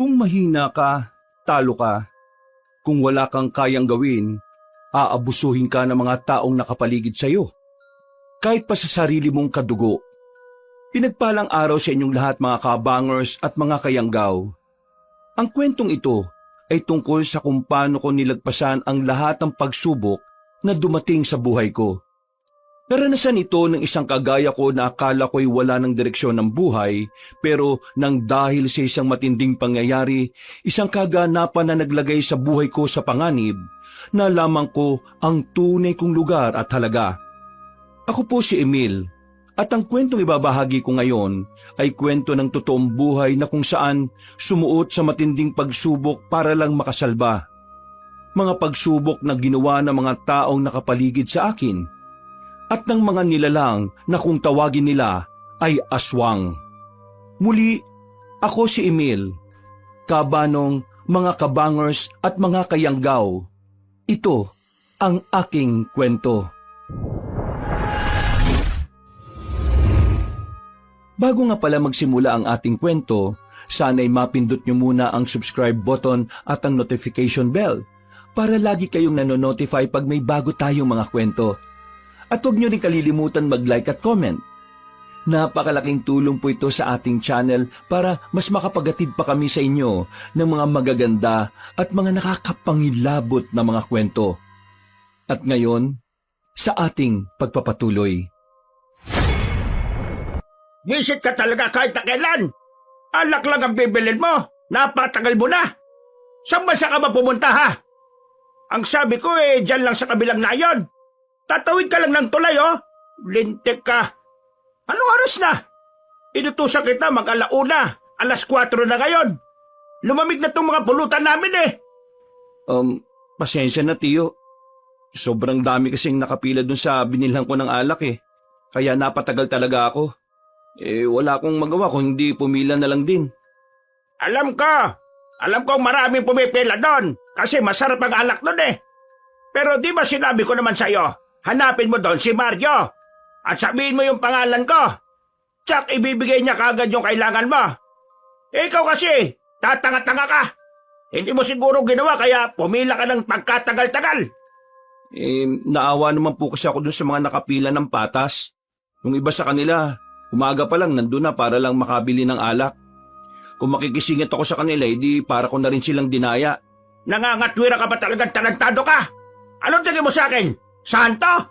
Kung mahina ka, talo ka. Kung wala kang kayang gawin, aabusuhin ka ng mga taong nakapaligid sa iyo. Kahit pa sa sarili mong kadugo. Pinagpalang araw sa inyong lahat mga kabangers at mga kayanggaw. Ang kwentong ito ay tungkol sa kung paano ko nilagpasan ang lahat ng pagsubok na dumating sa buhay ko. Naranasan ito ng isang kagaya ko na akala ko'y wala ng direksyon ng buhay, pero nang dahil sa isang matinding pangyayari, isang kaganapan na naglagay sa buhay ko sa panganib, nalaman ko ang tunay kong lugar at halaga. Ako po si Emil, at ang kwentong ibabahagi ko ngayon ay kwento ng totoong buhay na kung saan sumuot sa matinding pagsubok para lang makasalba. Mga pagsubok na ginawa ng mga taong nakapaligid sa akin, at ng mga nilalang na kung tawagin nila ay aswang. Muli, ako si Emil, kabanong mga kabangers at mga kayanggaw. Ito ang aking kwento. Bago nga pala magsimula ang ating kwento, sana'y mapindot nyo muna ang subscribe button at ang notification bell para lagi kayong nanonotify pag may bago tayong mga kwento. At huwag nyo rin kalilimutan mag-like at comment. Napakalaking tulong po ito sa ating channel para mas makapagatid pa kami sa inyo ng mga magaganda at mga nakakapangilabot na mga kwento. At ngayon, sa ating pagpapatuloy. Visit ka talaga kahit na kailan. Alak lang ang bibilin mo. Napatagal mo na. Saan bansa ka ba pumunta ha? Ang sabi ko dyan lang sa kabilang nayon. Tatawid ka lang ng tulay, oh. Lintik ka. Anong oras na? Inutusan kita mag-alauna. 4:00 na ngayon. Lumamig na itong mga pulutan namin Pasensya na, Tiyo. Sobrang dami kasing nakapila dun sa binilhan ko ng alak Kaya napatagal talaga ako. Wala akong magawa kung hindi pumila na lang din. Alam ko maraming pumipila doon. Kasi masarap ang alak doon Pero di ba sinabi ko naman sa'yo? Hanapin mo doon si Mario at sabihin mo yung pangalan ko. Tsak, ibibigay niya kagad yung kailangan mo. Ikaw kasi, tatanga-tanga ka. Hindi mo siguro ginawa kaya pumila ka ng pagkatagal-tagal. Naawa naman po kasi ako dun sa mga nakapila ng patas. Yung iba sa kanila, umaga pa lang nandun na para lang makabili ng alak. Kung makikisingit ako sa kanila, di para ko na rin silang dinaya. Nangangatwira ka ba talagang talentado ka? Anong tingin mo sa akin? Santo?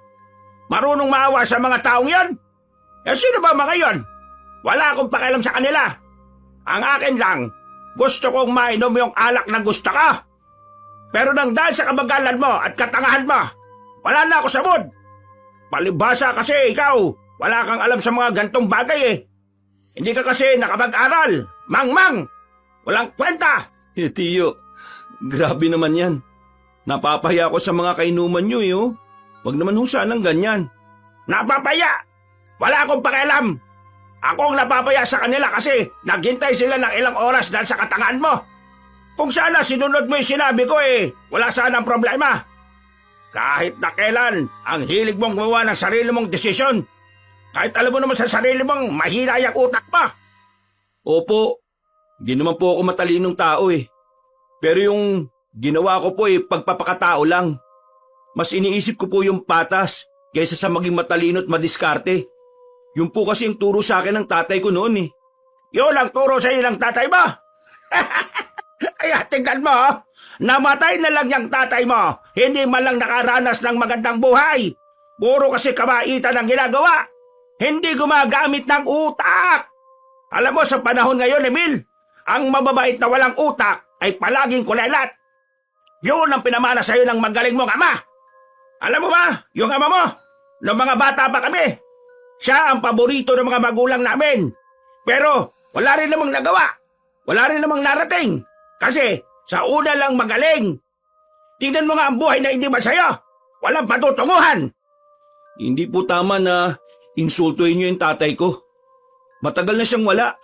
Marunong maawa sa mga taong yon? Sino ba mga yon? Wala akong pakialam sa kanila. Ang akin lang, gusto kong mainom yung alak na gusto ka. Pero nang dahil sa kabagalan mo at katangahan mo, wala na ako sa mood. Palibhasa kasi ikaw, wala kang alam sa mga gantong bagay Hindi ka kasi nakapag-aral. Mang-mang! Walang kwenta! Tiyo, grabe naman yan. Napapaya ako sa mga kainuman nyo Wag naman sanang ganyan. Napapaya! Wala akong pakialam. Ako ang napapaya sa kanila kasi naghintay sila ng ilang oras dahil sa katangahan mo. Kung sana sinunod mo yung sinabi ko wala sanang problema. Kahit na kailan, ang hilig mong gumawa ng sarili mong desisyon. Kahit alam mo naman sa sarili mong mahina yung utak pa. Opo, di naman po ako matalinong tao Pero yung ginawa ko po pagpapakatao lang. Mas iniisip ko po yung patas kaysa sa maging matalino at madiskarte. Yung po kasi yung turo sa akin ng tatay ko noon Yun ang turo sa iyo ng tatay mo? Kaya tingnan mo, namatay na lang yung tatay mo. Hindi man lang nakaranas ng magandang buhay. Puro kasi kabaitan ang ginagawa. Hindi gumagamit ng utak. Alam mo sa panahon ngayon, Emil, ang mababait na walang utak ay palaging kulelat. Yun ang pinamana sa iyo ng magaling mong ama. Alam mo ba, yung ama mo, noong mga bata pa kami, siya ang paborito ng mga magulang namin. Pero wala rin namang nagawa. Wala rin namang narating. Kasi sa una lang magaling. Tingnan mo nga ang buhay na hindi masaya. Walang patutunguhan. Hindi po tama na insultuhin niyo yung tatay ko. Matagal na siyang wala.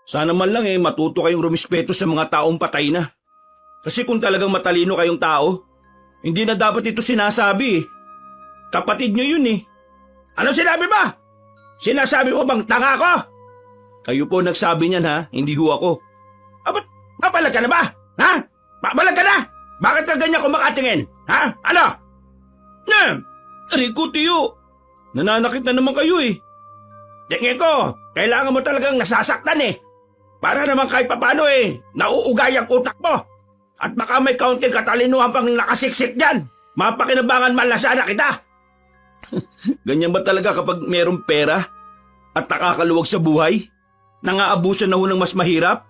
Sana man lang matuto kayong rumispeto sa mga taong patay na. Kasi kung talagang matalino kayong tao, hindi na dapat ito sinasabi Kapatid niyo yun Ano sinabi mo? Sinasabi mo bang tanga ko? Kayo po nagsabi niyan hindi ho ako. Ba't Papalag ka na ba? Ha? Papalag ka na? Bakit ka ganyan kumakatingin? Ha? Ano? Rico, Tiyo. Nananakit na naman kayo eh. Tingin ko, kailangan mo talagang nasasaktan eh. Para naman kahit papano eh, nauugay ang utak mo. At baka may kaunting katalinuhan pang nakasiksik dyan. Mapakinabangan man lang sana kita. Ganyan ba talaga kapag merong pera at nakakaluwag sa buhay? Nangaabuso na ho ng mas mahirap?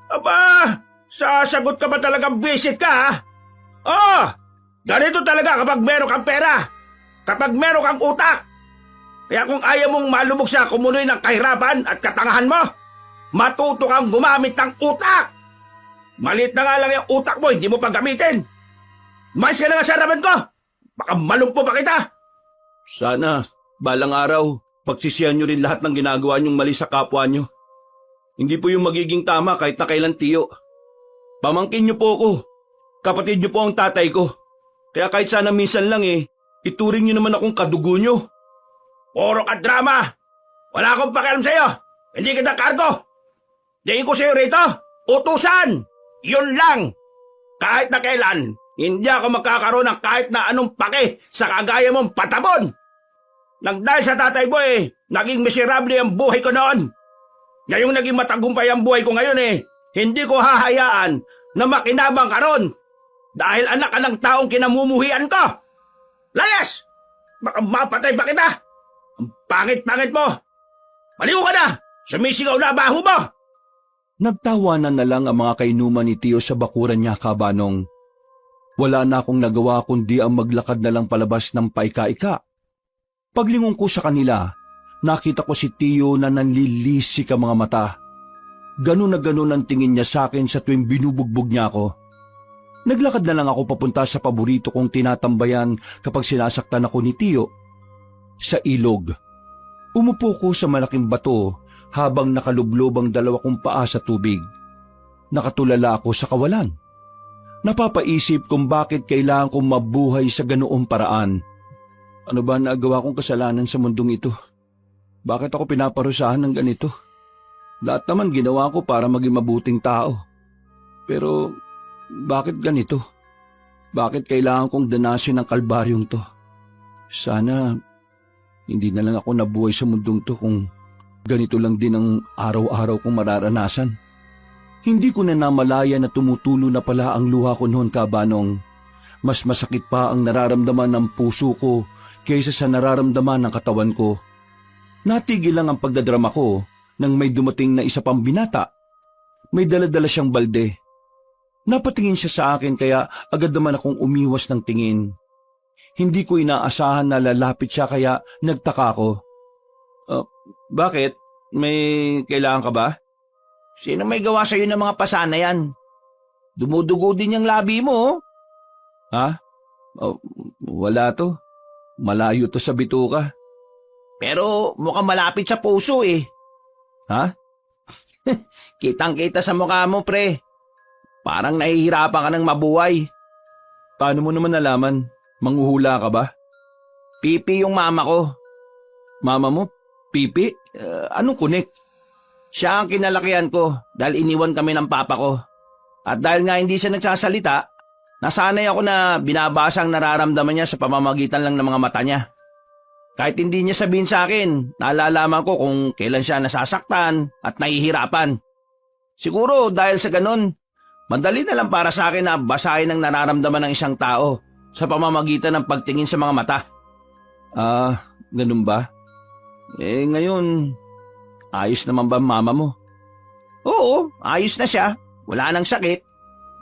Aba, sasagot ka ba talagang visit ka ha? Oo, ganito talaga kapag meron kang pera. Kapag meron kang utak. Kaya kung ayaw mong malubog sa kumunoy ng kahirapan at katangahan mo, matuto kang gumamit ng utak. Maliit na nga lang yung utak mo, hindi mo pa gamitin. Mais ka na nga sa harapan ko. Baka malumpo pa kita. Sana, balang araw, pagsisihan nyo rin lahat ng ginagawa nyong mali sa kapwa nyo. Hindi po yung magiging tama kahit na kailan, Tiyo. Pamangkin nyo po ako. Kapatid nyo po ang tatay ko. Kaya kahit sana minsan lang ituring nyo naman akong kadugo nyo. Puro ka drama. Wala akong pakialam sa'yo. Hindi kita kargo. Tingin ko sa'yo rito, utusan. Yun lang. Kahit na kailan, hindi ako magkakaroon ng kahit na anong pake sa kagaya mong patabon. Nang dahil sa tatay mo naging miserable ang buhay ko noon. Ngayong naging matagumpay ang buhay ko ngayon hindi ko hahayaan na makinabang ka ron. Dahil anak ka ng taong kinamumuhian ko. Layas! Baka mapatay ba kita? Ang pangit-pangit mo. Maliw ka na! Sumisigaw na baho mo! Nagtawanan na lang ang mga kainuman ni Tiyo sa bakuran niya, Kabanong. Wala na akong nagawa kundi ang maglakad na lang palabas ng paika-ika. Paglingon ko sa kanila, nakita ko si Tiyo na nanlilisik ang mga mata. Ganun na ganun ang tingin niya sa akin sa tuwing binubugbog niya ako. Naglakad na lang ako papunta sa paborito kong tinatambayan kapag sinasaktan ako ni Tiyo. Sa ilog. Umupo ko sa malaking bato habang nakalublob ang dalawa kong paa sa tubig. Nakatulala ako sa kawalan. Napapaisip kung bakit kailangan kong mabuhay sa ganoong paraan. Ano ba nagawa kong kasalanan sa mundong ito? Bakit ako pinaparusahan ng ganito? Lahat naman ginawa ko para maging mabuting tao. Pero bakit ganito? Bakit kailangan kong danasin ang kalbaryong to? Sana hindi na lang ako nabuhay sa mundong to kung ganito lang din ang araw-araw kong mararanasan. Hindi ko na namalaya na tumutulo na pala ang luha ko noon, Kabanong. Mas masakit pa ang nararamdaman ng puso ko kaysa sa nararamdaman ng katawan ko. Natigil lang ang pagdadrama ko nang may dumating na isa pang binata. May dala-dala siyang balde. Napatingin siya sa akin kaya agad naman akong umiwas ng tingin. Hindi ko inaasahan na lalapit siya kaya nagtaka ko. Bakit? May kailangan ka ba? Sino may gawa sa'yo ng mga pasana yan? Dumudugo din yung labi mo. Ha? Wala to. Malayo to sa bituka. Pero mukhang malapit sa puso Ha? Kitang-kita sa mukha mo, pre. Parang nahihirapan ka ng mabuhay. Paano mo naman nalaman? Manghuhula ka ba? Pipi yung mama ko. Mama mo? Pipi? Anong kunik? Siya ang kinalakihan ko dahil iniwan kami ng papa ko. At dahil nga hindi siya nagsasalita, nasanay ako na binabasa ang nararamdaman niya sa pamamagitan lang ng mga mata niya. Kahit hindi niya sabihin sa akin, naalalaman ko kung kailan siya nasasaktan at nahihirapan. Siguro dahil sa ganun, madali na lang para sa akin na basahin ang nararamdaman ng isang tao sa pamamagitan ng pagtingin sa mga mata. Ganun ba? Ngayon, ayos naman ba mama mo? Oo, ayos na siya. Wala nang sakit.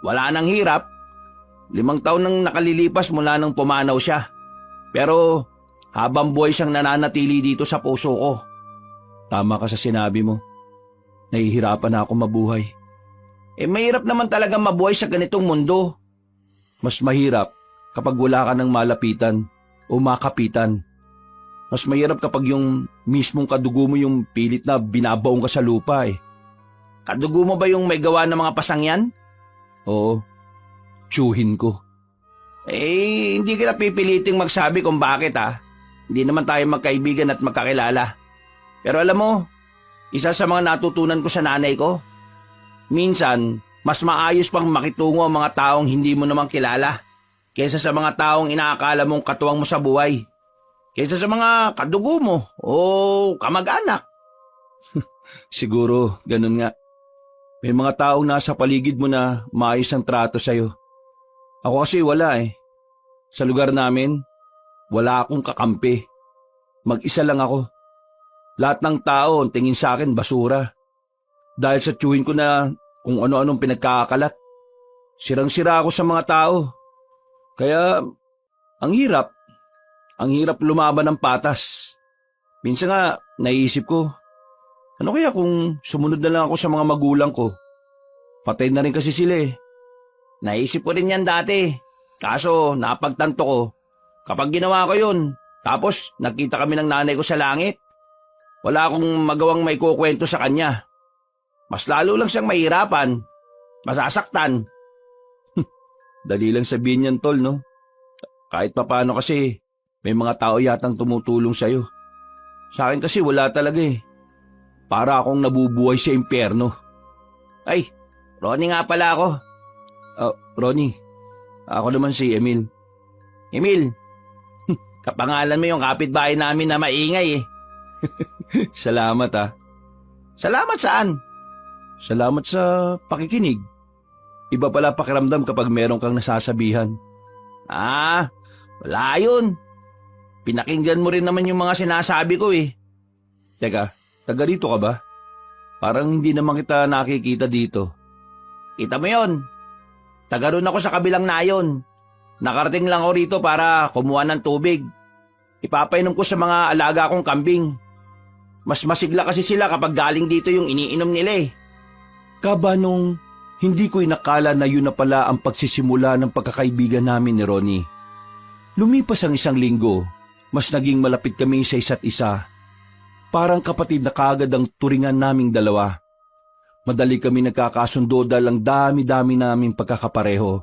Wala nang hirap. 5 taon nang nakalilipas mula nang pumanaw siya. Pero habang buhay siyang nananatili dito sa puso ko. Tama ka sa sinabi mo. Nahihirapan na ako mabuhay. Mahirap naman talaga mabuhay sa ganitong mundo. Mas mahirap kapag wala ka ng malapitan o makapitan. Mas mahirap kapag yung mismong kadugo mo yung pilit na binabaong ka sa lupa Kadugo mo ba yung may gawa ng mga pasangyan? Oo, tsuhin ko. Hindi kita pipiliting magsabi kung bakit Hindi naman tayo magkaibigan at magkakilala. Pero alam mo, isa sa mga natutunan ko sa nanay ko, minsan, Mas maayos pang makitungo ang mga taong hindi mo naman kilala kaysa sa mga taong inaakala mong katuwang mo sa buhay. Kaysa sa mga kadugo mo o kamag-anak. Siguro, ganun nga. May mga taong nasa paligid mo na maayos ang trato sa'yo. Ako kasi wala eh. Sa lugar namin, wala akong kakampi. Mag-isa lang ako. Lahat ng tao tingin sa akin basura. Dahil sa tiyuhin ko na kung ano-anong pinagkakalat. Sirang-sira ako sa mga tao. Kaya, ang hirap. Ang hirap lumaban ng patas. Minsan nga, naiisip ko, ano kaya kung sumunod na lang ako sa mga magulang ko? Patay na rin kasi sila eh. Naisip ko rin yan dati. Kaso napagtanto ko, kapag ginawa ko yun, tapos nakita kami ng nanay ko sa langit, wala akong magawang may kukwento sa kanya. Mas lalo lang siyang mahirapan, masasaktan. Dali lang sabihin yan, tol, no? Kahit papano kasi, may mga tao yatang tumutulong sa'yo. Sa akin kasi wala talaga eh. Para akong nabubuhay sa impyerno. Ay, Ronnie nga pala ako. Ronnie, ako naman si Emil. Emil, kapangalan mo yung kapitbahay namin na maingay eh. Salamat ah. Salamat saan? Salamat sa pakikinig. Iba pala pakiramdam kapag meron kang nasasabihan. Wala yun. Pinakinggan mo rin naman yung mga sinasabi ko eh. Teka, taga rito ka ba? Parang hindi naman kita nakikita dito. Kita mo yun. Taga ron ako sa kabilang nayon. Nakarating lang ako rito para kumuha ng tubig. Ipapainom ko sa mga alaga kong kambing. Mas masigla kasi sila kapag galing dito yung iniinom nila eh. Kabanong, hindi ko inakala na yun na pala ang pagsisimula ng pagkakaibigan namin ni Ronnie. Lumipas ang isang linggo, mas naging malapit kami sa isa't isa. Parang kapatid na kaagad ang turingan naming dalawa. Madali kami nagkakasundo dahil ang dami-dami naming pagkakapareho.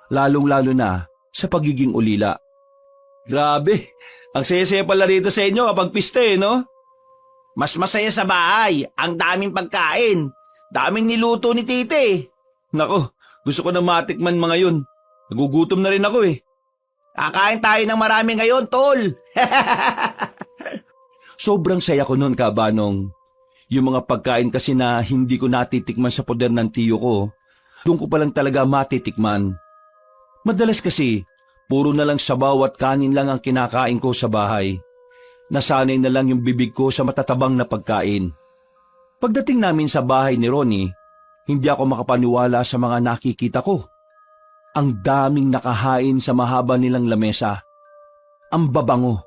Lalong-lalo na sa pagiging ulila. Grabe, ang saya-saya pala rito sa inyo kapag pista eh, no? Mas masaya sa bahay. Ang daming pagkain. Daming niluto ni tite. Nako, gusto ko na matikman mga yun. Nagugutom na rin ako eh. Kakain tayo ng marami ngayon, tol. Sobrang saya ko noon, Kabanong. Yung mga pagkain kasi na hindi ko natitikman sa poder ng tiyo ko, doon ko palang talaga matitikman. Madalas kasi, puro na lang sabaw at kanin lang ang kinakain ko sa bahay. Nasanay na lang yung bibig ko sa matatabang na pagkain. Pagdating namin sa bahay ni Ronnie, hindi ako makapaniwala sa mga nakikita ko. Ang daming nakahain sa mahaba nilang lamesa. Ang babango.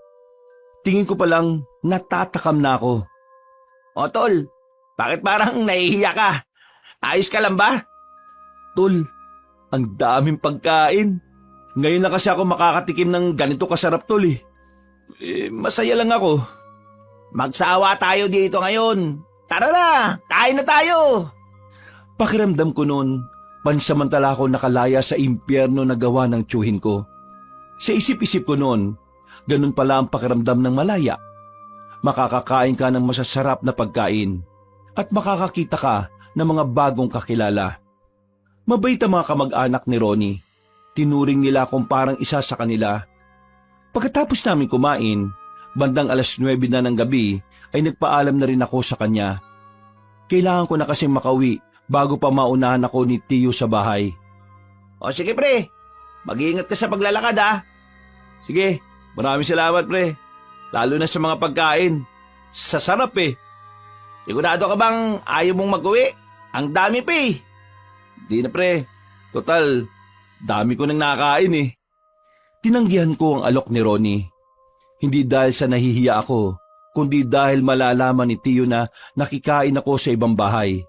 Tingin ko palang natatakam na ako. O tol, bakit parang nahihiya ka? Ayos ka lang ba? Tol, ang daming pagkain. Ngayon na kasi ako makakatikim ng ganito kasarap, tol eh. Masaya lang ako. Magsawa tayo dito ngayon. Tara na, kain na tayo. Pakiramdam ko noon, pansamantala ako nakalaya sa impyerno na gawa ng tiyuhin ko. Sa isip-isip ko noon, ganun pala ang pakiramdam ng malaya. Makakakain ka ng masasarap na pagkain at makakakita ka ng mga bagong kakilala. Mabait ang mga kamag-anak ni Ronnie. Tinuring nila akong parang isa sa kanila. Pagkatapos namin kumain, bandang 9:00 na ng gabi ay nagpaalam na rin ako sa kanya. Kailangan ko na kasing makauwi bago pa maunahan ako ni Tiyo sa bahay. O sige pre, mag-iingat ka sa paglalakad ha. Sige, maraming salamat pre. Lalo na sa mga pagkain. Sasarap eh. Sigurado ka bang ayaw mong mag-uwi? Ang dami pa eh. Di na pre. Total, dami ko nang nakain eh. Tinanggihan ko ang alok ni Ronnie. Hindi dahil sa nahihiya ako, kundi dahil malalaman ni Tiyo na nakikain ako sa ibang bahay.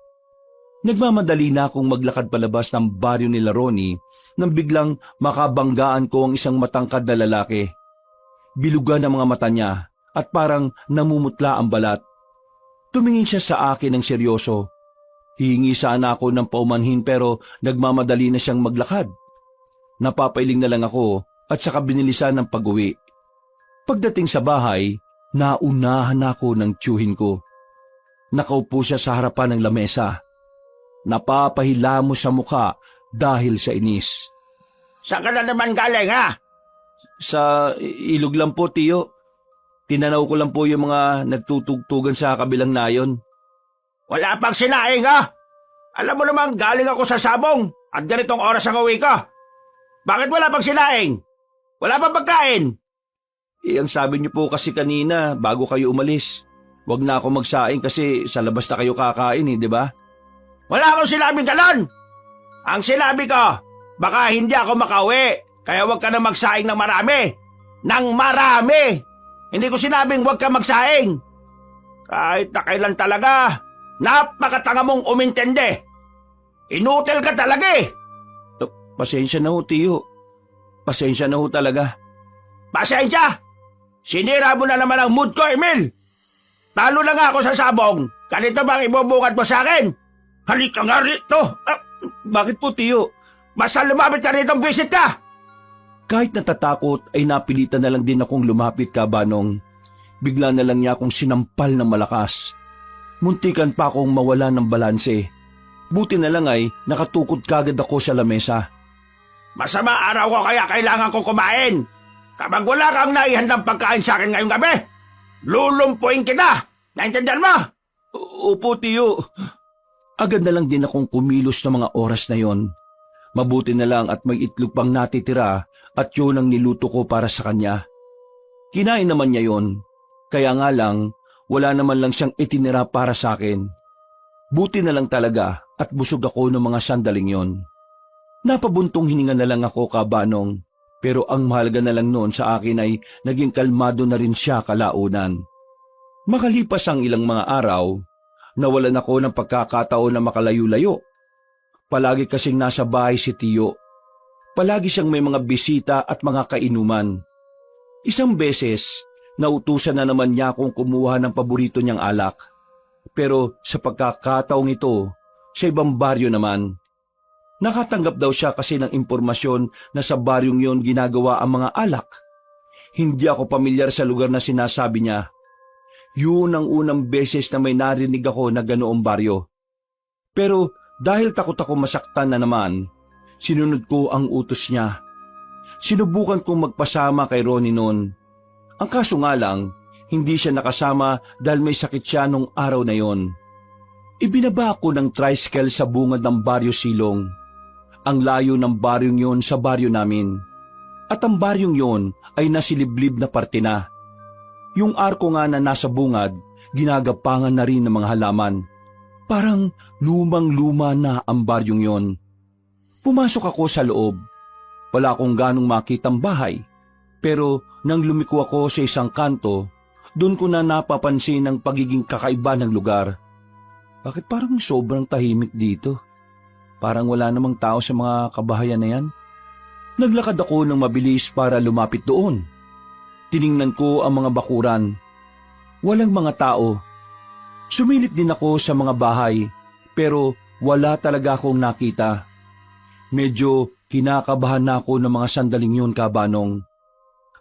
Nagmamadali na akong maglakad palabas ng baryo nila Ronnie nang biglang makabanggaan ko ang isang matangkad na lalaki. Bilugan ang mga mata niya at parang namumutla ang balat. Tumingin siya sa akin ng seryoso. Hihingi sana ako ng paumanhin pero nagmamadali na siyang maglakad. Napapailing na lang ako at saka binilisan ng pag-uwi. Pagdating sa bahay, naunahan ako ng tiyuhin ko. Nakaupo siya sa harapan ng lamesa. napapahila mo sa muka dahil sa inis. Saan ka na naman galing, ha? Sa ilog lang po, tiyo. Tinanaw ko lang po yung mga nagtutugtugan sa kabilang nayon. Wala pang sinaing, ha? Alam mo naman, galing ako sa sabong at ganitong oras ang uwi ko. Bakit wala pang sinaing? Wala pang pagkain? Ang sabi niyo po kasi kanina, bago kayo umalis, wag na ako magsaing kasi sa labas na kayo kakain di ba? Wala akong sinabing ganon. Ang sinabi ko, baka hindi ako makauwi, kaya wag ka na magsaing ng marami. Nang marami! Hindi ko sinabing wag ka magsaing. Kahit na kailan talaga, napakatanga mong umintende. Inutil ka talaga eh. Pasensya na ho, tiyo. Pasensya na ho talaga. Pasensya! Sinira mo na naman ang mood ko, Emil. Talo na nga ako sa sabong. Ganito bang ibubungad mo sa akin? Halika nga rito. Bakit po, tiyo? Basta lumapit ka rito, visit ka. Kahit natatakot ay napilitan na lang din akong lumapit, Kabanong. Bigla na lang niya akong sinampal ng malakas. Muntikan pa akong mawala ng balanse. Buti na lang ay nakatukod kagad ako sa lamesa. Masama araw ko kaya kailangan kong kumain. Kapag wala kang naihandang pagkain sa akin ngayong gabi, lulumpuin kita. Naintindihan mo? Opo, tiyo. Agad na lang din akong kumilos ng mga oras na yon. Mabuti na lang at may itlog pang natitira at yun ang niluto ko para sa kanya. Kinain naman niya yon. Kaya nga lang, wala naman lang siyang itinira para sa akin. Buti na lang talaga at busog ako ng mga sandaling yon. Napabuntong hininga na lang ako, Kabanong, pero ang mahalaga na lang noon sa akin ay naging kalmado na rin siya kalaunan. Makalipas ang ilang mga araw, nawalan ako ng pagkakataon na makalayo-layo. Palagi kasing nasa bahay si Tiyo. Palagi siyang may mga bisita at mga kainuman. Isang beses, nautusan na naman niya akong kumuha ng paborito niyang alak. Pero sa pagkakataong ito, sa ibang baryo naman. Nakatanggap daw siya kasi ng impormasyon na sa baryong yon ginagawa ang mga alak. Hindi ako pamilyar sa lugar na sinasabi niya. Yun ang unang beses na may narinig ako na ganoong baryo. Pero dahil takot ako masaktan na naman, sinunod ko ang utos niya. Sinubukan kong magpasama kay Ronnie noon. Ang kaso nga lang, hindi siya nakasama dahil may sakit siya nung araw na yon. Ibinaba ako ng tricycle sa bungad ng Baryo Silong. Ang layo ng baryong yon sa baryo namin. At ang baryong yon ay nasiliblib na parte na. Yung arko nga na nasa bungad, ginagapangan na rin ng mga halaman. Parang lumang-luma na ang baryong yon. Pumasok ako sa loob. Wala akong ganong makitang bahay. Pero nang lumiko ako sa isang kanto, doon ko na napapansin ang pagiging kakaiba ng lugar. Bakit parang sobrang tahimik dito? Parang wala namang tao sa mga kabahayan na yan. Naglakad ako ng mabilis para lumapit doon. Tiningnan ko ang mga bakuran. Walang mga tao. Sumilip din ako sa mga bahay, pero wala talaga akong nakita. Medyo kinakabahan na ako ng mga sandaling yun, Kabanong.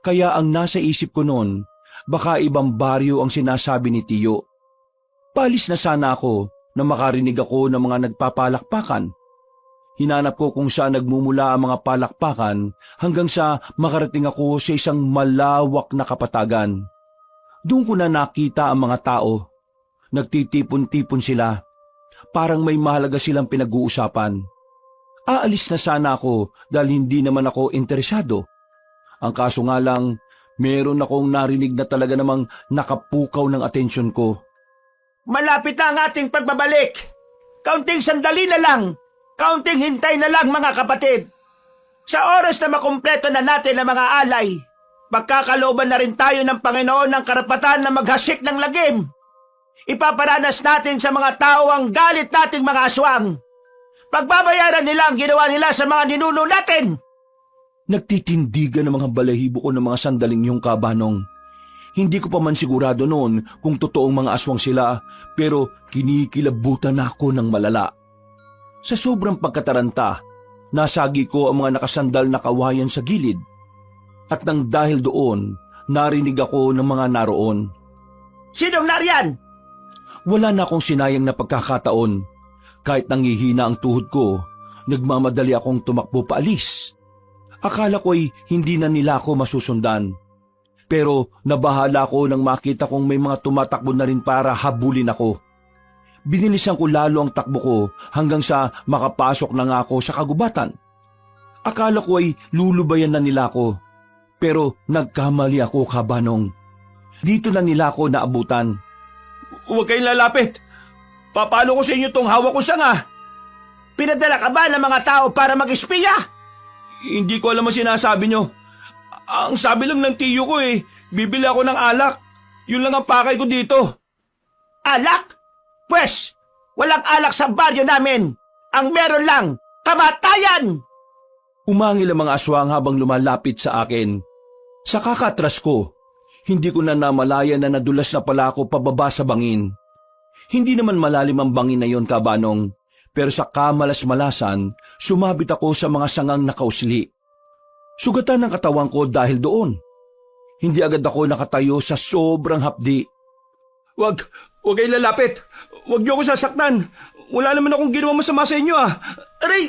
Kaya ang nasa isip ko noon, baka ibang baryo ang sinasabi ni Tiyo. Palis na sana ako na makarinig ako ng mga nagpapalakpakan. Hinanap ko kung saan nagmumula ang mga palakpakan hanggang sa makarating ako sa isang malawak na kapatagan. Doon ko na nakita ang mga tao. Nagtitipon-tipon sila. Parang may mahalaga silang pinag-uusapan. Aalis na sana ako dahil hindi naman ako interesado. Ang kaso nga lang, meron akong narinig na talaga namang nakapukaw ng atensyon ko. Malapit na ang ating pagbabalik. Kaunting sandali na lang. Kaunting hintay na lang, mga kapatid. Sa oras na makumpleto na natin ang mga alay, magkakalooban na rin tayo ng Panginoon ng karapatan na maghasik ng lagim. Ipaparanas natin sa mga tao ang galit nating mga aswang. Pagbabayaran nila ang ginawa nila sa mga ninuno natin. Nagtitindigan ng mga balahibo ko ng mga sandaling yung, Kabanong. Hindi ko pa man sigurado noon kung totoong mga aswang sila, pero kinikilabutan ako ng malala. Sa sobrang pagkataranta, nasagi ko ang mga nakasandal na kawayan sa gilid. At nang dahil doon, narinig ako ng mga naroon. Sinong nariyan? Wala na akong sinayang na pagkakataon. Kahit nangihina ang tuhod ko, nagmamadali akong tumakbo paalis. Akala ko'y hindi na nila ako masusundan. Pero nabahala ko nang makita kong may mga tumatakbo na rin para habulin ako. Binilisan ko lalo ang takbo ko hanggang sa makapasok na nga ako sa kagubatan. Akala ko ay lulubayan na nila ako. Pero nagkamali ako, Kabanong. Dito na nila ako naabutan. Huwag kayong lalapit. Papalo ko sa inyo tong hawak ko sanga. Pinadala ka ba ng mga tao para mag-espiya? Hindi ko alam ang sinasabi nyo. Ang sabi lang ng tiyo ko bibili ako ng alak. Yun lang ang pakay ko dito. Alak? Pwes, walang alak sa baryo namin. Ang meron lang, kamatayan! Umangil ang mga aswang habang lumalapit sa akin. Sa kakatras ko, hindi ko na namalaya na nadulas na pala ako pababa sa bangin. Hindi naman malalim ang bangin na yon, Kabanong, pero sa kamalas-malasan, sumabit ako sa mga sangang nakausli. Sugatan ng katawan ko dahil doon. Hindi agad ako nakatayo sa sobrang hapdi. Huwag kayong lalapit. Huwag niyo ako sasaktan. Wala naman akong ginawa masama sa inyo Aray!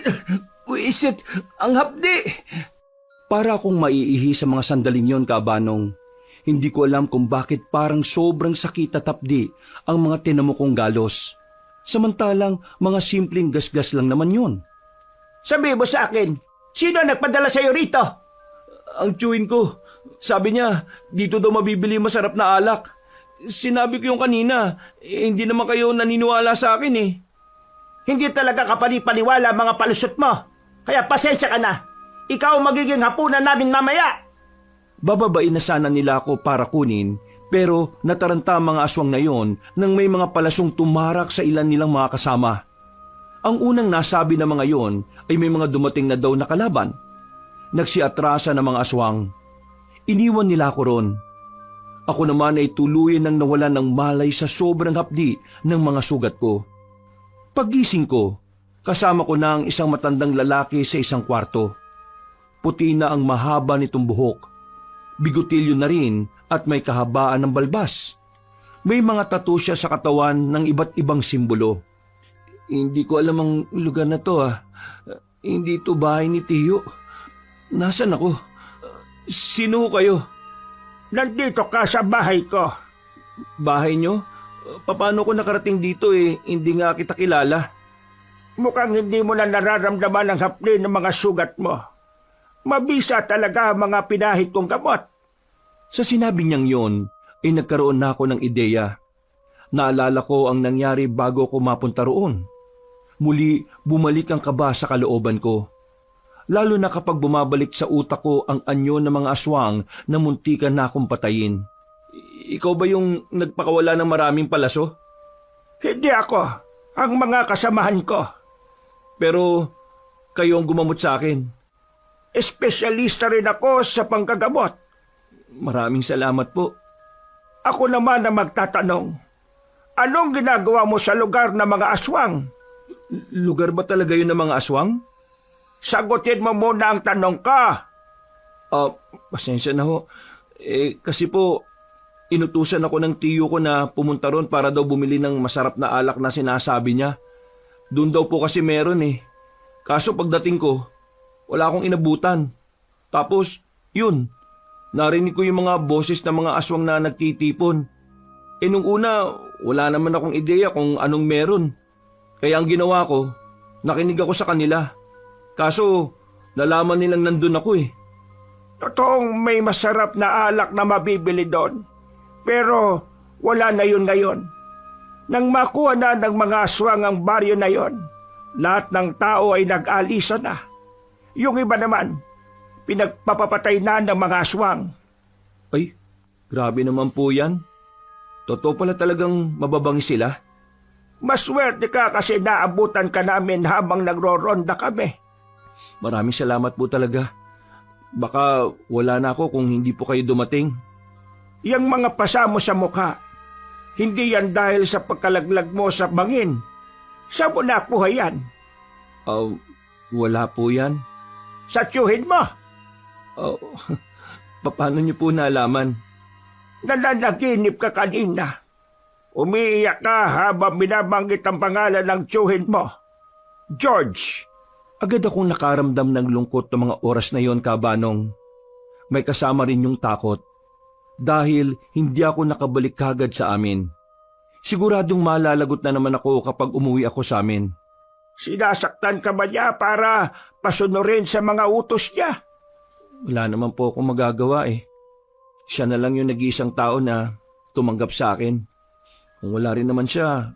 Wisit, ang hapdi! Para akong maiihi sa mga sandaling yon, Kabanong. Hindi ko alam kung bakit parang sobrang sakit at hapdi ang mga tinamo kong galos. Samantalang mga simpleng gasgas lang naman yon. Sabi mo sa akin, sino nagpadala sa iyo rito? Ang tiyuhin ko, sabi niya, dito daw mabibili masarap na alak. Sinabi ko yung kanina, hindi naman kayo naniniwala sa akin Hindi talaga kapani-paniwala mga palusot mo. Kaya pasensya ka na. Ikaw ang magiging hapunan namin mamaya. Bababain na sana nila ako para kunin, pero nataranta ang mga aswang na yon nang may mga palasong tumarak sa ilan nilang mga kasama. Ang unang nasabi ng mga yon ay may mga dumating na daw na kalaban. Nagsiatrasa ng mga aswang. Iniwan nila ako ron. Ako naman ay tuluyan nang nawalan ng malay sa sobrang hapdi ng mga sugat ko. Paggising ko, kasama ko na ang isang matandang lalaki sa isang kwarto. Puti na ang mahaba nitong buhok. Bigotilyo na rin at may kahabaan ng balbas. May mga tattoo siya sa katawan ng iba't ibang simbolo. Hindi ko alam ang lugar na to Hindi to bahay ni Tiyo. Nasaan ako? Sino kayo? Nandito ka sa bahay ko. Bahay nyo? Paano ko nakarating dito hindi nga kita kilala. Mukhang hindi mo na nararamdaman ang hapli ng mga sugat mo. Mabisa talaga ang mga pinahid kong gamot. Sa sinabi niyang yon, ay nagkaroon na ako ng ideya. Naalala ko ang nangyari bago ko mapunta roon. Muli, bumalik ang kaba sa kalooban ko. Lalo na kapag bumabalik sa utak ko ang anyo ng mga aswang na muntikan na akong patayin. Ikaw ba yung nagpakawala ng maraming palaso? Hindi ako. Ang mga kasamahan ko. Pero kayo ang gumamot sa akin. Espesyalista rin ako sa panggagamot. Maraming salamat po. Ako naman ang magtatanong. Anong ginagawa mo sa lugar ng mga aswang? Lugar ba talaga yun ng mga aswang? Sagutin mo muna ang tanong ka. Pasensya na ho. Kasi po, inutusan ako ng tiyo ko na pumunta ron para daw bumili ng masarap na alak na sinasabi niya. Doon daw po kasi meron Kaso pagdating ko, wala akong inabutan. Tapos, yun, narinig ko yung mga boses ng mga aswang na nagtitipon. Nung una, wala naman akong ideya kung anong meron. Kaya ang ginawa ko, nakinig ako sa kanila. Kaso, nalaman nilang nandun ako Totoong may masarap na alak na mabibili doon. Pero wala na yun ngayon. Nang makuha na ng mga aswang ang baryo na yon, lahat ng tao ay nag-alisa na. Yung iba naman, pinagpapapatay na ng mga aswang. Ay, grabe naman po yan. Totoo pala talagang mababangi sila. Maswerte ka kasi naabutan ka namin habang nagro-ronda kami. Maraming salamat po talaga. Baka wala na ako kung hindi po kayo dumating. Yang mga pasa mo sa mukha, hindi yan dahil sa pagkalaglag mo sa bangin. Saan mo nakuha yan? Wala po yan. Sa tiyuhin mo? Paano niyo po nalaman? Nananaginip ka kanina. Umiiyak ka habang binabanggit ang pangalan ng tiyuhin mo. George, Agad akong nakaramdam ng lungkot ng mga oras na yon, Kabanong. May kasama rin yung takot. Dahil hindi ako nakabalik kagad sa amin. Siguradong malalagot na naman ako kapag umuwi ako sa amin. sinasaktan ka ba niya para pasunurin sa mga utos niya? Wala naman po akong magagawa eh. Siya na lang yung nag-iisang tao na tumanggap sa akin. Kung wala rin naman siya,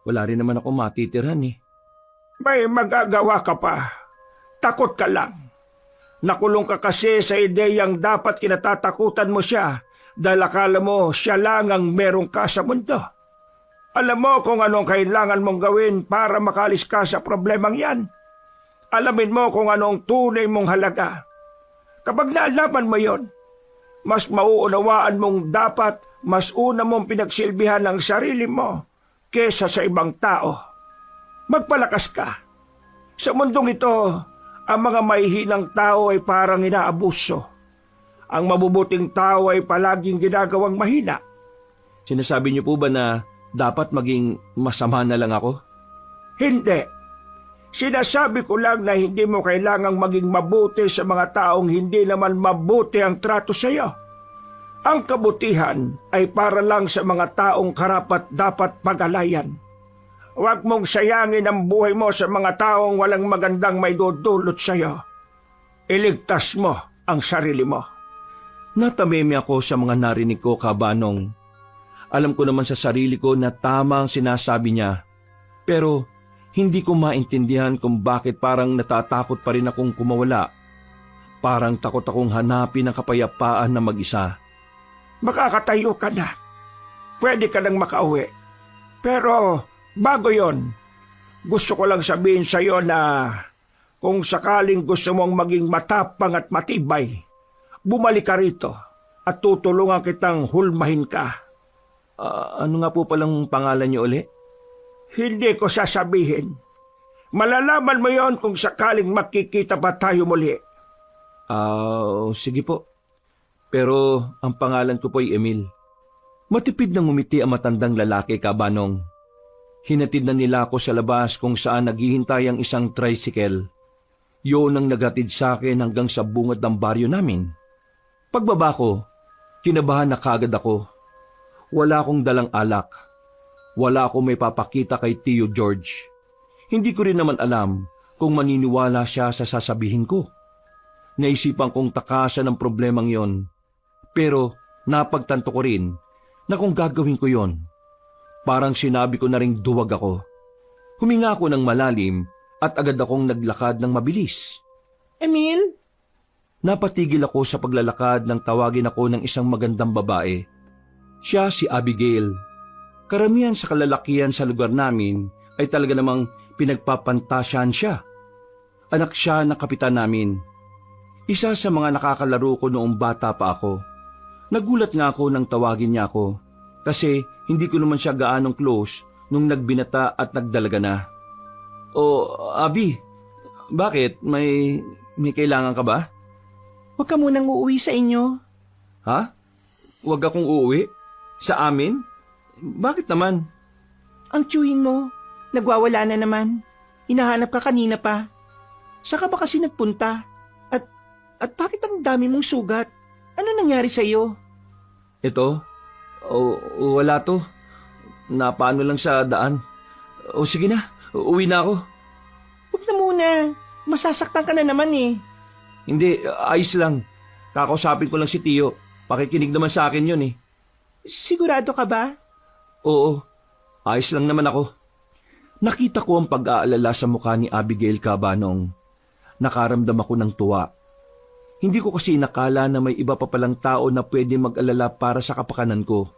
wala rin naman ako matitirhan eh. May magagawa ka pa. Takot ka lang. Nakulong ka kasi sa ideyang dapat kinatatakutan mo siya dahil akala mo siya lang ang meron ka sa mundo. Alam mo kung anong kailangan mong gawin para makalis ka sa problemang yan. Alamin mo kung anong tunay mong halaga. Kapag naalaman mo yon, mas mauunawaan mong dapat mas una mong pinagsilbihan ang sarili mo kesa sa ibang tao. Magpalakas ka. Sa mundong ito, ang mga mahihinang tao ay parang inaabuso. Ang mabubuting tao ay palaging ginagawang mahina. Sinasabi niyo po ba na dapat maging masama na lang ako? Hindi. Sinasabi ko lang na hindi mo kailangang maging mabuti sa mga taong hindi naman mabuti ang trato sa iyo. Ang kabutihan ay para lang sa mga taong karapat dapat pag-alayan. Huwag mong sayangin ang buhay mo sa mga taong walang magandang may dudulot sa iyo. Iligtas mo ang sarili mo. Natameme ako sa mga narinig ko, Kabanong. Alam ko naman sa sarili ko na tama ang sinasabi niya. Pero hindi ko maintindihan kung bakit parang natatakot pa rin akong kumawala. Parang takot akong hanapin ang kapayapaan na mag-isa. Makakatayo ka na. Pwede ka nang makauwi. Pero bago yon, gusto ko lang sabihin sa iyo na kung sakaling gusto mong maging matapang at matibay, bumalik ka rito at tutulungan kitang hulmahin ka. Ano nga po palang pangalan niyo uli? Hindi ko sasabihin. Malalaman mo yon kung sakaling makikita pa tayo muli. Sige po. Pero ang pangalan ko po ay Emil. Matipid na ngumiti ang matandang lalaki, Kabanong. Hinatid na nila ako sa labas kung saan naghihintay ang isang tricycle. Yun ang naghatid sa akin hanggang sa bungad ng baryo namin. Pagbaba ko, kinabahan na kagad ako. Wala akong dalang alak. Wala akong may papakita kay Tio George. Hindi ko rin naman alam kung maniniwala siya sa sasabihin ko. Naisipan kong takasan ang problemang yon. Pero napagtanto ko rin na kung gagawin ko yon, parang sinabi ko na ring duwag ako. Huminga ako ng malalim at agad akong naglakad ng mabilis. Emil? Napatigil ako sa paglalakad nang tawagin ako ng isang magandang babae. Siya si Abigail. Karamihan sa kalalakihan sa lugar namin ay talaga namang pinagpapantasyan siya. Anak siya ng kapitan namin. Isa sa mga nakakalaro ko noong bata pa ako. Nagulat nga ako nang tawagin niya ako kasi hindi ko naman siya gaanong close nung nagbinata at nagdalaga na. Abi, bakit? May kailangan ka ba? Huwag ka munang uuwi sa inyo. Ha? Huwag akong uuwi? Sa amin? Bakit naman? Ang tiyuhin mo, nagwawala na naman. Hinahanap ka kanina pa. Saka ba kasi nagpunta? At bakit ang dami mong sugat? Ano nangyari sa iyo? Ito? Wala to. Napaano lang sa daan. Sige na, uwi na ako. Huwag na muna. Masasaktan ka na naman eh. Hindi, ayos lang. Kakausapin ko lang si Tio. Pakikinig naman sa akin yun eh. Sigurado ka ba? Oo, ayos lang naman ako. Nakita ko ang pag-aalala sa mukha ni Abigail, Kabanong. Nakaramdam ako ng tuwa. Hindi ko kasi nakala na may iba pa palang tao na pwede mag-alala para sa kapakanan ko.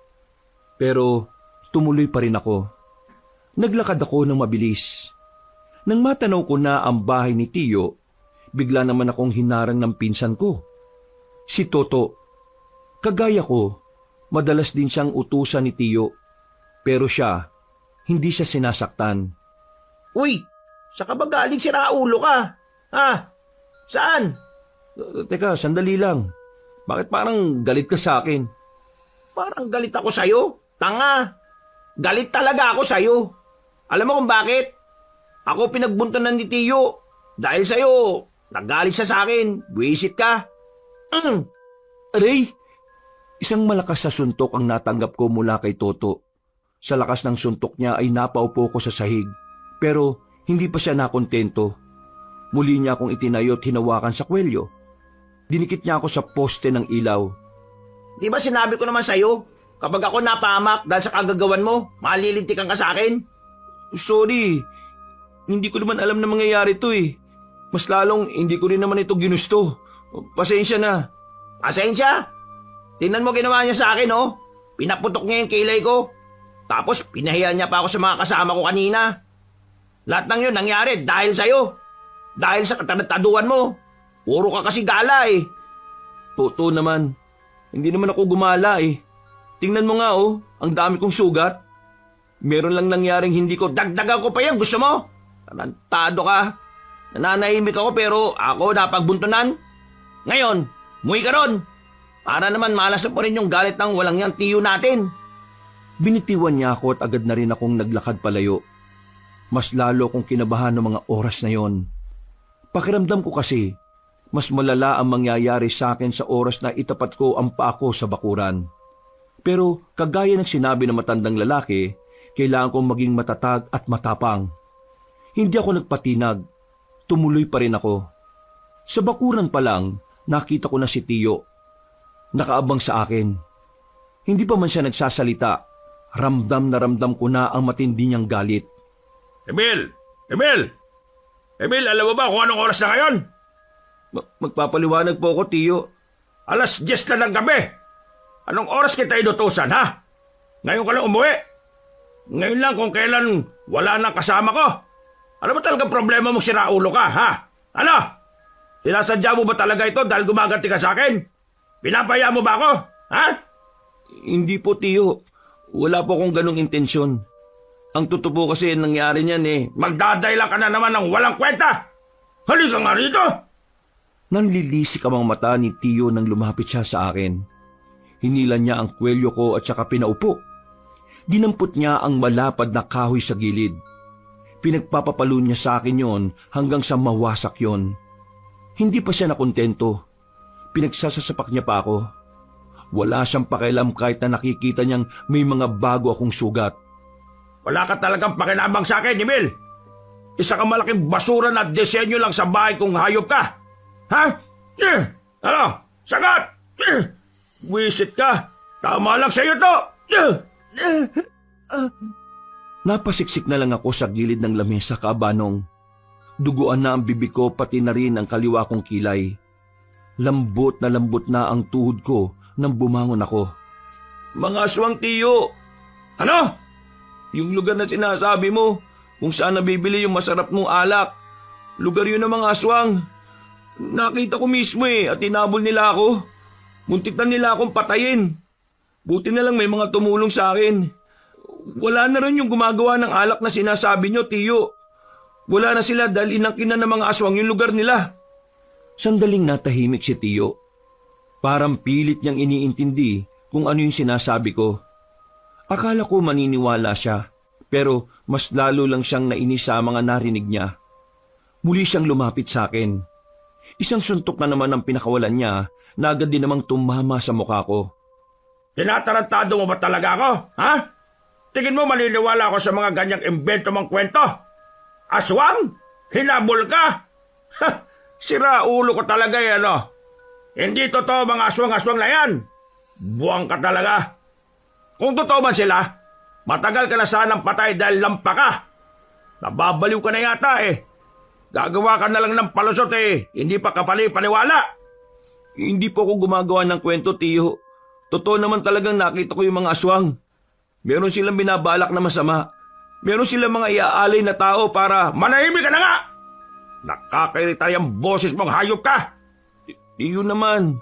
Pero tumuloy pa rin ako. Naglakad ako ng mabilis. Nang matanaw ko na ang bahay ni Tio, bigla naman akong hinarang ng pinsan ko. Si Toto. Kagaya ko, madalas din siyang utusan ni Tio. Pero siya, hindi siya sinasaktan. Uy, saka ba galing si Raulo ka? Ha? Saan? Teka, sandali lang. Bakit parang galit ka sa akin? Parang galit ako sa'yo. Tanga. Galit talaga ako sa'yo. Alam mo kung bakit? Ako pinagbuntanan ni Tiyo. Dahil sa'yo, naggalit siya sa akin. Buwisit ka. Aray! Isang malakas na suntok ang natanggap ko mula kay Toto. Sa lakas ng suntok niya ay napaupo ko sa sahig. Pero hindi pa siya nakontento. Muli niya akong itinayo at hinawakan sa kwelyo. Dinikit niya ako sa poste ng ilaw. Di ba sinabi ko naman sa'yo, kapag ako napahamak dahil sa kagagawan mo, malilintikan ka sa akin? Sorry, hindi ko naman alam na mangyayari to eh. Mas lalong hindi ko rin naman ito ginusto. Pasensya na. Pasensya? Tingnan mo ginawa niya sa akin, oh. Pinaputok niya yung kilay ko. Tapos pinahiya niya pa ako sa mga kasama ko kanina. Lahat ng yun nangyari dahil sa'yo. Dahil sa katanataduan mo. Puro ka kasi gala eh. Toto naman, hindi naman ako gumala eh. Tingnan mo nga oh, ang dami kong sugat. Meron lang nangyaring hindi ko... Dagdagan ko pa yan, gusto mo? Tarantado ka. Nananahimik ako pero ako napagbuntunan. Ngayon, muwi ka ron. Para naman malas pa rin yung galit ng walang yang Tiyo natin. Binitiwan niya ako at agad na rin akong naglakad palayo. Mas lalo akong kinabahan ng mga oras na yon. Pakiramdam ko kasi, mas malala ang mangyayari sa akin sa oras na itapat ko ang paa ko sa bakuran. Pero kagaya ng sinabi ng matandang lalaki, kailangan kong maging matatag at matapang. Hindi ako nagpatinag. Tumuloy pa rin ako. Sa bakuran pa lang, nakita ko na si Tiyo. Nakaabang sa akin. Hindi pa man siya nagsasalita. Ramdam na ramdam ko na ang matindi niyang galit. Emil! Emil! Emil, alam mo ba kung anong oras na ngayon? Magpapaliwanag po ako, Tiyo. 10:00 na ng gabi. Anong oras kita inutusan, ha? Ngayon ka lang umuwi. Ngayon lang kung kailan wala nang kasama ko. Ano ba talagang problema mo, siraulo ka, ha? Ano? Sinasadya mo ba talaga ito dahil gumaganti ka sa akin? Pinapaya mo ba ako, ha? Hindi po, Tiyo. Wala po akong ganong intensyon. Ang totoo po kasi nangyari niyan eh. Magdadayla ka na naman ng walang kwenta. Halika nga rito. Nanlilisik ang mga mata ni Tiyo nang lumapit siya sa akin. Hinilan niya ang kwelyo ko at saka pinaupo. Dinampot niya ang malapad na kahoy sa gilid. Pinagpapapalo niya sa akin yon hanggang sa mawasak yon. Hindi pa siya nakontento. Pinagsasasapak niya pa ako. Wala siyang pakialam kahit na nakikita niyang may mga bago akong sugat. Wala ka talagang pakinabang sa akin, Emil. Isa ka malaking basura na disenyo lang sa bahay kung hayop ka. Ha? Ano? Sagat! Wisit ka. Tama lang sa'yo to. Napasiksik na lang ako sa gilid ng lamesa, Kaabanong. Duguan na ang bibig ko pati na rin ang kaliwa kong kilay. Lambot na ang tuhod ko nang bumangon ako. Mga aswang, Tiyo. Ano? Yung lugar na sinasabi mo, kung saan nabibili yung masarap mong alak. Lugar yun ng mga aswang. Nakita ko mismo at tinabol nila ako. Muntik na nila akong patayin. Buti na lang may mga tumulong sa akin. Wala na rin yung gumagawa ng alak na sinasabi nyo, Tiyo. Wala na sila dahil inangkinan ng mga aswang yung lugar nila. Sandaling natahimik si Tiyo. Parang pilit niyang iniintindi kung ano yung sinasabi ko. Akala ko maniniwala siya, pero mas lalo lang siyang nainis sa mga narinig niya. Muli siyang lumapit sa akin. Isang suntok na naman ang pinakawalan niya na agad din namang tumama sa mukha ko. Tinatarantado mo ba talaga ako, ha? Tingin mo maniniwala ako sa mga ganyang imbento mong kwento? Aswang? Hinabol ka? Ha! Sira ulo ko talaga ano? Hindi totoo mga aswang-aswang na yan. Buwang ka talaga. Kung totoo man sila, matagal ka na sanang patay dahil lampa ka. Nababaliw ka na yata Gagawa ka na lang ng palusot hindi pa kapali-paniwala. Hindi po ako gumagawa ng kwento, Tiyo. Totoo naman talagang nakita ko yung mga aswang. Meron silang binabalak na masama. Meron silang mga iaalay na tao para... Manahimik ka na nga! Nakakairita yung boses mong hayop ka! Tiyo naman,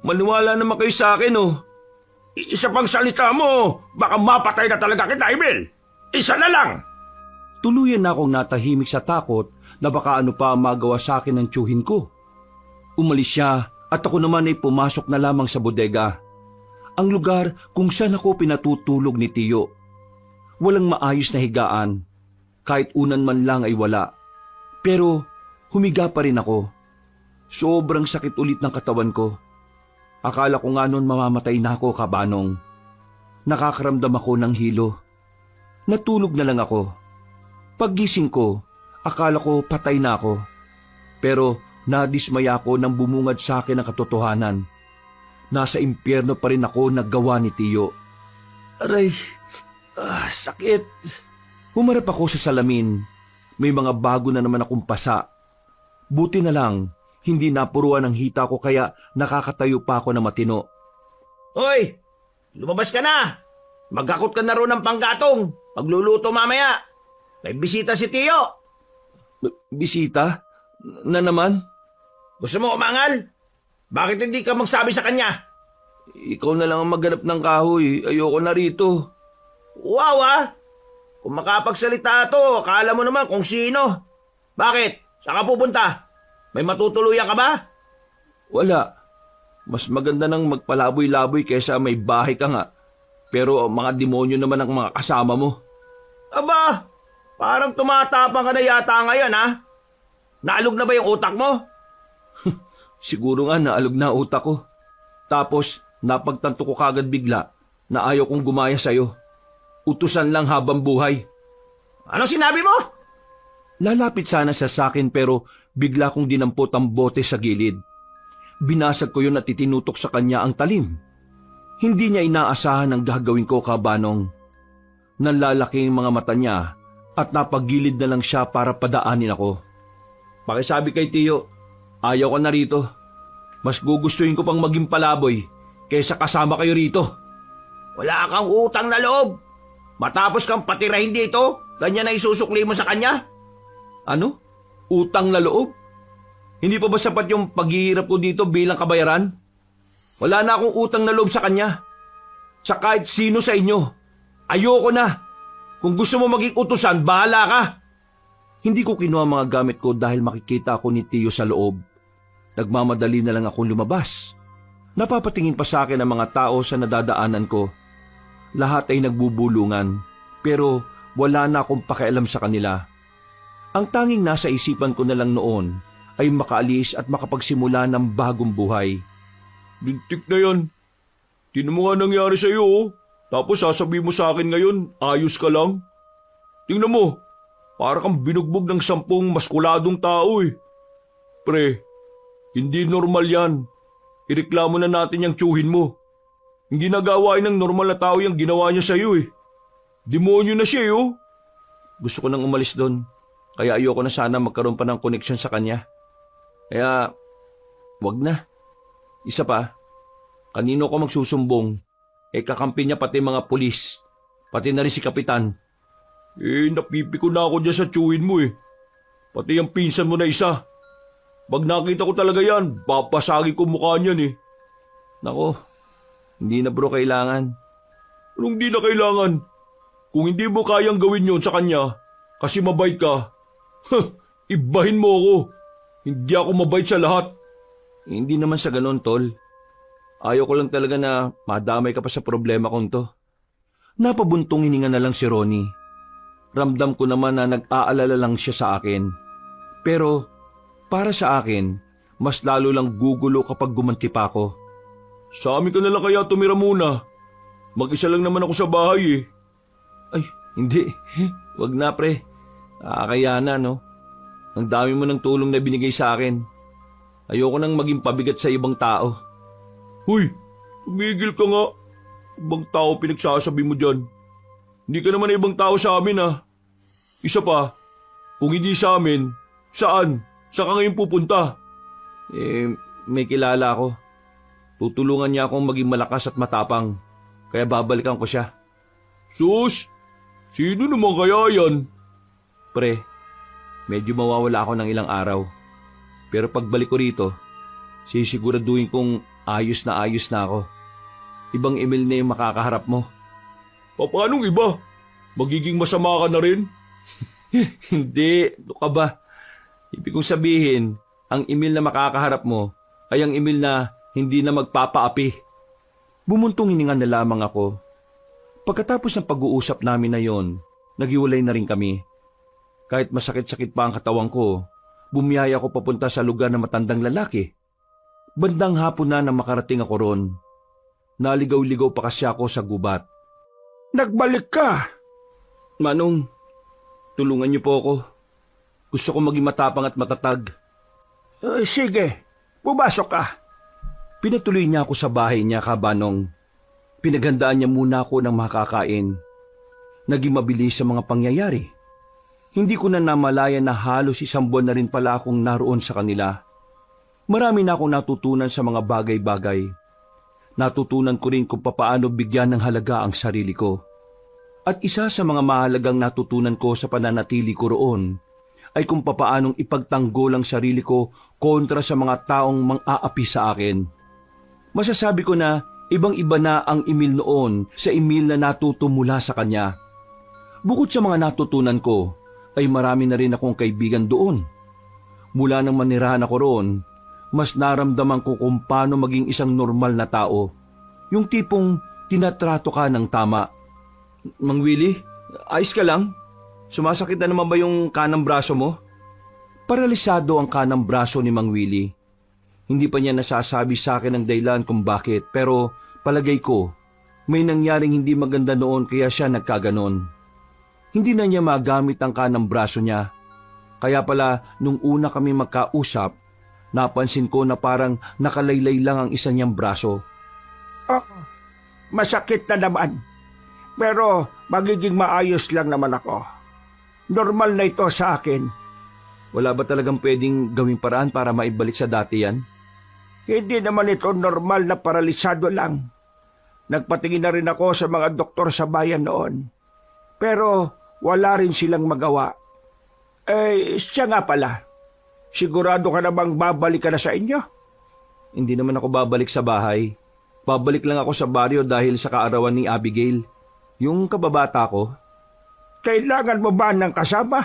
maniwala naman kayo sa akin Isa pang salita mo, baka mapatay na talaga kita, Emil. Isa na lang. Tuluyan na akong natahimik sa takot na baka ano pa magawa sa akin ng tiyuhin ko. Umalis siya at ako naman ay pumasok na lamang sa bodega. Ang lugar kung saan ako pinatutulog ni Tiyo. Walang maayos na higaan. Kahit unan man lang ay wala. Pero humiga pa rin ako. Sobrang sakit ulit ng katawan ko. Akala ko nga noon mamamatay na ako, Kabanong. Nakakaramdam ako ng hilo. Natulog na lang ako. Paggising ko, akala ko patay na ako. Pero nadismaya ako nang bumungad sa akin ang katotohanan. Nasa impyerno pa rin ako naggawa ni Tiyo. Aray, sakit. Humarap ako sa salamin. May mga bago na naman akong pasa. Buti na lang, hindi napuruan ang hita ko kaya nakakatayo pa ako na matino. Hoy! Lumabas ka na! Magkakot ka na ron ng panggatong. Magluluto mamaya. May bisita si Tiyo. Bisita? Na naman? Gusto mo umangal? Bakit hindi ka magsabi sa kanya? Ikaw na lang ang maghanap ng kahoy. Ayoko na rito. Wow ah! Kung makapagsalita to, akala mo naman kung sino. Bakit? Saan ka pupunta? May matutuluyan ka ba? Wala. Mas maganda nang magpalaboy-laboy kaysa may bahay ka nga. Pero mga demonyo naman ang mga kasama mo. Aba, parang tumatapang ka na yata ngayon ha? Naalog na ba yung utak mo? Siguro nga naalog na utak ko. Tapos napagtanto ko kagad bigla na ayaw kong gumaya sa'yo. Utusan lang habang buhay. Ano sinabi mo? Lalapit sana sa sakin pero bigla kong dinampot ang bote sa gilid. Binasag ko yun at itinutok sa kanya ang talim. Hindi niya inaasahan ang gagawin ko, Kabanong. Nanlalaki ang mga mata niya at napagilid na lang siya para padaanin ako. Pakisabi kay Tiyo, ayaw ko na rito. Mas gugustuhin ko pang maging palaboy kaysa kasama kayo rito. Wala kang utang na loob. Matapos kang patirahin dito, ganyan na isusukli mo sa kanya? Ano? Utang na loob? Hindi pa ba sapat yung paghihirap ko dito bilang kabayaran? Wala na akong utang na loob sa kanya. Sa kahit sino sa inyo. Ayoko na. Kung gusto mo maging utusan, bahala ka. Hindi ko kinuha ang mga gamit ko dahil makikita ako ni Tiyo sa loob. Nagmamadali na lang akong lumabas. Napapatingin pa sa akin ang mga tao sa nadadaanan ko. Lahat ay nagbubulungan, pero wala na akong pakialam sa kanila. Ang tanging nasa isipan ko na lang noon ay makaalis at makapagsimula ng bagong buhay. Lintik na yan. Tingnan mo nga nangyari sa'yo, oh. Tapos sasabihin mo sa akin ngayon, ayos ka lang. Tingnan mo, para kang binugbog ng 10 maskuladong tao eh. Pre, hindi normal yan. Ireklamo na natin yung tsuhin mo. Hindi nagawain ng normal na tao yung ginawa niya sa'yo eh. Demonyo na siya oh. Gusto ko nang umalis doon. Kaya ayoko na sana magkaroon pa ng koneksyon sa kanya. Kaya, wag na. Isa pa, kanino ko magsusumbong? Kakampi niya pati mga pulis. Pati na rin si Kapitan. Napipiko na ako dyan sa tsuhin mo eh. Pati yung pinsan mo na isa. Pag nakita ko talaga yan, papasagi ko mukha niyan eh. Nako, hindi na bro kailangan. Anong di na kailangan? Kung hindi mo kayang gawin yon sa kanya, kasi mabait ka, ibahin mo ako. Hindi ako mabait sa lahat. Hindi naman sa ganun, Tol. Ayaw ko lang talaga na madamay ka pa sa problema kong to. Napabuntong hininga na lang si Ronnie. Ramdam ko naman na nag-aalala lang siya sa akin. Pero para sa akin, mas lalo lang gugulo kapag gumanti pa ako. Sa amin ka na lang kaya tumira muna. Mag-isa lang naman ako sa bahay eh. Ay, hindi. Wag na pre. Kaya na no. Ang dami mo ng tulong na binigay sa akin. Ayoko nang maging pabigat sa ibang tao. Huy, tumigil ka nga. Ibang tao pinagsasabi mo dyan. Hindi ka naman ibang tao sa amin ah. Isa pa, kung hindi sa amin, saan? Saan ka ngayon pupunta? May kilala ako. Tutulungan niya akong maging malakas at matapang. Kaya babalikan ko siya. Sus, sino naman kaya yan? Pre, medyo mawawala ako ng ilang araw. Pero pagbalik ko rito, sisiguraduhin kong ayos na ako. Ibang email na yung makakaharap mo. Paanong iba? Magiging masama ka na rin? Hindi, ano ka ba? Ibig kong sabihin, ang email na makakaharap mo ay ang email na hindi na magpapaapi. Bumuntong hininga na lamang ako. Pagkatapos ng pag-uusap namin na yon, naghiwalay na rin kami. Kahit masakit-sakit pa ang katawan ko, bumiyaya ako papunta sa lugar ng matandang lalaki. Bandang hapon na makarating ako ron. Naligaw-ligaw pa kasi ako sa gubat. Nagbalik ka! Manong, tulungan niyo po ako. Gusto ko maging matapang at matatag. Sige, pumasok ka. Pinatuloy niya ako sa bahay niya, Kabanong. Pinaghandaan niya muna ako ng makakain. Naging mabilis sa mga pangyayari. Hindi ko na namalayan na halos 1 buwan na rin pala akong naroon sa kanila. Marami na akong natutunan sa mga bagay-bagay. Natutunan ko rin kung papaano bigyan ng halaga ang sarili ko. At isa sa mga mahalagang natutunan ko sa pananatili ko roon ay kung papaanong ipagtanggol ang sarili ko kontra sa mga taong mang-aapi sa akin. Masasabi ko na ibang-iba na ang Emil noon sa Emil na natuto mula sa kanya. Bukod sa mga natutunan ko, ay marami na rin akong kaibigan doon. Mula nang manirahan ako roon, mas naramdaman ko kung paano maging isang normal na tao. Yung tipong tinatrato ka ng tama. Mang Willie, ayos ka lang? Sumasakit na naman ba yung kanang braso mo? Paralisado ang kanang braso ni Mang Willie. Hindi pa niya nasasabi sa akin ang dahilan kung bakit, pero palagay ko, may nangyaring hindi maganda noon kaya siya nagkaganon. Hindi na niya magamit ang kanang braso niya. Kaya pala, nung una kami magkausap, napansin ko na parang nakalaylay lang ang isa niyang braso. Oh, masakit na naman. Pero magiging maayos lang naman ako. Normal na ito sa akin. Wala ba talagang pwedeng gawing paraan para maibalik sa dati yan? Hindi naman ito normal na paralisado lang. Nagpatingin na rin ako sa mga doktor sa bayan noon. Pero wala rin silang magawa. Siya nga pala. Sigurado ka na bang babalik ka na sa inyo? Hindi naman ako babalik sa bahay. Babalik lang ako sa baryo dahil sa kaarawan ni Abigail. Yung kababata ko. Kailangan mo ba ng kasama?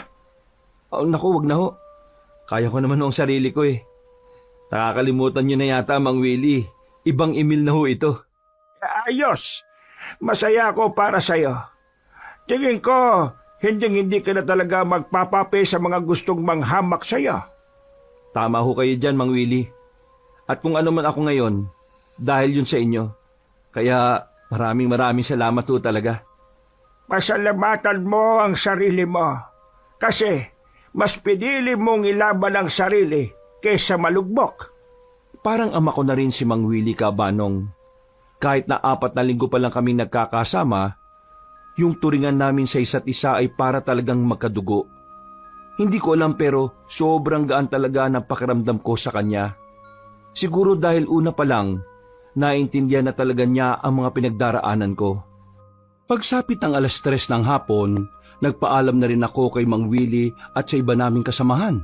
Oh, naku, wag na ho. Kaya ko naman ho ang sarili ko eh. Nakakalimutan niyo na yata, Mang Willie. Ibang Emil na ho ito. Ayos. Masaya ako para sa'yo. Tingin ko, hindi ka na talaga magpapape sa mga gustong manghamak sa'yo. Tama ho kayo dyan, Mang Willie. At kung ano man ako ngayon, dahil yun sa inyo. Kaya maraming salamat ho talaga. Pasalamatan mo ang sarili mo. Kasi mas pinili mong ilaban ang sarili kaysa malugbok. Parang ama ko na rin si Mang Willie, Kabanong. Kahit na 4 na linggo pa lang kami nagkakasama, yung turingan namin sa isa't isa ay para talagang magkadugo. Hindi ko alam pero sobrang gaan talaga ng pakiramdam ko sa kanya. Siguro dahil una pa lang, naintindihan na talaga niya ang mga pinagdaraanan ko. Pagsapit ng 3:00 ng hapon, nagpaalam na rin ako kay Mang Willie at sa iba naming kasamahan.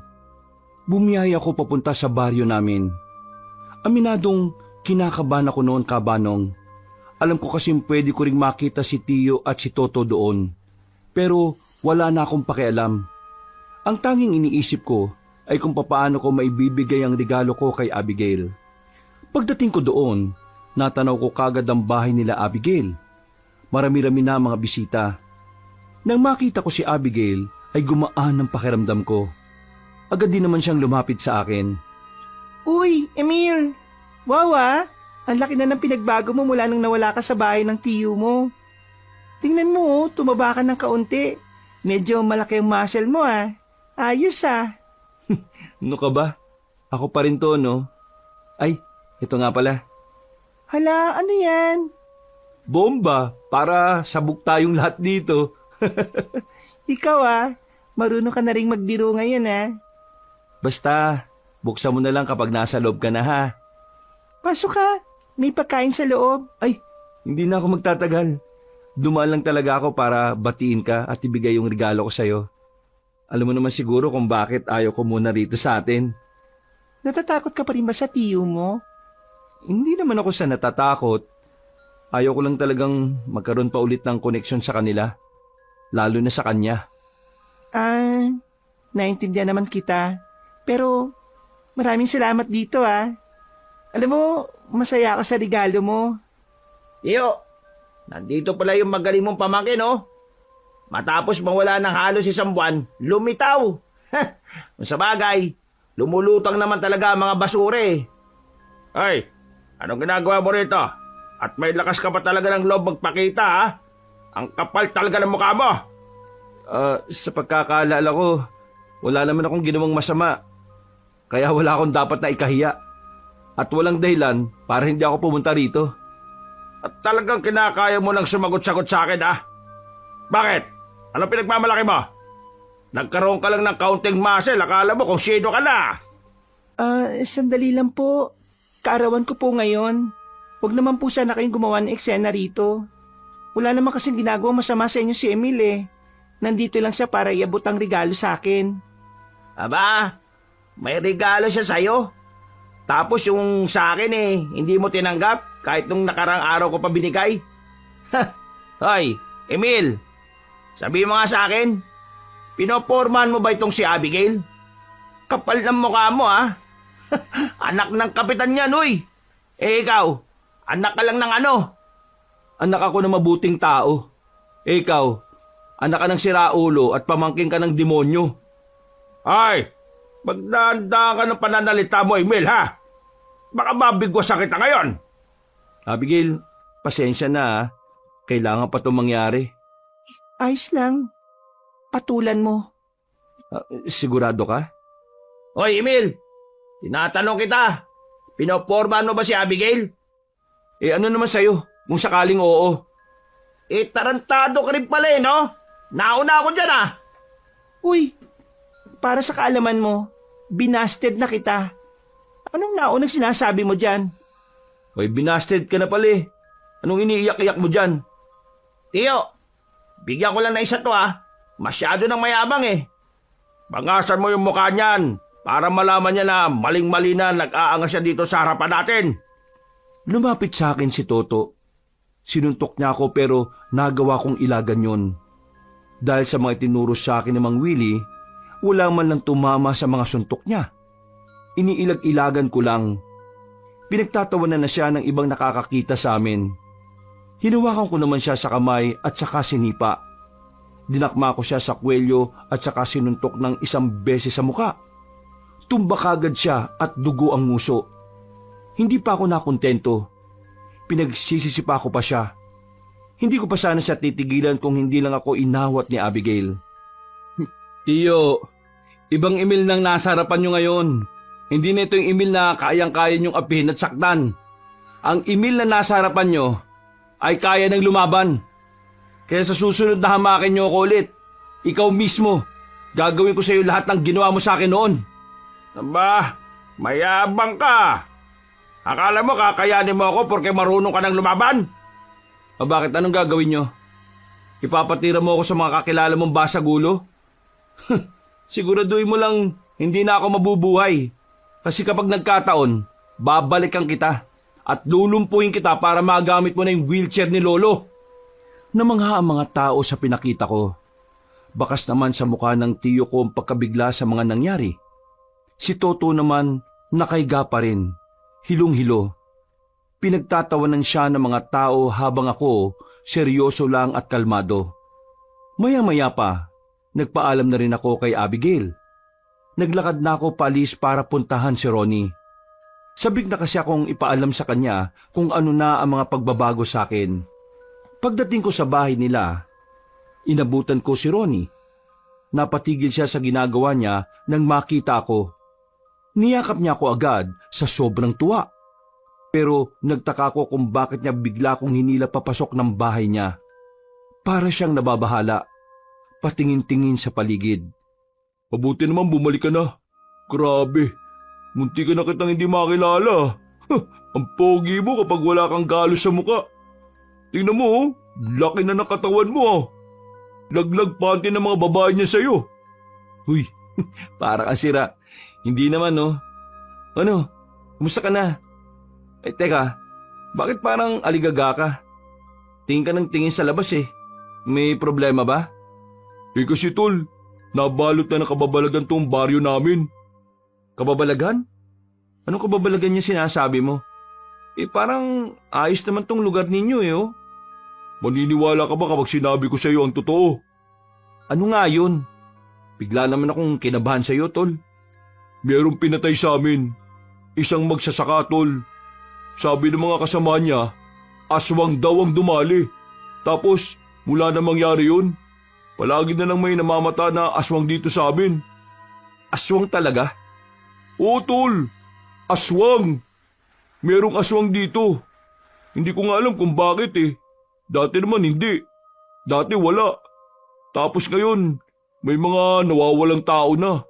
Bumiyaya ako papunta sa baryo namin. Aminadong kinakabahan ako noon, Kabanong. Alam ko kasing pwede ko ring makita si Tio at si Toto doon. Pero wala na akong pakialam. Ang tanging iniisip ko ay kung papaano ko maibibigay ang regalo ko kay Abigail. Pagdating ko doon, natanaw ko kagad ang bahay nila Abigail. Marami-rami na mga bisita. Nang makita ko si Abigail ay gumaan ang pakiramdam ko. Agad din naman siyang lumapit sa akin. Uy, Emil! Wow ah! Ang laki na ng pinagbago mo mula nung nawala ka sa bahay ng tiyo mo. Tingnan mo, tumaba ka ng kaunti. Medyo malaki ang muscle mo ah. Ayos ah. Ano ka ba? Ako pa rin to, no? Ay, ito nga pala. Hala, ano yan? Bomba! Para sabog tayong lahat dito. Ikaw ah, marunong ka na rin magbiro ngayon ah. Basta, buksan mo na lang kapag nasa loob ka na ha. Pasok ka, may pagkain sa loob. Ay, hindi na ako magtatagal. Dumaan lang talaga ako para batiin ka at ibigay yung regalo ko sa'yo. Alam mo naman siguro kung bakit ayaw ko muna rito sa atin. Natatakot ka pa rin ba sa tiyo mo? Hindi naman ako sa natatakot. Ayaw ko lang talagang magkaroon pa ulit ng koneksyon sa kanila. Lalo na sa kanya. Naintindihan naman kita. Pero maraming salamat dito ah. Alam mo, masaya ako sa regalo mo. Tio, nandito pala yung magaling mong pamangkin, oh. Matapos mawala ng halos isang buwan, lumitaw. Kung sa bagay, lumulutang naman talaga ang mga basura eh. Ay, anong ginagawa mo rito? At may lakas ka pa talaga ng loob magpakita ha? Ang kapal talaga ng mukha mo. Sa pagkakaalala ko, wala naman akong ginawang masama. Kaya wala akong dapat na ikahiya. At walang dahilan para hindi ako pumunta rito. At talagang kinakaya mo nang sumagot-sagot sa akin ha? Bakit? Anong pinagmamalaki mo? Nagkaroon ka lang ng kaunting muscle, akala mo kung sino ka na. Sandali lang po. Kaarawan ko po ngayon. Huwag naman po sana kayong gumawa ng eksena rito. Wala naman kasing ginagawa masama sa inyo si Emil eh. Nandito lang siya para iabot ang regalo sa akin. Aba, may regalo siya sa'yo. Tapos yung sa akin eh, hindi mo tinanggap kahit nung nakarang araw ko pa binigay. Hoy, Emil, sabi mo nga sa akin, pinopormahan mo ba itong si Abigail? Kapal ng mukha mo ha? Anak ng kapitan yan, uy. Eh ikaw, anak ka lang ng ano? Anak ako ng mabuting tao. Ikaw, anak ka ng siraulo at pamangking ka ng demonyo. Ay, magdanda ka ng pananalita mo, Emil, ha? Baka mabigwas sa kita ngayon. Abigail, pasensya na ha. Kailangan pa itong mangyari. Ayos lang. Patulan mo. Sigurado ka? Hoy, Emil, tinatanong kita, pinopormahan mo ba si Abigail? Ano naman sa'yo kung sakaling oo? Tarantado ka rin pala eh, no? Nauna ako dyan ah. Uy, para sa kaalaman mo, binasted na kita. Anong naunang sinasabi mo dyan? Hoy, binasted ka na pala eh. Anong iniiyak-iyak mo dyan? Tiyo, bigyan ko lang na isa to ah. Masyado nang mayabang eh. Bangasan mo yung mukha niyan para malaman niya na maling-mali na nag-aangas siya dito sa harapan natin. Lumapit sa akin si Toto. Sinuntok niya ako pero nagawa kong ilagan yon. Dahil sa mga tinuro sa akin ng Mang Willie, wala man lang tumama sa mga suntok niya. Iniilag-ilagan ko lang. Pinagtatawanan na siya ng ibang nakakakita sa amin. Hinawakan ko naman siya sa kamay at saka sinipa. Dinakma ko siya sa kwelyo at saka sinuntok ng isang beses sa muka. Tumbak agad siya at dugo ang nguso. Hindi pa ako nakontento. Pinagsisisipa ko pa siya. Hindi ko pa sana siya titigilan kung hindi lang ako inawat ni Abigail. Tiyo, ibang Emil nang nasa harapan nyo ngayon. Hindi na ito yung Emil na kayang-kaya nyong apihin at saktan. Ang Emil na nasa harapan nyo ay kaya ng lumaban. Kaya sa susunod na hamakin nyo ako ulit, ikaw mismo, gagawin ko sa iyo lahat ng ginawa mo sa akin noon. Aba, mayabang ka. Akala mo kakayanin mo ako porque marunong ka ng lumaban? Bakit anong gagawin nyo? Ipapatira mo ako sa mga kakilala mong basagulo? Siguraduhin mo lang hindi na ako mabubuhay. Kasi kapag nagkataon, babalikan kita at lulumpuhin kita para magamit mo na yung wheelchair ni Lolo. Namangha ang mga tao sa pinakita ko. Bakas naman sa mukha ng tiyo ko ang pagkabigla sa mga nangyari. Si Toto naman nakaiga pa rin, hilong-hilo. Pinagtatawanan siya ng mga tao habang ako seryoso lang at kalmado. Maya-maya pa, nagpaalam na rin ako kay Abigail. Naglakad na ako paalis para puntahan si Ronnie. Sabik na kasi akong ipaalam sa kanya kung ano na ang mga pagbabago sa akin. Pagdating ko sa bahay nila, inabutan ko si Ronnie. Napatigil siya sa ginagawa niya nang makita ako. Niyakap niya ako agad sa sobrang tuwa. Pero nagtaka ko kung bakit niya bigla kong hinila papasok ng bahay niya. Para siyang nababahala, patingin-tingin sa paligid. Mabuti naman bumalik ka na. Grabe, munti ka na kitang hindi makilala. Ang pogi mo kapag wala kang galos sa muka. Tingnan mo, laki na ng katawan mo. Laglag panty ng mga babae niya sa'yo. Huy, para kang sira. Hindi naman, no? Ano, kumusta ka na? Teka, bakit parang aligaga ka? Tingin ka ng tingin sa labas eh. May problema ba? Kasi tol, nabalot na ng kababalagan tong baryo namin. Kababalagan? Anong kababalagan niya sinasabi mo? Parang ayos naman tong lugar ninyo eh oh. Maniniwala ka ba kapag sinabi ko sa iyo ang totoo? Ano nga yun? Bigla naman akong kinabahan sa'yo, tol. Merong pinatay sa amin. Isang magsasaka, tol. Sabi ng mga kasama niya, aswang daw ang dumali. Tapos, mula na mangyari yun, palagi na lang may namamata na aswang dito sa amin. Aswang talaga? Oo, tol. Aswang. Merong aswang dito. Hindi ko nga alam kung bakit eh. Dati naman hindi. Dati wala. Tapos ngayon, may mga nawawalang tao na.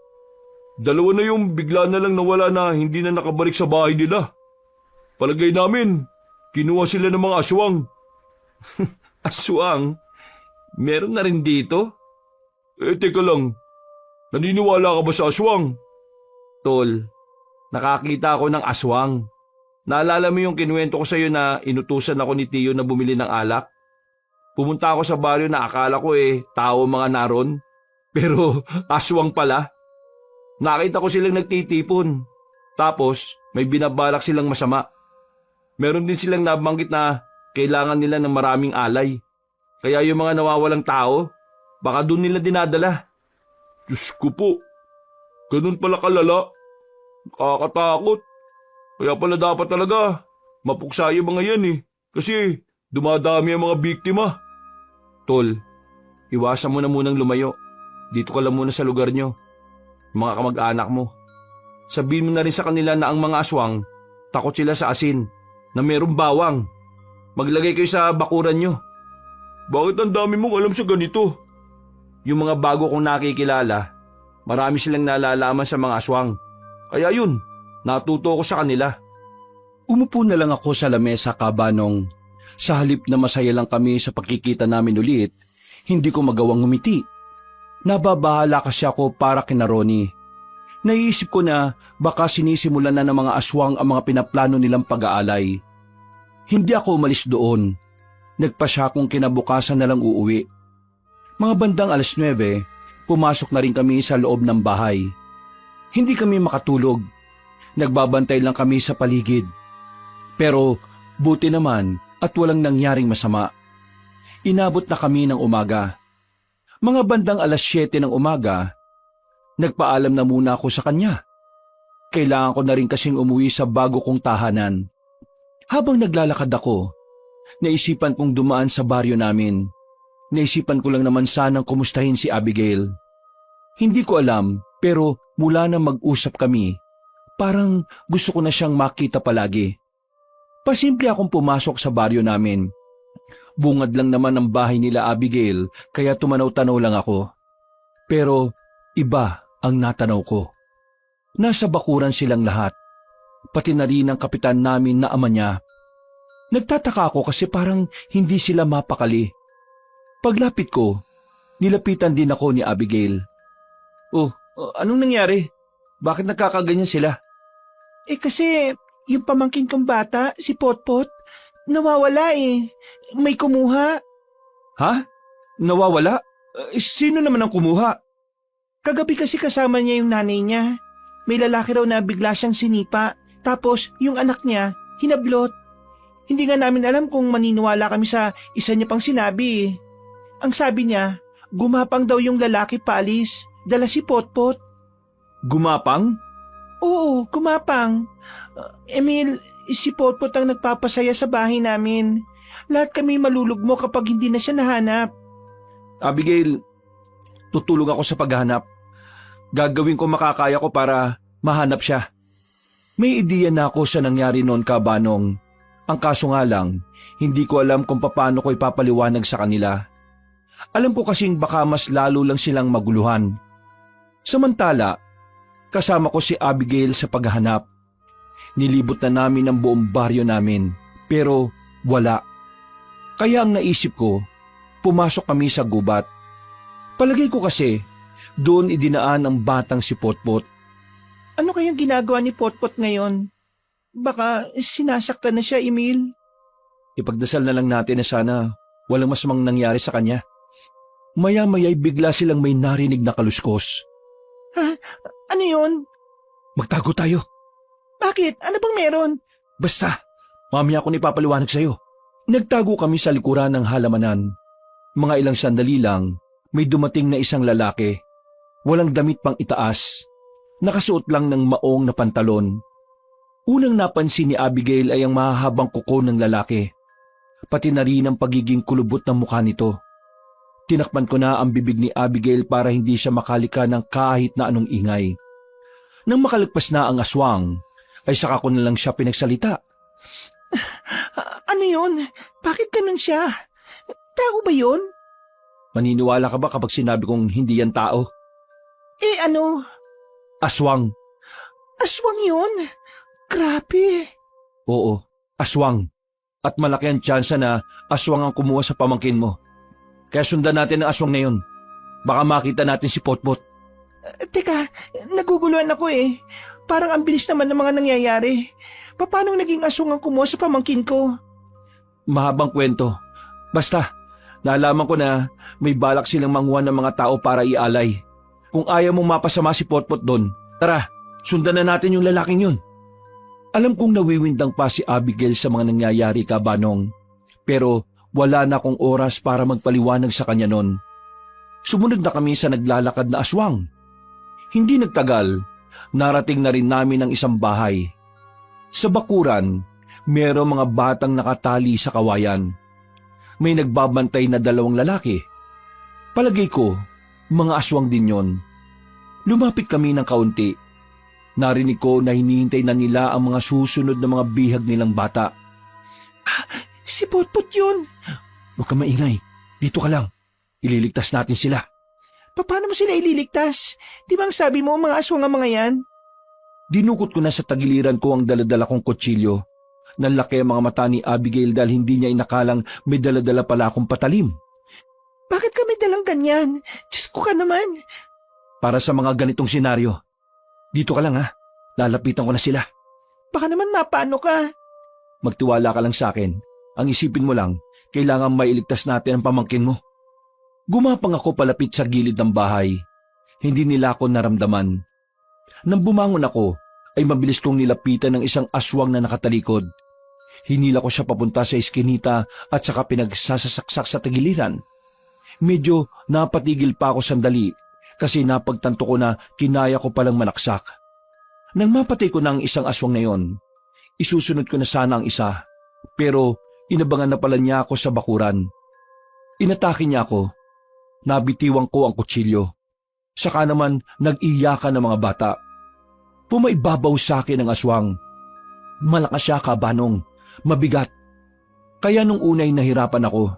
2 na yung bigla na lang nawala na hindi na nakabalik sa bahay nila. Palagay namin, kinuha sila ng mga aswang. Aswang? Meron na rin dito? Teka lang. Naniniwala ka ba sa aswang? Tol, nakakita ako ng aswang. Naalala mo yung kinuwento ko sa'yo na inutusan ako ni Tiyo na bumili ng alak? Pumunta ako sa baryo na akala ko tao mga naron. Pero aswang pala. Nakita ko silang nagtitipon. Tapos may binabalak silang masama. Meron din silang nabanggit na kailangan nila ng maraming alay. Kaya yung mga nawawalang tao, baka doon nila dinadala. Diyos ko po. Ganun pala kalala. Nakakatakot. Kaya pala dapat talaga mapuksa yung mga yan Kasi dumadami ang mga biktima. Tol, iwasan mo na munang lumayo. Dito ka lang muna sa lugar nyo. Mga kamag-anak mo. Sabihin mo na rin sa kanila na ang mga aswang, takot sila sa asin, na merong bawang. Maglagay kayo sa bakuran nyo. Bakit ang dami mong alam sa ganito? Yung mga bago kong nakikilala, marami silang nalalaman sa mga aswang. Kaya yun, natuto ko sa kanila. Umupo na lang ako sa lamesa, Kabanong. Sa halip na masaya lang kami sa pagkikita namin ulit, hindi ko magawang ngumiti. Nababahala kasi ako para kina Ronnie. Naiisip ko na baka sinisimulan na ng mga aswang ang mga pinaplano nilang pag-aalay. Hindi ako umalis doon. Nagpa siya kung kinabukasan na lang uuwi. Mga bandang 9:00, pumasok na rin kami sa loob ng bahay. Hindi kami makatulog. Nagbabantay lang kami sa paligid. Pero buti naman at walang nangyaring masama. Inabot na kami ng umaga. Mga bandang 7:00 ng umaga, nagpaalam na muna ako sa kanya. Kailangan ko na rin kasing umuwi sa bago kong tahanan. Habang naglalakad ako, naisipan kong dumaan sa baryo namin. Naisipan ko lang naman sanang kumustahin si Abigail. Hindi ko alam, pero mula na mag-usap kami, parang gusto ko na siyang makita palagi. Pasimple akong pumasok sa baryo namin. Bungad lang naman ang bahay nila Abigail, kaya tumanaw-tanaw lang ako. Pero iba ang natanaw ko. Nasa bakuran silang lahat, pati na rin ang kapitan namin na ama niya. Nagtataka ako kasi parang hindi sila mapakali. Paglapit ko, nilapitan din ako ni Abigail. Anong nangyari? Bakit nagkakaganyan sila? Kasi yung pamangkin kong bata, si Potpot, nawawala May kumuha. Ha? Nawawala? Sino naman ang kumuha? Kagabi kasi kasama niya yung nanay niya. May lalaki raw na bigla siyang sinipa. Tapos yung anak niya, hinablot. Hindi nga namin alam kung maniniwala kami sa isa niya pang sinabi. Ang sabi niya, gumapang daw yung lalaki paalis. Dala si Potpot. Gumapang? Oo, gumapang. Emil, si Potpot ang nagpapasaya sa bahay namin. Lahat kami malulugmo kapag hindi na siya nahanap. Abigail, tutulong ako sa paghahanap. Gagawin ko makakaya ko para mahanap siya. May ideya na ako sa nangyari noon, Kabanong. Ang kaso nga lang, hindi ko alam kung paano ko ipapaliwanag sa kanila. Alam ko kasing baka mas lalo lang silang maguluhan. Samantala, kasama ko si Abigail sa paghahanap. Nilibot na namin ang buong baryo namin, pero wala. Kaya ang naisip ko, pumasok kami sa gubat. Palagay ko kasi, doon idinaan ang batang si Potpot. Ano kayang ginagawa ni Potpot ngayon? Baka sinasaktan na siya, Emil. Ipagdasal na lang natin na sana walang masamang nangyari sa kanya. Maya-maya'y bigla silang may narinig na kaluskos. Ha? Ano yun? Magtago tayo. Bakit? Ano bang meron? Basta, mamaya ko ipapaliwanag sa'yo. Nagtago kami sa likuran ng halamanan. Mga ilang sandali lang, may dumating na isang lalaki. Walang damit pang itaas. Nakasuot lang ng maong na pantalon. Unang napansin ni Abigail ay ang mahahabang kuko ng lalaki. Pati na rin ang pagiging kulubot ng mukha nito. Tinakpan ko na ang bibig ni Abigail para hindi siya makalika ng kahit na anong ingay. Nang makalagpas na ang aswang, ay saka ko na lang siya pinagsalita. Ano yun? Bakit ganun siya? Tao ba yun? Maniniwala ka ba kapag sinabi kong hindi yan tao? Ano? Aswang. Aswang yun? Grabe. Oo, aswang. At malaki ang tsansa na aswang ang kumuha sa pamangkin mo. Kaya sundan natin ang aswang na yun. Baka makita natin si Potpot. Teka, naguguluhan ako eh. Parang ang bilis naman ng mga nangyayari. Paano naging aswang ang kumuha sa pamangkin ko? Mahabang kwento. Basta, nalaman ko na may balak silang manguha ng mga tao para ialay. Kung ayaw mong mapasama si Potpot doon, tara, sundan na natin yung lalaking yun. Alam kong nawiwindang pa si Abigail sa mga nangyayari, Kabanong. Pero wala na akong oras para magpaliwanag sa kanya nun. Sumunod na kami sa naglalakad na aswang. Hindi nagtagal, narating na rin namin ang isang bahay. Sa bakuran, merong mga batang nakatali sa kawayan. May nagbabantay na 2 lalaki. Palagay ko, mga aswang din yon. Lumapit kami ng kaunti. Narinig ko na hinihintay na nila ang mga susunod na mga bihag nilang bata. Si Potpot yun. Huwag ka maingay. Dito ka lang. Ililigtas natin sila. Paano mo sila ililigtas? Di ba ang sabi mo mga aswang ang mga yan? Dinukot ko na sa tagiliran ko ang daladala kong kutsilyo. Nanlaki ang mga mata ni Abigail dahil hindi niya inakalang may daladala pala akong patalim. Bakit kami dalang ganyan? Diyos ko ka naman. Para sa mga ganitong senaryo. Dito ka lang ha. Lalapitan ko na sila. Baka naman mapano ka. Magtiwala ka lang sa akin. Ang isipin mo lang, kailangan mailigtas natin ang pamangkin mo. Gumapang ako palapit sa gilid ng bahay. Hindi nila ako naramdaman. Nang bumangon ako, ay mabilis kong nilapitan ng isang aswang na nakatalikod. Hinila ko siya papunta sa iskinita at saka pinagsasaksak sa tagiliran. Medyo napatigil pa ako sandali kasi napagtanto ko na kinaya ko palang manaksak. Nang mapatay ko na ang isang aswang na yon, isusunod ko na sana ang isa, pero inabangan na pala niya ako sa bakuran. Inatake niya ako. Nabitiwang ko ang kutsilyo. Saka naman nag-iyakan ng mga bata. Pumaibabaw sa akin ang aswang. Malakas siya, Kabanong. Mabigat. Kaya nung unay nahirapan ako.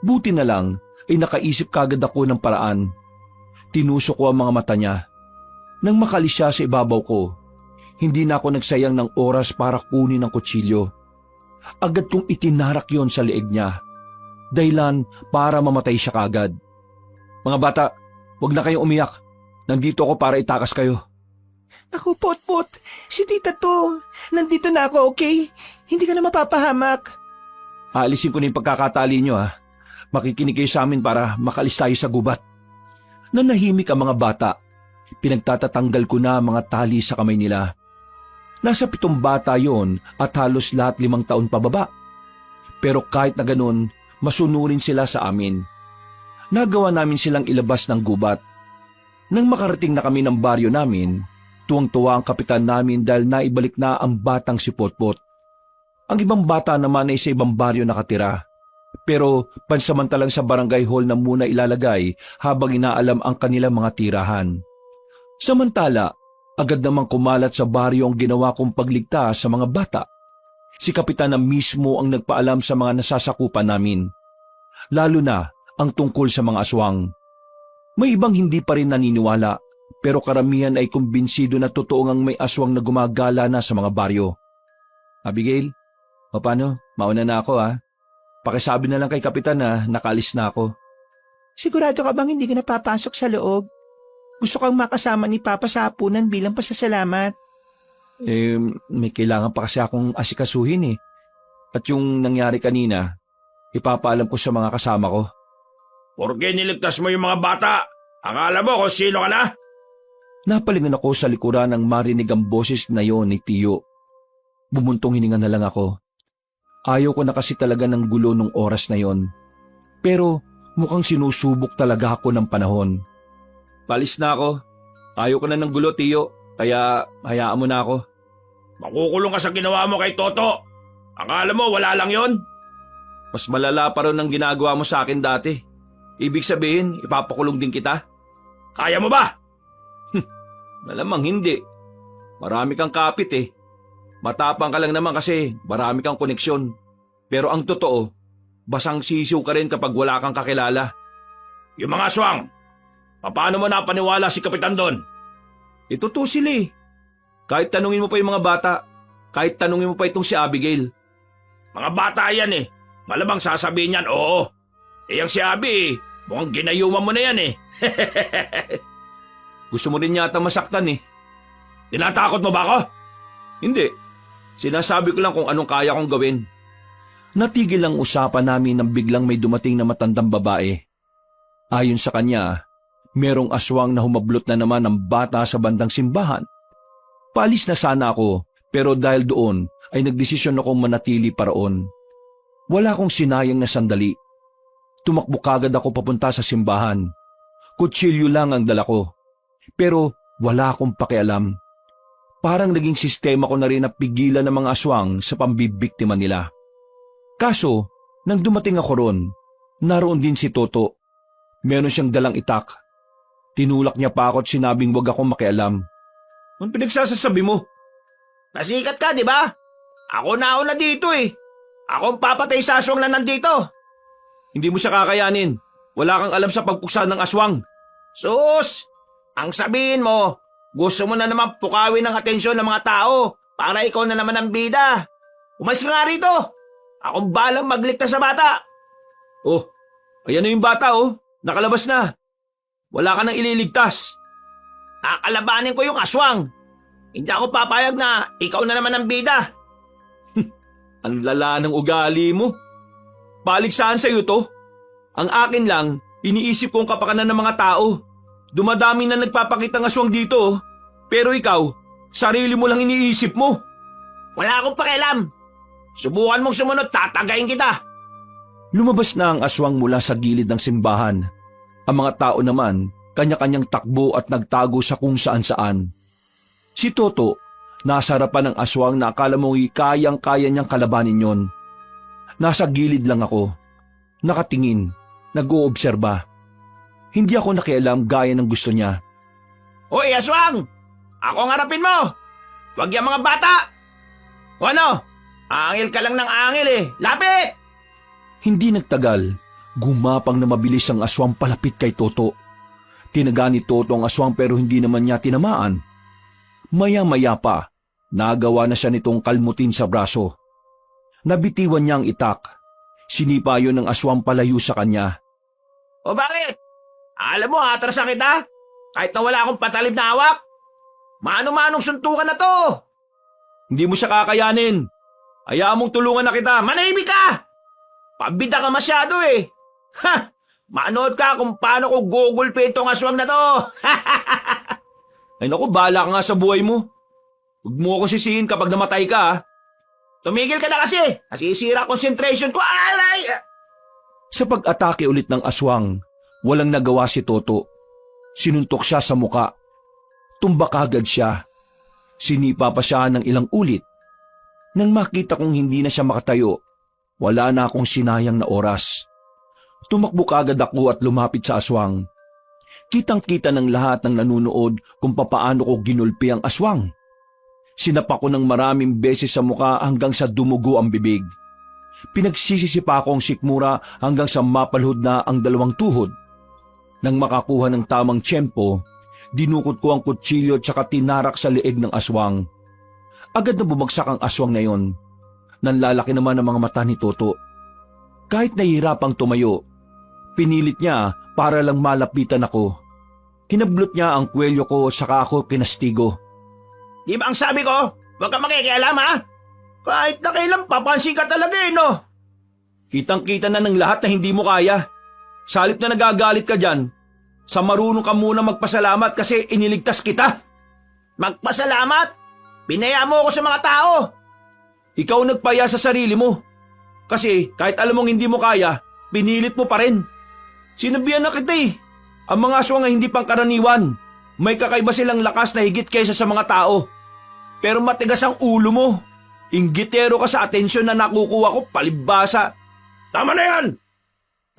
Buti na lang ay nakaisip kagad ako ng paraan. Tinusok ko ang mga mata niya. Nang makalis siya sa ibabaw ko, hindi na ako nagsayang ng oras para kunin ang kutsilyo. Agad kong itinarak yon sa leeg niya. Dahilan para mamatay siya kagad. Mga bata, huwag na kayong umiyak. Nandito ako para itakas kayo. Ako, Potpot. Si tita to. Nandito na ako, okay? Hindi ka na mapapahamak. Aalisin ko na yung pagkakatali niyo ha. Makikinig kayo sa amin para makalis tayo sa gubat. Nanahimik ang mga bata. Pinagtatatanggal ko na ang mga tali sa kamay nila. Nasa 7 bata yon at halos lahat 5 taon pababa. Pero kahit na ganun, masunurin sila sa amin. Nagawa namin silang ilabas ng gubat. Nang makarating na kami ng baryo namin, tuwang-tuwa ang kapitan namin dahil naibalik na ang batang si Potpot. Ang ibang bata naman ay sa ibang baryo nakatira. Pero pansamantalang sa barangay hall na muna ilalagay habang inaalam ang kanilang mga tirahan. Samantala, agad namang kumalat sa baryo ang ginawa kong pagligtas sa mga bata. Si kapitan na mismo ang nagpaalam sa mga nasasakupan namin. Lalo na ang tungkol sa mga aswang. May ibang hindi pa rin naniniwala, pero karamihan ay kumbinsido na totoo ngang may aswang na gumagala na sa mga baryo. Abigail, o paano? Mauna na ako ha. Pakisabi na lang kay kapitan na nakaalis na ako. Sigurado ka bang hindi ka napapasok sa loob? Gusto kang makasama ni Papa sa hapunan bilang pasasalamat. May kailangan pa kasi akong asikasuhin eh. At yung nangyari kanina, ipapaalam ko sa mga kasama ko. Porke niligtas mo yung mga bata? Akala mo kung sino ka na? Napalingon ako sa likuran nang marinig ang boses na yon ni Tiyo. Bumuntong hininga na lang ako. Ayaw ko na kasi talaga ng gulo nung oras na yon. Pero Mukhang sinusubok talaga ako ng panahon. Palis na ako. Ayaw ko na ng gulo, Tiyo. Kaya hayaan mo na ako. Makukulong ka sa ginawa mo kay Toto. Akala mo wala lang yon? Mas malala pa rin ang ginagawa mo sa akin dati. Ibig sabihin, ipapakulong din kita? Kaya mo ba? Malamang hindi. Marami kang kapit eh. Matapang ka lang naman kasi marami kang koneksyon. Pero ang totoo, basang sisiw ka rin kapag wala kang kakilala. Yung mga aswang, paano mo napaniwala si Kapitan doon? Ito to sila eh. Kahit tanungin mo pa yung mga bata, kahit tanungin mo pa itong si Abigail. Mga bata yan eh. Malamang sasabihin yan, oo. Yang si Abi, mukhang ginayuman mo na yan eh. Gusto mo rin yata masaktan eh. Tinatakot mo ba ako? Hindi. Sinasabi ko lang kung anong kaya kong gawin. Natigil ang usapan namin nang biglang may dumating na matandang babae. Ayon sa kanya, merong aswang na humablot na naman ng bata sa bandang simbahan. Paalis na sana ako, pero dahil doon ay nagdesisyon akong manatili paraon. Wala akong sinayang na sandali. Tumakbo kagad ako papunta sa simbahan. Kutsilyo lang ang dala ko. Pero wala akong pakialam. Parang naging sistema ko na rin na pigilan ng mga aswang sa pambibiktima nila. Kaso, nang dumating ako ron, naroon din si Toto. Meron siyang dalang itak. Tinulak niya pa ako at sinabing wag akong makialam. Anong pinagsasasabi mo? Nasikat ka, di ba? Ako na dito eh. Ako ang papatay sa aswang na nandito. Hindi mo siya kakayanin. Wala kang alam sa pagpuksa ng aswang. Sus! Ang sabihin mo, gusto mo na naman pukawin ang atensyon ng mga tao para ikaw na naman ang bida. Umalis ka nga rito. Akong balang magligtas sa bata. Oh, ayan na yung bata oh. Nakalabas na. Wala ka nang ililigtas. Kakalabanin ko yung aswang. Hindi ako papayag na ikaw na naman ang bida. Ang lala ng ugali mo. Paligsahan sa'yo to. Ang akin lang, iniisip ko ang kapakanan ng mga tao. Dumadami na nagpapakita ng aswang dito oh. Pero ikaw, sarili mo lang iniisip mo. Wala akong pakialam. Subukan mong sumunod, tatagayin kita. Lumabas na ang aswang mula sa gilid ng simbahan. Ang mga tao naman, kanya-kanyang takbo at nagtago sa kung saan-saan. Si Toto, nasa harapan ng aswang na akala mo'y kayang-kaya niyang kalabanin yon. Nasa gilid lang ako. Nakatingin, nag-oobserba. Hindi ako nakialam gaya ng gusto niya. Hoy, aswang! Ako ang harapin mo! Huwag yung mga bata! O ano? Angil ka lang ng angil eh. Lapit! Hindi nagtagal, gumapang na mabilis ang aswang palapit kay Toto. Tinaga ni Toto ang aswang pero hindi naman niya tinamaan. Maya-maya pa, nagawa na siya nitong kalmutin sa braso. Nabitiwan niya ang itak. Sinipa yun ng aswang palayo sa kanya. O bakit? Alam mo, atrasan kita? Kahit na wala akong patalib na hawak? Mano-manong suntukan na to! Hindi mo siya kakayanin. Hayaan mong tulungan na kita. Manahimik ka! Pabida ka masyado eh. Ha! Manood ka kung paano ko gugulpin tong aswang na to. Ay naku, bahala ka nga sa buhay mo. Huwag mo ako sisihin kapag namatay ka ha. Tumigil ka na kasi. Nasisira concentration ko. Aray! Sa pag-atake ulit ng aswang, walang nagawa si Toto. Sinuntok siya sa muka. Tumbak agad siya. Sinipa pa siya ng ilang ulit. Nang makita kong hindi na siya makatayo, wala na akong sinayang na oras. Tumakbo kagad ako at lumapit sa aswang. Kitang-kita ng lahat ng nanunood kung papaano ko ginulpi ang aswang. Sinapak ko ng maraming beses sa muka hanggang sa dumugo ang bibig. Pinagsisisipa ko ang sikmura hanggang sa mapalhod na ang dalawang tuhod. Nang makakuha ng tamang tiyempo, dinukot ko ang kutsilyo at saka tinarak sa leeg ng aswang. Agad na bumagsak ang aswang na yon. Nanlalaki naman ang mga mata ni Toto. Kahit nahihirapang tumayo, pinilit niya para lang malapitan ako. Kinablot niya ang kwelyo ko saka ako kinastigo. Di ba ang sabi ko? Huwag ka makikialam ha? Kahit na kailan papansin ka talaga eh no? Kitang-kita na ng lahat na hindi mo kaya. Salip na nagagalit ka dyan, sa marunong ka muna magpasalamat kasi iniligtas kita. Magpasalamat? Binaya mo ako sa mga tao. Ikaw nagpaya sa sarili mo. Kasi kahit alam mong hindi mo kaya, pinilit mo pa rin. Sinabihan na kita eh. Ang mga aswang ay hindi pangkaraniwan. May kakaiba silang lakas na higit kaysa sa mga tao. Pero matigas ang ulo mo. Inggitero ka sa atensyon na nakukuha ko, palibhasa. Tama na yan!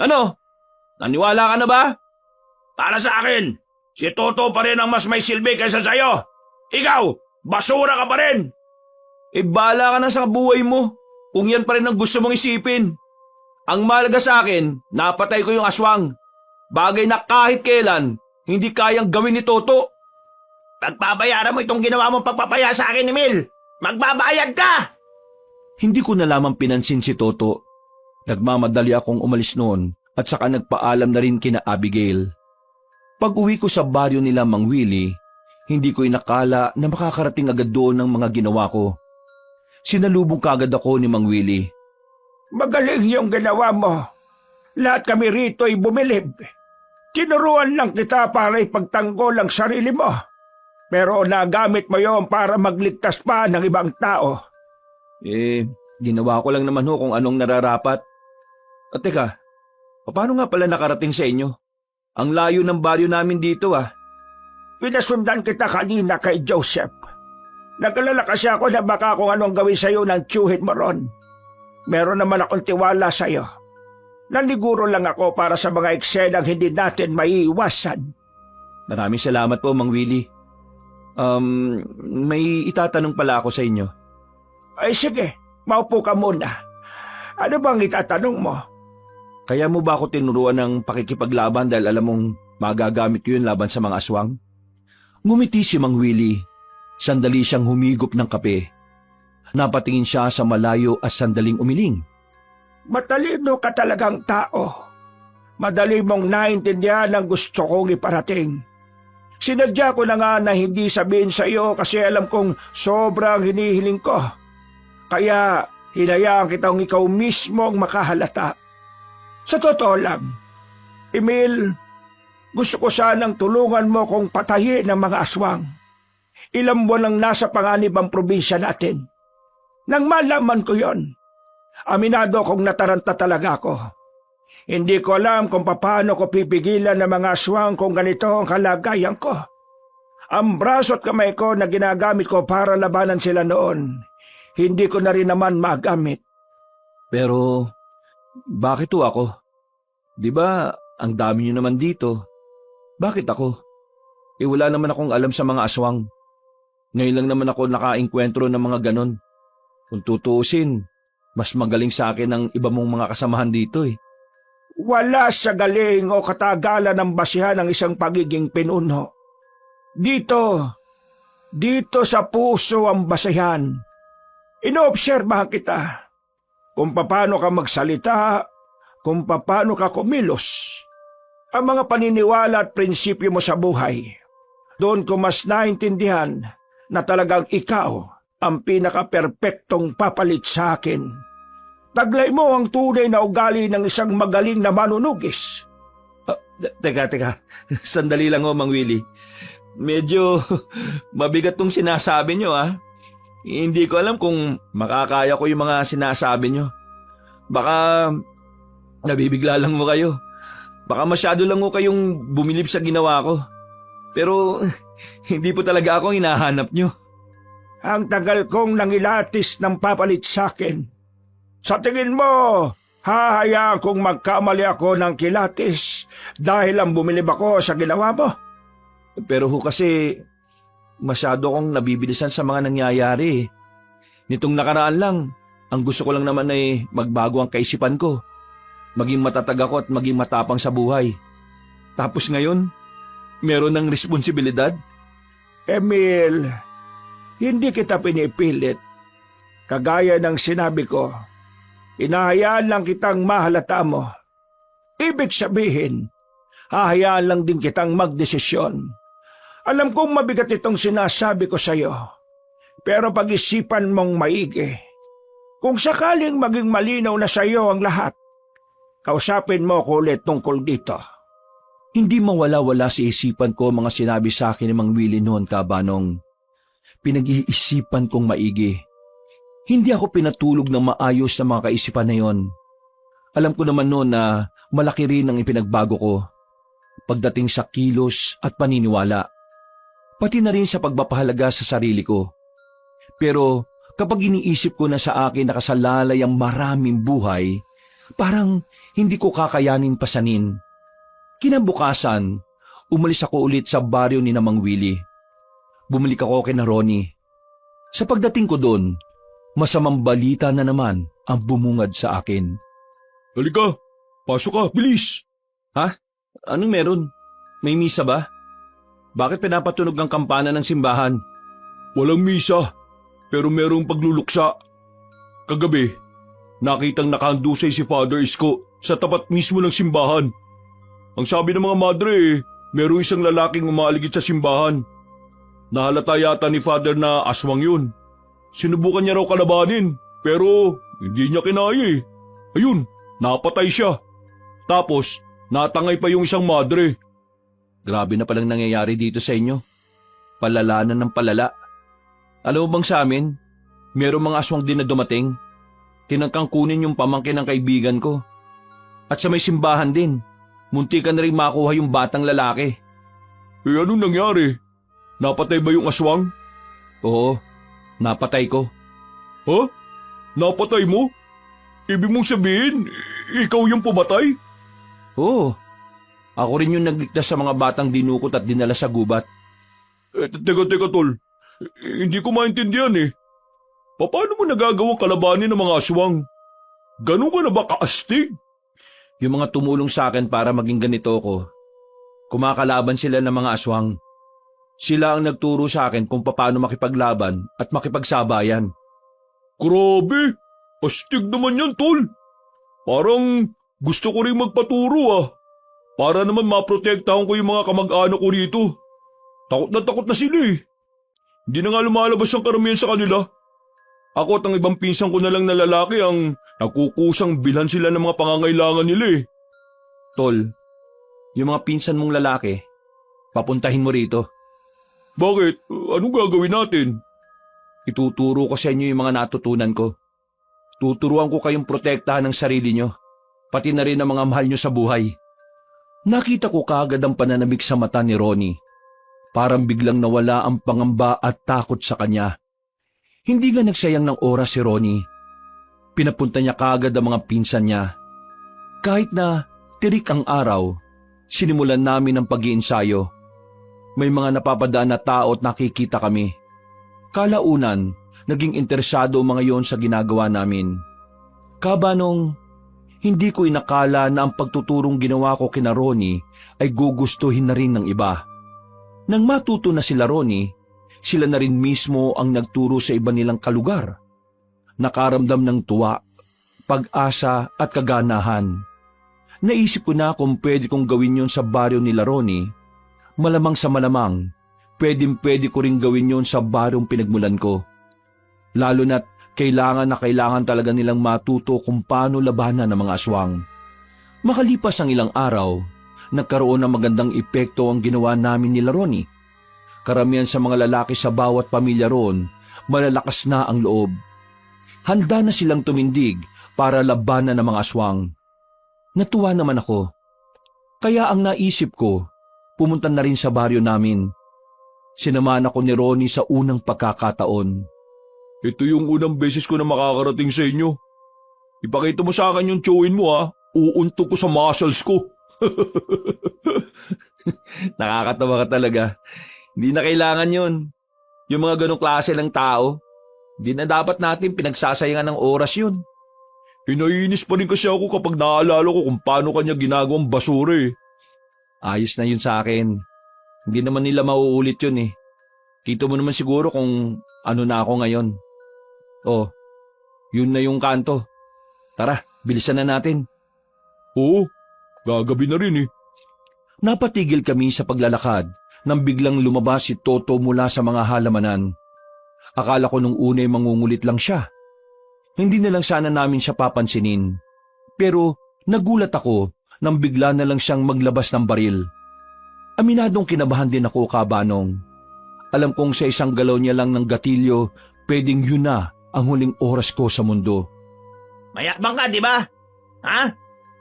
Ano? Naniwala ka na ba? Para sa akin, si Toto pa rin ang mas may silbi kaysa sa'yo. Ikaw, basura ka pa rin. Bahala ka na sa buhay mo. Kung yan pa rin ang gusto mong isipin. Ang mahalaga sa akin, napatay ko yung aswang. Bagay na kahit kailan, hindi kayang gawin ni Toto. Pagpabayaran mo itong ginawa mong pagpapaya sa akin, Emil. Magbabayad ka! Hindi ko na lamang pinansin si Toto. Nagmamadali akong umalis noon at saka nagpaalam na rin kina Abigail. Pag-uwi ko sa baryo nila Mang Willie, hindi ko inakala na makakarating agad doon ang mga ginawa ko. Sinalubong kaagad ako ni Mang Willie. Magaling yung ginawa mo. Lahat kami rito ay bumilib. Tinuruan lang kita para ipagtanggol ang sarili mo. Pero nagamit mo yon para magligtas pa ng ibang tao. Ginawa ko lang naman kung anong nararapat. At teka, paano nga pala nakarating sa inyo? Ang layo ng baryo namin dito Pinasundan kita kanina kay Joseph. Nag-alala kasi ako na baka kung anong gawin sa'yo ng tiyuhin mo ron. Meron naman akong tiwala sa'yo. Naniguro lang ako para sa mga eksenang hindi natin maiiwasan. Maraming salamat po, Mang Willie. May itatanong pala ako sa inyo. Ay sige, maupo ka muna. Ano bang itatanong mo? Kaya mo ba ako tinuruan ng pakikipaglaban dahil alam mong magagamit ko yun laban sa mga aswang? Ngumiti si Mang Willie. Sandali siyang humigop ng kape. Napatingin siya sa malayo at sandaling umiling. Matalino ka talagang tao. Madali mong naintindihan ang gusto kong iparating. Sinadya ko na nga na hindi sabihin sa iyo kasi alam kong sobrang hinihiling ko. Kaya hinayaan kitang ikaw mismo ang makahalata. Sa totoo lang, Emil, gusto ko sanang tulungan mo kong patayin ang mga aswang. Ilang buwan lang nasa panganib ang probinsya natin. Nang malaman ko yon, aminado kong nataranta talaga ako. Hindi ko alam kung paano ko pipigilan ng mga aswang kung ganito ang kalagayan ko. Ang braso at kamay ko na ginagamit ko para labanan sila noon, hindi ko na rin naman magamit. Pero, bakit ako? Di ba, ang dami niyo naman dito. Bakit ako? Wala naman akong alam sa mga aswang. Ngayon lang naman ako nakaengkwentro ng mga ganon. Kung tutuusin, mas magaling sa akin ang iba mong mga kasamahan dito Wala sa galing o katagalan ng basihan ng isang pagiging pinuno. Dito sa puso ang basihan. Inoobserbahan kita kung paano ka magsalita, kung paano ka kumilos. Ang mga paniniwala at prinsipyo mo sa buhay. Doon ko mas naintindihan na talagang ikaw ang pinaka-perpektong papalit sa akin. Taglay mo ang tunay na ugali ng isang magaling na manunugis. Teka. Sandali lang Mang Willie. Medyo mabigat tong sinasabi nyo Hindi ko alam kung makakaya ko yung mga sinasabi nyo. Baka nabibigla lang mo kayo. Baka masyado lang mo kayong bumilib sa ginawa ko. Pero hindi po talaga ako hinahanap nyo. Ang tagal kong nangilatis ng papalit sa akin. Sa tingin mo, hahayaan kong magkamali ako ng kilatis dahil ang bumilib ako sa ginawa mo? Pero kasi masyado akong nabibilisan sa mga nangyayari. Nitong nakaraan lang, ang gusto ko lang naman ay magbago ang kaisipan ko. Maging matatag ako at maging matapang sa buhay. Tapos ngayon, meron ng responsibilidad. Emil, hindi kita pinipilit. Kagaya ng sinabi ko, inahayaan lang kitang mahalata mo. Ibig sabihin, hahayaan lang din kitang magdesisyon. Alam kong mabigat itong sinasabi ko sa iyo, pero pag-isipan mong maigi. Kung sakaling maging malinaw na sa iyo ang lahat, kausapin mo ko ulit tungkol dito. Hindi mawala-wala sa isipan ko mga sinabi sa akin ni Mang Willie noon, Kabanong. Pinag-iisipan kong maigi. Hindi ako pinatulog ng maayos na mga kaisipan na yon. Alam ko naman noon na malaki rin ang ipinagbago ko pagdating sa kilos at paniniwala, pati na rin sa pagpapahalaga sa sarili ko. Pero kapag iniisip ko na sa akin nakasalalay ang maraming buhay, parang hindi ko kakayanin pasanin. Kinabukasan, umalis ako ulit sa baryo ni Mang Willie. Bumalik ako kina Ronnie. Sa pagdating ko doon, masamang balita na naman ang bumungad sa akin. Halika, pasok ka, bilis! Ha? Anong meron? May misa ba? Bakit pinapatunog ang kampana ng simbahan? Walang misa, pero merong pagluluksa. Kagabi, nakitang nakahandusay si Father Isko sa tapat mismo ng simbahan. Ang sabi ng mga madre, merong isang lalaking umaligid sa simbahan. Nahalata yata ni Father na aswang yun. Sinubukan niya raw kalabanin, pero hindi niya kinaya eh. Ayun, napatay siya. Tapos, natangay pa yung isang madre. Grabe na palang nangyayari dito sa inyo. Palalanan ng palala. Alam mo bang sa amin, merong mga aswang din na dumating. Tinangkang kunin yung pamangkin ng kaibigan ko. At sa may simbahan din, munti ka na rin makuha yung batang lalaki. Eh anong nangyari? Napatay ba yung aswang? Oo, napatay ko. Ha? Napatay mo? Ibig mong sabihin, ikaw yung pumatay? Oo, ako rin yung nagligtas sa mga batang dinukot at dinala sa gubat. Teka tol, hindi ko maintindihan eh. Paano mo nagagawang kalabanin ng mga aswang? Ganun ka na ba kaastig? Yung mga tumulong sa akin para maging ganito ko, kumakalaban sila ng mga aswang. Sila ang nagturo sa akin kung paano makipaglaban at makipagsabayan. Grabe, astig naman yan tol. Parang gusto ko rin magpaturo ah. Para naman maprotektahan ko yung mga kamag-anak ko rito. Takot na sila eh. Hindi na nga lumalabas ang karamihan sa kanila. Ako at ang ibang pinsan ko na lang na lalaki ang nagkukusang bilhan sila ng mga pangangailangan nila eh. Tol, yung mga pinsan mong lalaki, papuntahin mo rito. Bakit? Anong gagawin natin? Ituturo ko sa inyo yung mga natutunan ko. Tuturuan ko kayong protektahan ng sarili nyo, pati na rin ang mga mahal nyo sa buhay. Nakita ko kaagad ang pananamig sa mata ni Ronnie. Parang biglang nawala ang pangamba at takot sa kanya. Hindi nga nagsayang ng oras si Ronnie. Pinapunta niya kaagad ang mga pinsan niya. Kahit na tirik ang araw, sinimulan namin ang pag-iensayo. May mga napapadaan na tao at nakikita kami. Kalaunan, naging interesado ang mga yon sa ginagawa namin. Kabanong, hindi ko inakala na ang pagtuturong ginawa ko kina Ronnie ay gugustuhin na rin ng iba. Nang matuto na sila Ronnie, sila na rin mismo ang nagturo sa iba nilang kalugar. Nakaramdam ng tuwa, pag-asa at kaganahan. Naisip ko na kung pwede kong gawin yon sa baryo nila Ronnie, malamang sa malamang, pwede ko rin gawin yon sa baryong pinagmulan ko. Lalo na't kailangan talaga nilang matuto kung paano labanan ng mga aswang. Makalipas ang ilang araw, nagkaroon ng magandang epekto ang ginawa namin nila Ronnie. Karamihan sa mga lalaki sa bawat pamilya roon, malalakas na ang loob. Handa na silang tumindig para labanan ng mga aswang. Natuwa naman ako. Kaya ang naisip ko, pumunta na rin sa baryo namin. Sinamahan ako ni Ronnie sa unang pagkakataon. Ito yung unang beses ko na makakarating sa inyo. Ipakita mo sa akin yung chewin mo ha. Uuntok ko sa muscles ko. Nakakatawa ka talaga. Hindi na kailangan yun. Yung mga ganong klase ng tao, hindi na dapat natin pinagsasayangan ng oras yun. Naiinis pa rin kasi ako kapag naaalala ko kung paano kanya ginagawang basura eh. Ayos na yun sa akin. Hindi naman nila mauulit yun eh. Kita mo naman siguro kung ano na ako ngayon. Oh, yun na yung kanto. Tara, bilisan na natin. Oo, gagabi na rin eh. Napatigil kami sa paglalakad nang biglang lumabas si Toto mula sa mga halamanan. Akala ko nung una ay mangungulit lang siya. Hindi na lang sana namin siya papansinin. Pero nagulat ako nang bigla na lang siyang maglabas ng baril. Aminadong kinabahan din ako, Kabanong. Alam kong sa isang galaw niya lang ng gatilyo, pwedeng yun na ang huling oras ko sa mundo. Mayakbang ka, di ba? Ha?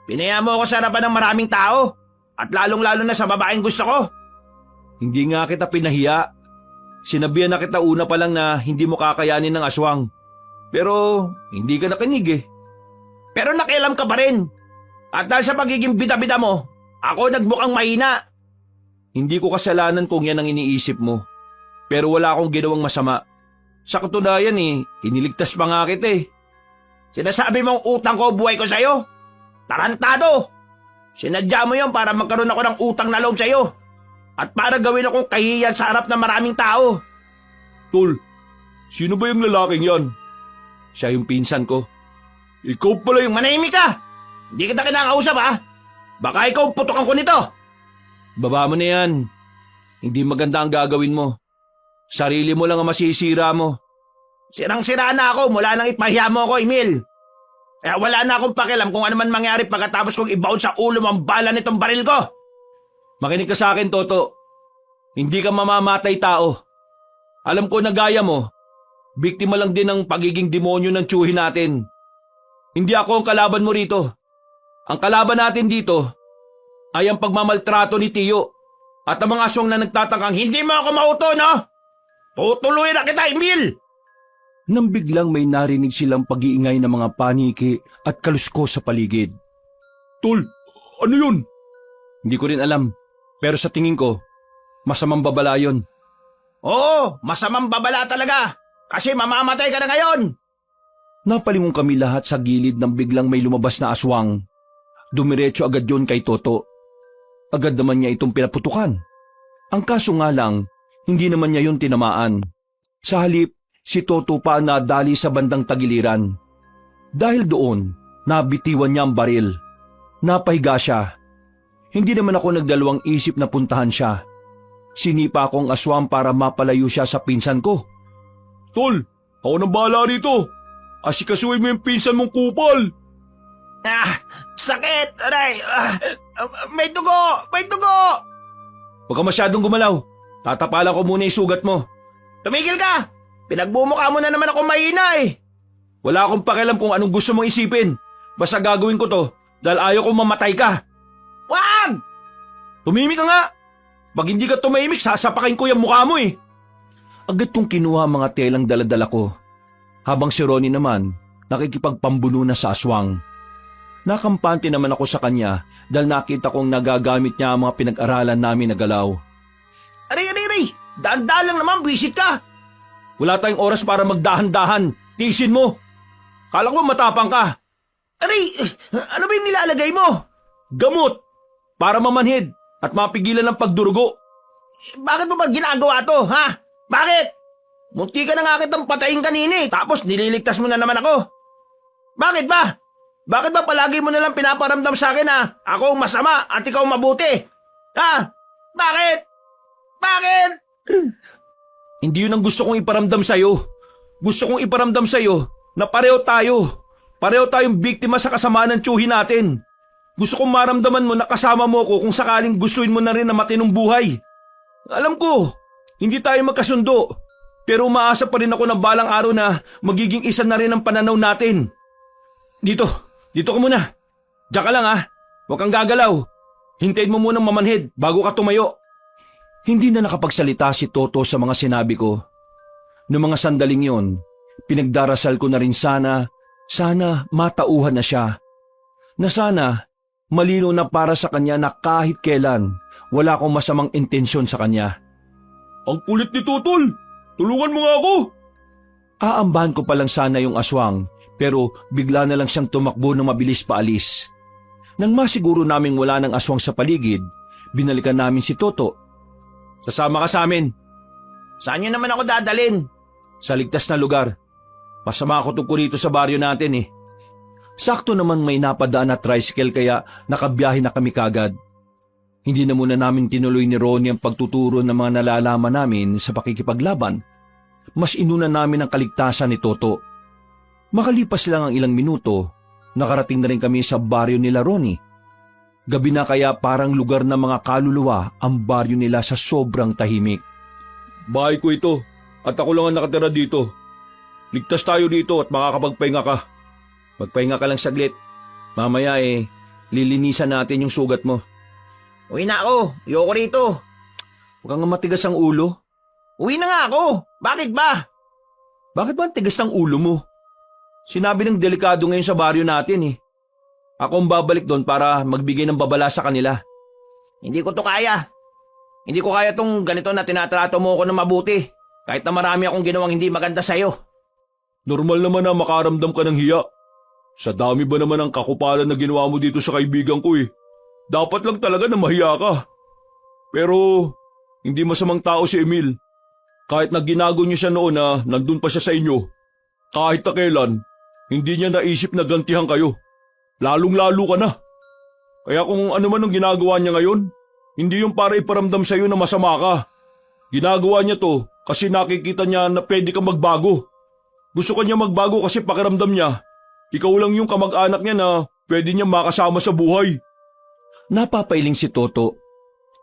Pinaya mo ako sa harapan ng maraming tao. At lalong-lalo na sa babaeng gusto ko. Hindi nga kita pinahiya. Sinabihan na kita una pa lang na hindi mo kakayanin ng aswang. Pero hindi ka nakinig eh. Pero nakialam ka pa rin. At dahil sa pagiging bida-bida mo, ako nagmukhang mahina. Hindi ko kasalanan kung yan ang iniisip mo. Pero wala akong ginawang masama. Sa katunayan iniligtas pa nga kita eh. Sinasabi mong utang ko buhay ko sa'yo? Tarantado! Sinadya mo yon para magkaroon ako ng utang na loob sa'yo. At para gawin akong kahiyan sa harap ng maraming tao. Tol, sino ba yung lalaking yan? Siya yung pinsan ko. Ikaw pala yung... Manahimik ka! Hindi kita kinakausap ha! Baka ikaw putukan ko nito! Baba mo na yan. Hindi maganda ang gagawin mo. Sarili mo lang ang masisira mo. Sirang-sira na ako mula nang ipahiya mo ako, Emil. Kaya wala na akong pakialam kung ano man mangyari pagkatapos kong ibaon sa ulo mo ang bala nitong baril ko. Makinig ka sa akin, Toto. Hindi ka mamamatay tao. Alam ko na gaya mo, biktima lang din ng pagiging demonyo ng tiyuhin natin. Hindi ako ang kalaban mo rito. Ang kalaban natin dito ay ang pagmamaltrato ni Tiyo at ang mga aswang na nagtatangkang Hindi mo ako mauto, no? Tutuluyan na kita, Emil! Nang biglang may narinig silang pag-iingay ng mga paniki at kalusko sa paligid. Tol, ano yun? Hindi ko rin alam, pero sa tingin ko, masamang babala yun. Oo, masamang babala talaga. Kasi mamamatay ka na ngayon. Napalingon kami lahat sa gilid nang biglang may lumabas na aswang. Dumiretso agad yun kay Toto. Agad naman niya itong pinaputukan. Ang kaso nga lang, hindi naman niya yun tinamaan. Sa halip, si Toto pa ang nadali sa bandang tagiliran. Dahil doon, nabitiwan niya ang baril. Napahiga siya. Hindi naman ako nagdalawang isip na puntahan siya. Sinipa akong aswang para mapalayo siya sa pinsan ko. Tol, ako nang bahala rito. Asikasuhin mo yung pinsan mong kupal. Sakit! Aray! May dugo! May dugo! Huwag ka masyadong gumalaw. Tatapalan ko muna yung sugat mo. Tumigil ka! Pinagbumukha mo na naman ako mahina eh. Wala akong pakialam kung anong gusto mong isipin. Basta gagawin ko to dahil ayaw kong mamatay ka. Wag! Tumimik ka nga. Pag hindi ka tumahimik, sasapakin ko yung mukha mo eh. Agad kong kinuha ang mga telang daladala ko. Habang si Ronnie naman, nakikipagpambuno na sa aswang. Nakampante naman ako sa kanya dahil nakita kong nagagamit niya ang mga pinag-aralan namin na galaw. Aray! Daan-daan lang naman, visit ka! Wala tayong oras para magdahan-dahan. Tiisin mo. Kala ko matapang ka. Aray! Ano ba yung nilalagay mo? Gamot! Para mamanhid at mapigilan ng pagdurugo. Bakit mo ba ginagawa to, ha? Bakit? Munti ka na nga kitang patayin kanina eh, tapos nililigtas mo na naman ako. Bakit ba? Bakit ba palagi mo nalang pinaparamdam sa akin na ako ang masama at ikaw mabuti? Ha? Bakit? Bakit? Hindi yun ang gusto kong iparamdam sa'yo. Gusto kong iparamdam sa'yo na pareho tayo. Pareho tayong biktima sa kasamaan ng tiyuhin natin. Gusto kong maramdaman mo na kasama mo ko kung sakaling gustuin mo na rin na matinong buhay. Alam ko, hindi tayo magkasundo. Pero umaasa pa rin ako na balang araw na magiging isa na rin ang pananaw natin. Dito ka muna. Diyan ka lang ha. Huwag kang gagalaw. Hintayin mo munang mamanhid bago ka tumayo. Hindi na nakapagsalita si Toto sa mga sinabi ko. Noong mga sandaling yon, pinagdarasal ko na rin sana matauhan na siya. Na sana, malino na para sa kanya na kahit kailan, wala akong masamang intensyon sa kanya. Ang kulit ni Tutol! Tulungan mo nga ako! Aambahan ko pa lang sana yung aswang, pero bigla na lang siyang tumakbo ng mabilis paalis. Nang masiguro naming wala ng aswang sa paligid, binalikan namin si Toto. Sasama ka sa amin. Saan niyo naman ako dadalin? Sa ligtas na lugar. Masama ako tungkol rito sa baryo natin eh. Sakto naman may napadaan na tricycle kaya nakabiyahe na kami kagad. Hindi na muna namin tinuloy ni Ronnie ang pagtuturo ng mga nalalaman namin sa pakikipaglaban. Mas inuna namin ang kaligtasan ni Toto. Makalipas lang ang ilang minuto, nakarating na rin kami sa baryo nila Ronnie. Gabi na kaya parang lugar ng mga kaluluwa ang baryo nila sa sobrang tahimik. Bahay ko ito at ako lang ang nakatira dito. Ligtas tayo dito at makakapagpahinga ka. Magpahinga ka lang saglit. Mamaya Lilinisan natin yung sugat mo. Uwi na ako. Ayoko rito. Huwag kang matigas ang ulo. Uwi na nga ako. Bakit ba? Bakit ba ang tigas ng ulo mo? Sinabi ng delikado ngayon sa baryo natin eh. Ako ang babalik doon para magbigay ng babala sa kanila. Hindi ko to kaya. Hindi ko kaya tong ganito na tinatrato mo ko ng mabuti. Kahit na marami akong ginawang hindi maganda sa'yo. Normal naman na makaramdam ka ng hiya. Sa dami ba naman ang kakupalan na ginawa mo dito sa kaibigan ko eh. Dapat lang talaga na mahiya ka. Pero hindi masamang tao si Emil. Kahit na ginago niyo siya noon na nandun pa siya sa inyo, kahit na kailan, hindi niya naisip na gantihan kayo. Lalong-lalo ka na. Kaya kung ano man ang ginagawa niya ngayon, hindi yung para iparamdam sa iyo na masama ka. Ginagawa niya to kasi nakikita niya na pwede kang magbago. Gusto kanya magbago kasi pakiramdam niya, ikaw lang yung kamag-anak niya na pwede niya makasama sa buhay. Napapailing si Toto.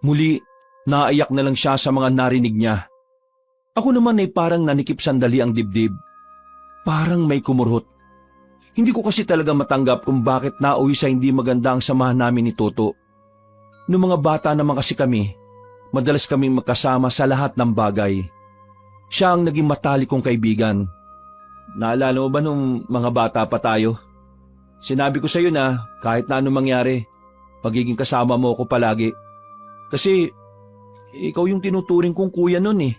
Muli, naiyak na lang siya sa mga narinig niya. Ako naman ay parang nanikip sandali ang dibdib. Parang may kumurhot. Hindi ko kasi talaga matanggap kung bakit nauwi sa hindi maganda ang samahan namin ni Toto. Noong mga bata naman kasi kami, madalas kaming magkasama sa lahat ng bagay. Siya ang naging matalik kong kaibigan. Naalala mo ba nung mga bata pa tayo? Sinabi ko sa iyo na kahit na anong mangyari, magiging kasama mo ako palagi. Kasi ikaw yung tinuturing kong kuya nun eh.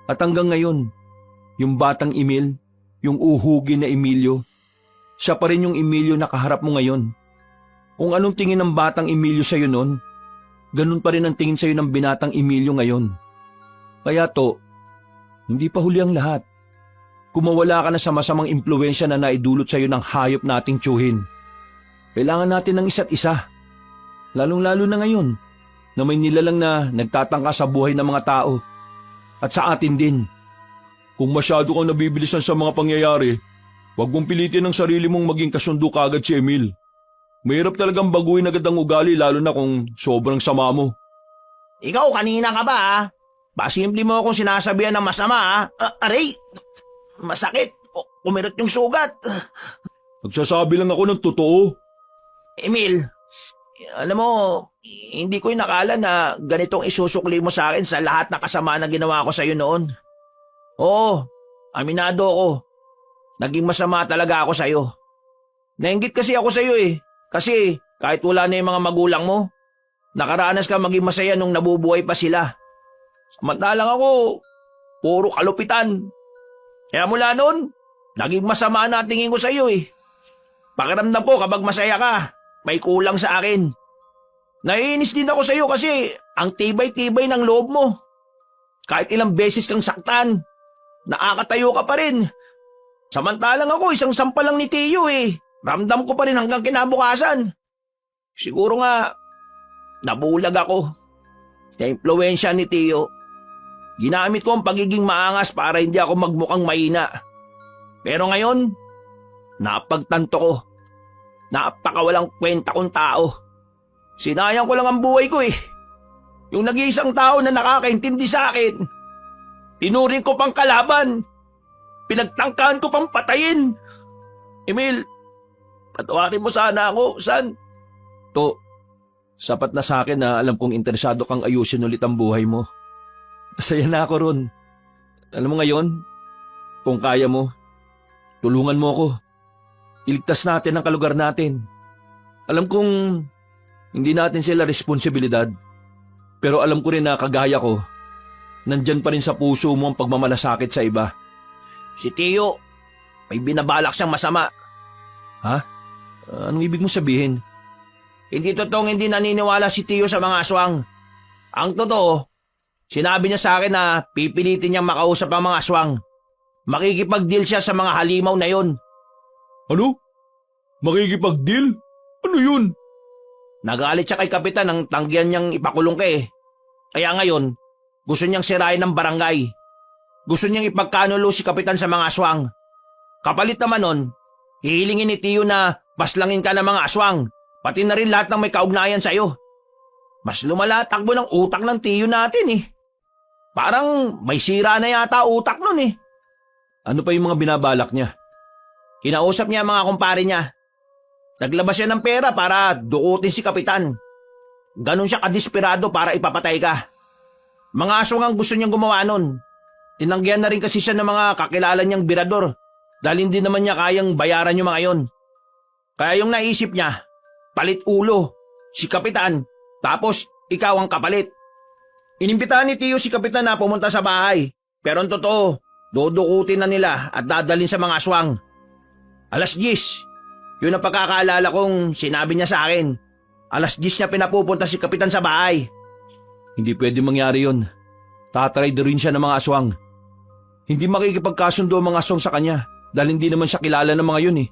At hanggang ngayon, yung batang Emil, yung uhugin na Emilio, siya pa rin yung Emilio na kaharap mo ngayon. Kung anong tingin ng batang Emilio sa'yo noon, ganun pa rin ang tingin sa'yo ng binatang Emilio ngayon. Kaya to, hindi pa huli ang lahat. Kumawala ka na sa masamang impluwensya na naidulot sa'yo ng hayop nating tiyuhin. Kailangan natin ng isa't isa. Lalong-lalo na ngayon, na may nilalang na nagtatangka sa buhay ng mga tao. At sa atin din. Kung masyado kang nabibilisan sa mga pangyayari, huwag mong pilitin ang sarili mong maging kasundo kaagad si Emil. Mahirap talagang baguhin agad ang ugali lalo na kung sobrang sama mo. Ikaw kanina ka ba ha? Pasimple mo akong sinasabihan ng masama ha? Aray! Masakit! Kumirot yung sugat! Nagsasabi lang ako ng totoo. Emil, alam mo, hindi ko inakala na ganitong isusukli mo sa akin sa lahat na kasama na ginawa ko sa'yo noon. Oo, aminado ako. Naging masama talaga ako sa'yo. Nainggit kasi ako sa'yo eh. Kasi kahit wala na yung mga magulang mo, nakaranas ka maging masaya nung nabubuhay pa sila. Samantalang ako, puro kalupitan. Kaya mula noon, naging masama na tingin ko sa'yo eh. Pakiramdam ko kapag masaya ka, may kulang sa akin. Naiinis din ako sa'yo kasi ang tibay-tibay ng loob mo. Kahit ilang beses kang saktan, nakakatayo ka pa rin. Samantalang ako, isang sampal lang ni Tiyo eh. Ramdam ko pa rin hanggang kinabukasan. Siguro nga, nabulag ako. Na-impluwensya ni Tiyo. Ginamit ko ang pagiging maangas para hindi ako magmukhang mahina. Pero ngayon, napagtanto ko. Napakawalang kwenta kong tao. Sinayang ko lang ang buhay ko eh. Yung nag-iisang tao na nakakaintindi sa akin. Tinuring ko pang kalaban. Pinagtangkaan ko pang patayin. Emil, patawarin mo sana ako, San. To, sapat na sa akin na alam kong interesado kang ayusin ulit ang buhay mo. Masaya na ako ron. Alam mo ngayon, kung kaya mo, tulungan mo ako. Iligtas natin ang kalugar natin. Alam kong hindi natin sila responsibilidad. Pero alam ko rin na kagaya ko, nandyan pa rin sa puso mo ang pagmamalasakit sa iba. Si Tiyo, may binabalak siyang masama. Ha? Anong ibig mo sabihin? Hindi totoong hindi naniniwala si Tiyo sa mga aswang. Ang totoo, sinabi niya sa akin na pipilitin niyang makausap ang mga aswang. Makikipag-deal siya sa mga halimaw na yon. Ano? Makikipag-deal? Ano yun? Nagalit siya kay Kapitan nang tanggihan niyang ipakulong ka eh. Kaya ngayon, gusto niyang sirain ng barangay. Gusto niyang ipagkanulo si Kapitan sa mga aswang. Kapalit naman nun, hihilingin ni Tiyo na paslangin ka ng mga aswang, pati na rin lahat ng may kaugnayan sa'yo. Mas lumala takbo ng utak ng Tiyo natin eh. Parang may sira na yata utak nun eh. Ano pa yung mga binabalak niya? Kinausap niya ang mga kumpare niya. Naglabas siya ng pera para dukutin si Kapitan. Ganon siya kadesperado para ipapatay ka. Mga aswang ang gusto niyang gumawa nun. Tinanggihan na rin kasi siya ng mga kakilala niyang birador dahil hindi naman niya kayang bayaran yung mga yon. Kaya yung naisip niya, palit ulo, si Kapitan, tapos ikaw ang kapalit. Inimbitahan ni Tiyo si Kapitan na pumunta sa bahay, pero ang totoo, dudukutin na nila at dadalhin sa mga aswang. 10:00, yun ang pagkakaalala kong sinabi niya sa akin. 10:00 niya pinapupunta si Kapitan sa bahay. Hindi pwede mangyari yun. Tatry rin siya ng mga aswang. Hindi makikipagkasundo ang mga aswang sa kanya dahil hindi naman siya kilala ng mga yun eh.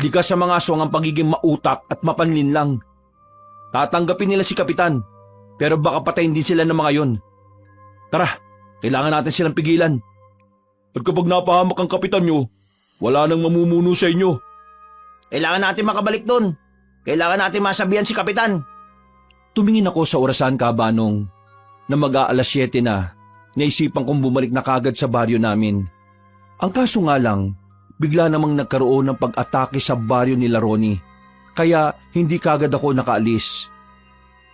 Likas sa mga aswang ang pagiging mautak at mapanlin lang. Tatanggapin nila si Kapitan, pero baka patayin din sila ng mga yun. Tara, kailangan natin silang pigilan. At kapag napahamak ang Kapitan nyo, wala nang mamumuno sa inyo. Kailangan natin makabalik doon. Kailangan natin masabihan si Kapitan. Tumingin ako sa orasan kabanong na mag-aalas 7 na. Naisipan kong bumalik na kagad sa baryo namin. Ang kaso nga lang, bigla namang nagkaroon ng pag-atake sa baryo nila Ronnie. Kaya hindi kagad ako nakaalis.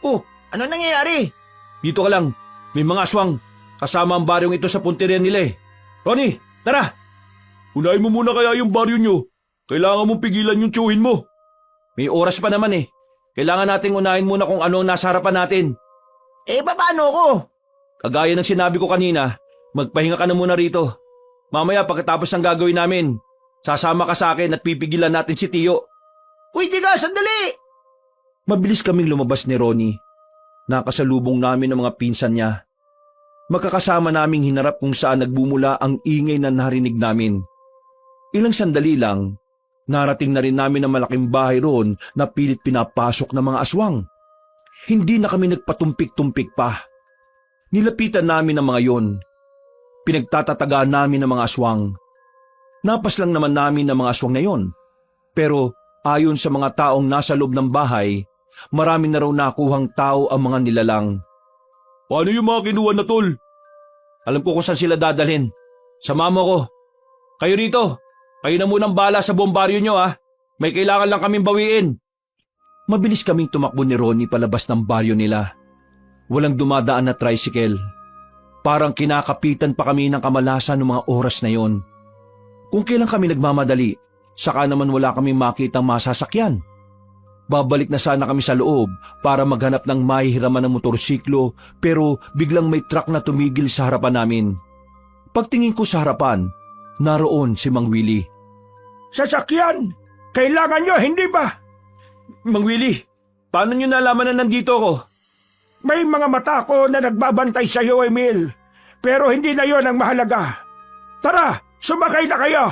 Oh, ano nangyayari? Dito ka lang, may mga aswang. Kasama ang baryong ito sa punteriya nila eh. Ronnie, tara! Unahin mo muna kaya yung baryo nyo. Kailangan mong pigilan yung tiyuhin mo. May oras pa naman eh. Kailangan nating unahin muna kung ano ang nasa harapan natin. Paano ko? Kagaya ng sinabi ko kanina, magpahinga ka na muna rito. Mamaya pagkatapos ng gagawin namin, sasama ka sa akin at pipigilan natin si Tiyo. Uy, diga, sandali! Mabilis kaming lumabas ni Ronnie. Nakasalubong namin ang mga pinsan niya. Magkakasama naming hinarap kung saan nagbumula ang ingay na narinig namin. Ilang sandali lang, narating na rin namin ang malaking bahay roon na pilit pinapasok ng mga aswang. Hindi na kami nagpatumpik-tumpik pa. Nilapitan namin ang mga yon. Pinagtatatagaan namin ang mga aswang. Napas lang naman namin ang mga aswang na yon. Pero ayon sa mga taong nasa loob ng bahay, marami na raw nakuhang tao ang mga nilalang. Paano yung mga kinuha na tol? Alam ko kung saan sila dadalhin. Sama mo ko. Kayo rito. Kayo na munang bala sa buong baryo nyo ha. May kailangan lang kaming bawiin. Mabilis kaming tumakbo ni Ronnie palabas ng baryo nila. Walang dumadaan na tricycle. Parang kinakapitan pa kami ng kamalasan ng mga oras na yon. Kung kailan kami nagmamadali, saka naman wala kaming makitang masasakyan. Babalik na sana kami sa loob para maghanap ng mahihiraman ng motorsiklo pero biglang may truck na tumigil sa harapan namin. Pagtingin ko sa harapan, naroon si Mang Willie. Sasakyan! Kailangan nyo, hindi ba? Mang Willie, paano nyo nalaman na nandito ako? May mga mata ko na nagbabantay sa iyo, Emil. Pero hindi na yon ang mahalaga. Tara, sumakay na kayo!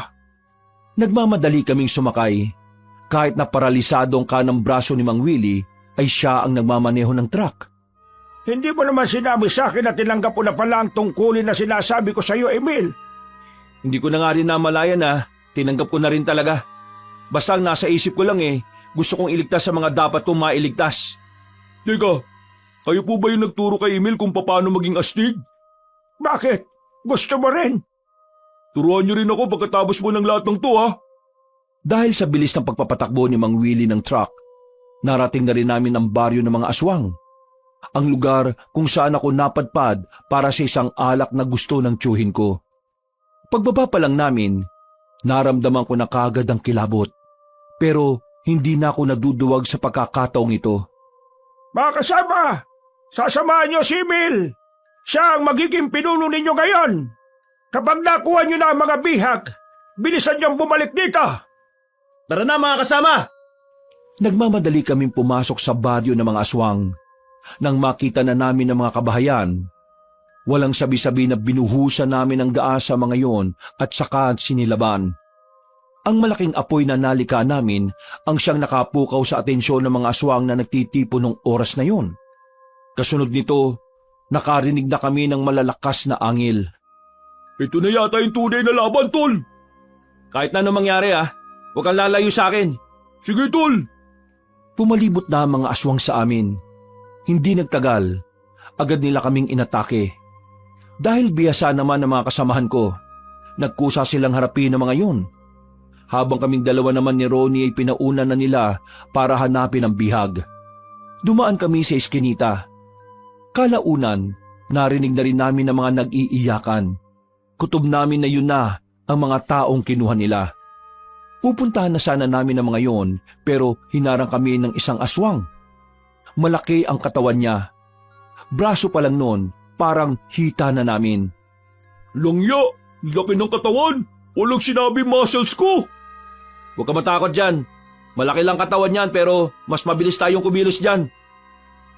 Nagmamadali kaming sumakay. Kahit na paralisado ang kanang braso ni Mang Willie, ay siya ang nagmamaneho ng truck. Hindi mo naman sinabi sa akin na tinanggap ko na pala ang tungkulin na sinasabi ko sa iyo, Emil. Hindi ko na nga rin namalayan na tinanggap ko na rin talaga. Basta ang nasa isip ko lang gusto kong iligtas sa mga dapat kong mailigtas. Teka, kayo po ba yung nagturo kay Emil kung paano maging astig? Bakit? Gusto mo rin? Turuan niyo rin ako pagkatapos mo ng lahat ng to ha. Dahil sa bilis ng pagpapatakbo ni Mang Willie ng truck, narating na rin namin ang baryo ng mga aswang. Ang lugar kung saan ako napadpad para sa isang alak na gusto ng tiyuhin ko. Pagbaba pa lang namin, naramdaman ko na kagad ang kilabot. Pero hindi na ako naduduwag sa pagkakataong ito. Mga kasama, sasamahan niyo si Emil. Siya ang magiging pinuno ninyo ngayon. Kapag nakuha niyo na ang mga bihag, bilisan niyong bumalik dito. Tara na mga kasama! Nagmamadali kaming pumasok sa baryo ng mga aswang. Nang makita na namin ang mga kabahayan, walang sabi-sabi na binuhusan namin ang gaa sa mga yon at saka sinilaban. Ang malaking apoy na nalika namin ang siyang nakapukaw sa atensyon ng mga aswang na nagtitipo ng oras na yon. Kasunod nito, nakarinig na kami ng malalakas na angil. Ito na yata yung tunay na laban, tol! Kahit na anong mangyari huwag kang lalayo sa akin. Sige, tol! Pumalibot na ang mga aswang sa amin. Hindi nagtagal, agad nila kaming inatake. Dahil biyasa naman ang mga kasamahan ko, nagkusa silang harapin ang mga yun. habang kaming dalawa naman ni Ronnie ay pinauna na nila para hanapin ang bihag. Dumaan kami sa eskinita. Kalaunan, narinig na rin namin ang mga nag-iiyakan. Kutob namin na yun na ang mga taong kinuha nila. Pupuntahan na sana namin ang mga yon, pero hinarang kami ng isang aswang. Malaki ang katawan niya. Braso pa lang noon, parang hita na namin. Langya, laki ng katawan. Walang sinabi muscles ko. Huwag ka matakot dyan. Malaki lang katawan niyan pero mas mabilis tayong kumilos dyan.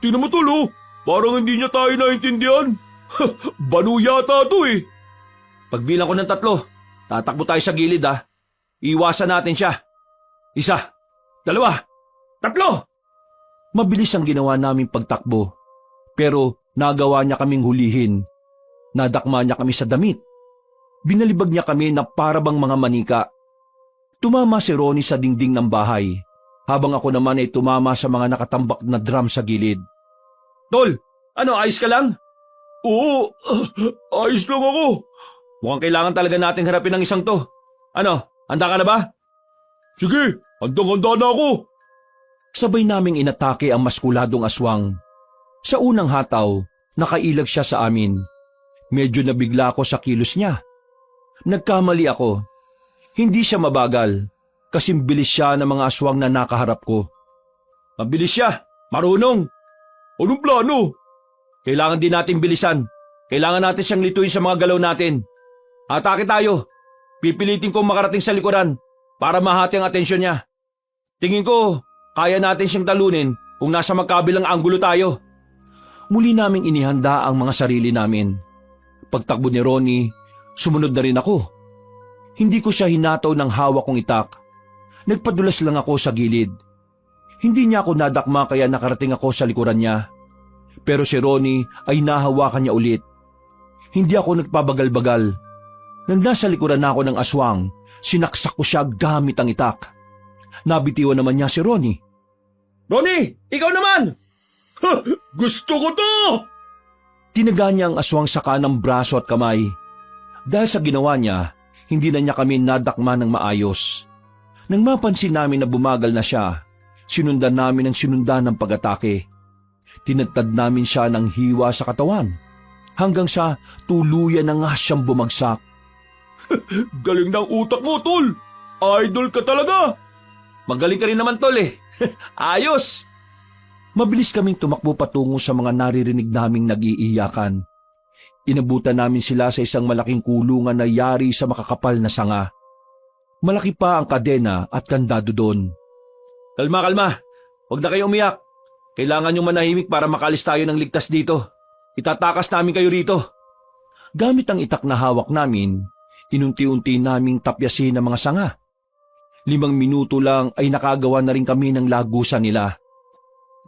Tingnan mo tol, oh. Parang hindi niya tayo naintindihan. Banu yata to eh. Pagbilang ko ng 3, tatakbo tayo sa gilid ah. Iwasan natin siya. 1, 2, 3. Mabilis ang ginawa naming pagtakbo. Pero nagawa niya kaming hulihin. Nadakma niya kami sa damit. Binalibag niya kami na parabang mga manika. Tumama si Ronnie sa dingding ng bahay, habang ako naman ay tumama sa mga nakatambak na drum sa gilid. Tol, ano, ayos ka lang? Oo, ayos lang ako. Mukhang kailangan talaga nating harapin ang isang to. Ano, handa ka na ba? Sige, handang-handa na ako. Sabay naming inatake ang maskuladong aswang. Sa unang hataw, nakailag siya sa amin. Medyo nabigla ako sa kilos niya. Nagkamali ako. Hindi siya mabagal, kasing bilis siya ng mga aswang na nakaharap ko. Mabilis siya, marunong. Anong plano? Kailangan din natin bilisan. Kailangan natin siyang lituin sa mga galaw natin. Atake tayo. Pipilitin kong makarating sa likuran para mahati ang atensyon niya. Tingin ko, kaya natin siyang talunin kung nasa magkabilang anggulo tayo. Muli naming inihanda ang mga sarili namin. Pagtakbo ni Ronnie, sumunod na rin ako. Hindi ko siya hinataw ng hawak kong itak. Nagpadulas lang ako sa gilid. Hindi niya ako nadakma kaya nakarating ako sa likuran niya. Pero si Ronnie ay nahawakan niya ulit. Hindi ako nagpabagal-bagal. Nang nasa likuran na ako ng aswang, sinaksak ko siya gamit ang itak. Nabitiwan naman niya si Ronnie. Ronnie, ikaw naman! Gusto ko to! Tinaga niya ang aswang sa kanang braso at kamay. Dahil sa ginawa niya, hindi na niya kami nadakma ng maayos. Nang mapansin namin na bumagal na siya, sinundan namin ang sinundan ng pag-atake. Tinadtad namin siya ng hiwa sa katawan, hanggang sa tuluyan na nga siyang bumagsak. Galing ng utak mo, tol! Idol ka talaga! Magaling ka rin naman, tol eh. Ayos! Mabilis kaming tumakbo patungo sa mga naririnig naming nag-iiyakan. Inabutan namin sila sa isang malaking kulungan na yari sa makakapal na sanga. Malaki pa ang kadena at kandado doon. Kalma, kalma. Huwag na kayo umiyak. Kailangan niyong manahimik para makalis tayo ng ligtas dito. Itatakas namin kayo rito. Gamit ang itak na hawak namin, inunti-unti naming tapyasin ang mga sanga. 5 minuto lang ay nakagawa na rin kami ng lagusan nila.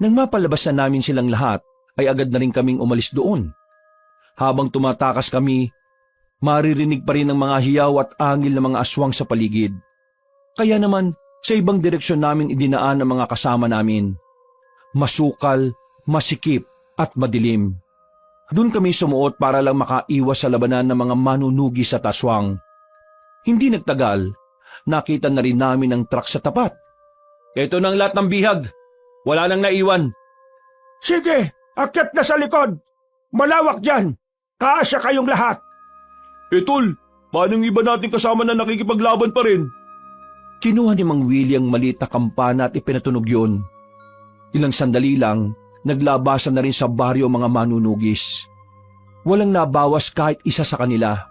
Nang mapalabas na namin silang lahat, ay agad na rin kaming umalis doon. Habang tumatakas kami, maririnig pa rin ang mga hiyaw at angil ng mga aswang sa paligid. Kaya naman, sa ibang direksyon namin idinaan ang mga kasama namin. Masukal, masikip at madilim. Doon kami sumuot para lang makaiwas sa labanan ng mga manunugis at aswang. Hindi nagtagal, nakita na rin namin ang truck sa tapat. Ito na ang lahat ng bihag. Wala nang naiwan. Sige, akyat na sa likod. Malawak dyan. Kaasya kayong lahat. Tol, paano yung iba nating kasama na nakikipaglaban pa rin? Kinuha ni Mang Willie ang maliit na kampana at ipinatunog yun. Ilang sandali lang, naglabasan na rin sa baryo mga manunugis. Walang nabawas kahit isa sa kanila.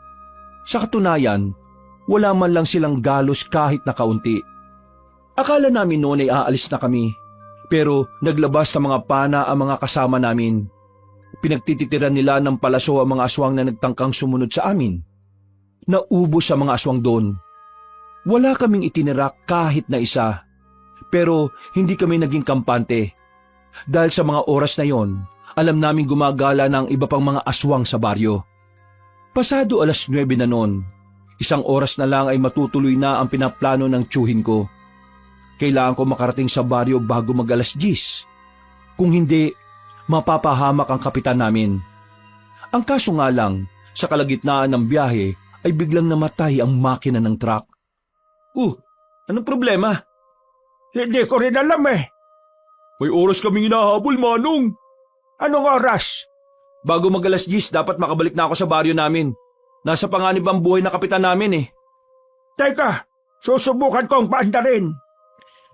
Sa katunayan, wala man lang silang galos kahit na kaunti. Akala namin noon ay aalis na kami, pero naglabas ng mga pana ang mga kasama namin. Pinagtititiran nila ng palaso ang mga aswang na nagtangkang sumunod sa amin. Naubos sa mga aswang doon. Wala kaming itinira kahit na isa, pero hindi kami naging kampante. Dahil sa mga oras na yon, alam namin gumagala ng iba pang mga aswang sa baryo. Pasado 9:00 na noon, 1 oras na lang ay matutuloy na ang pinaplano ng tiyuhin ko. Kailangan ko makarating sa baryo bago mag 10:00. Kung hindi, mapapahamak ang kapitan namin. Ang kaso nga lang, sa kalagitnaan ng biyahe ay biglang namatay ang makina ng truck. Anong problema? Hindi ko rin alam eh. May oras kaming hinahabol, Manong. Anong oras? Bago mag-alas 10, dapat makabalik na ako sa baryo namin. Nasa panganib ang buhay na kapitan namin eh. Teka, susubukan kong paandarin.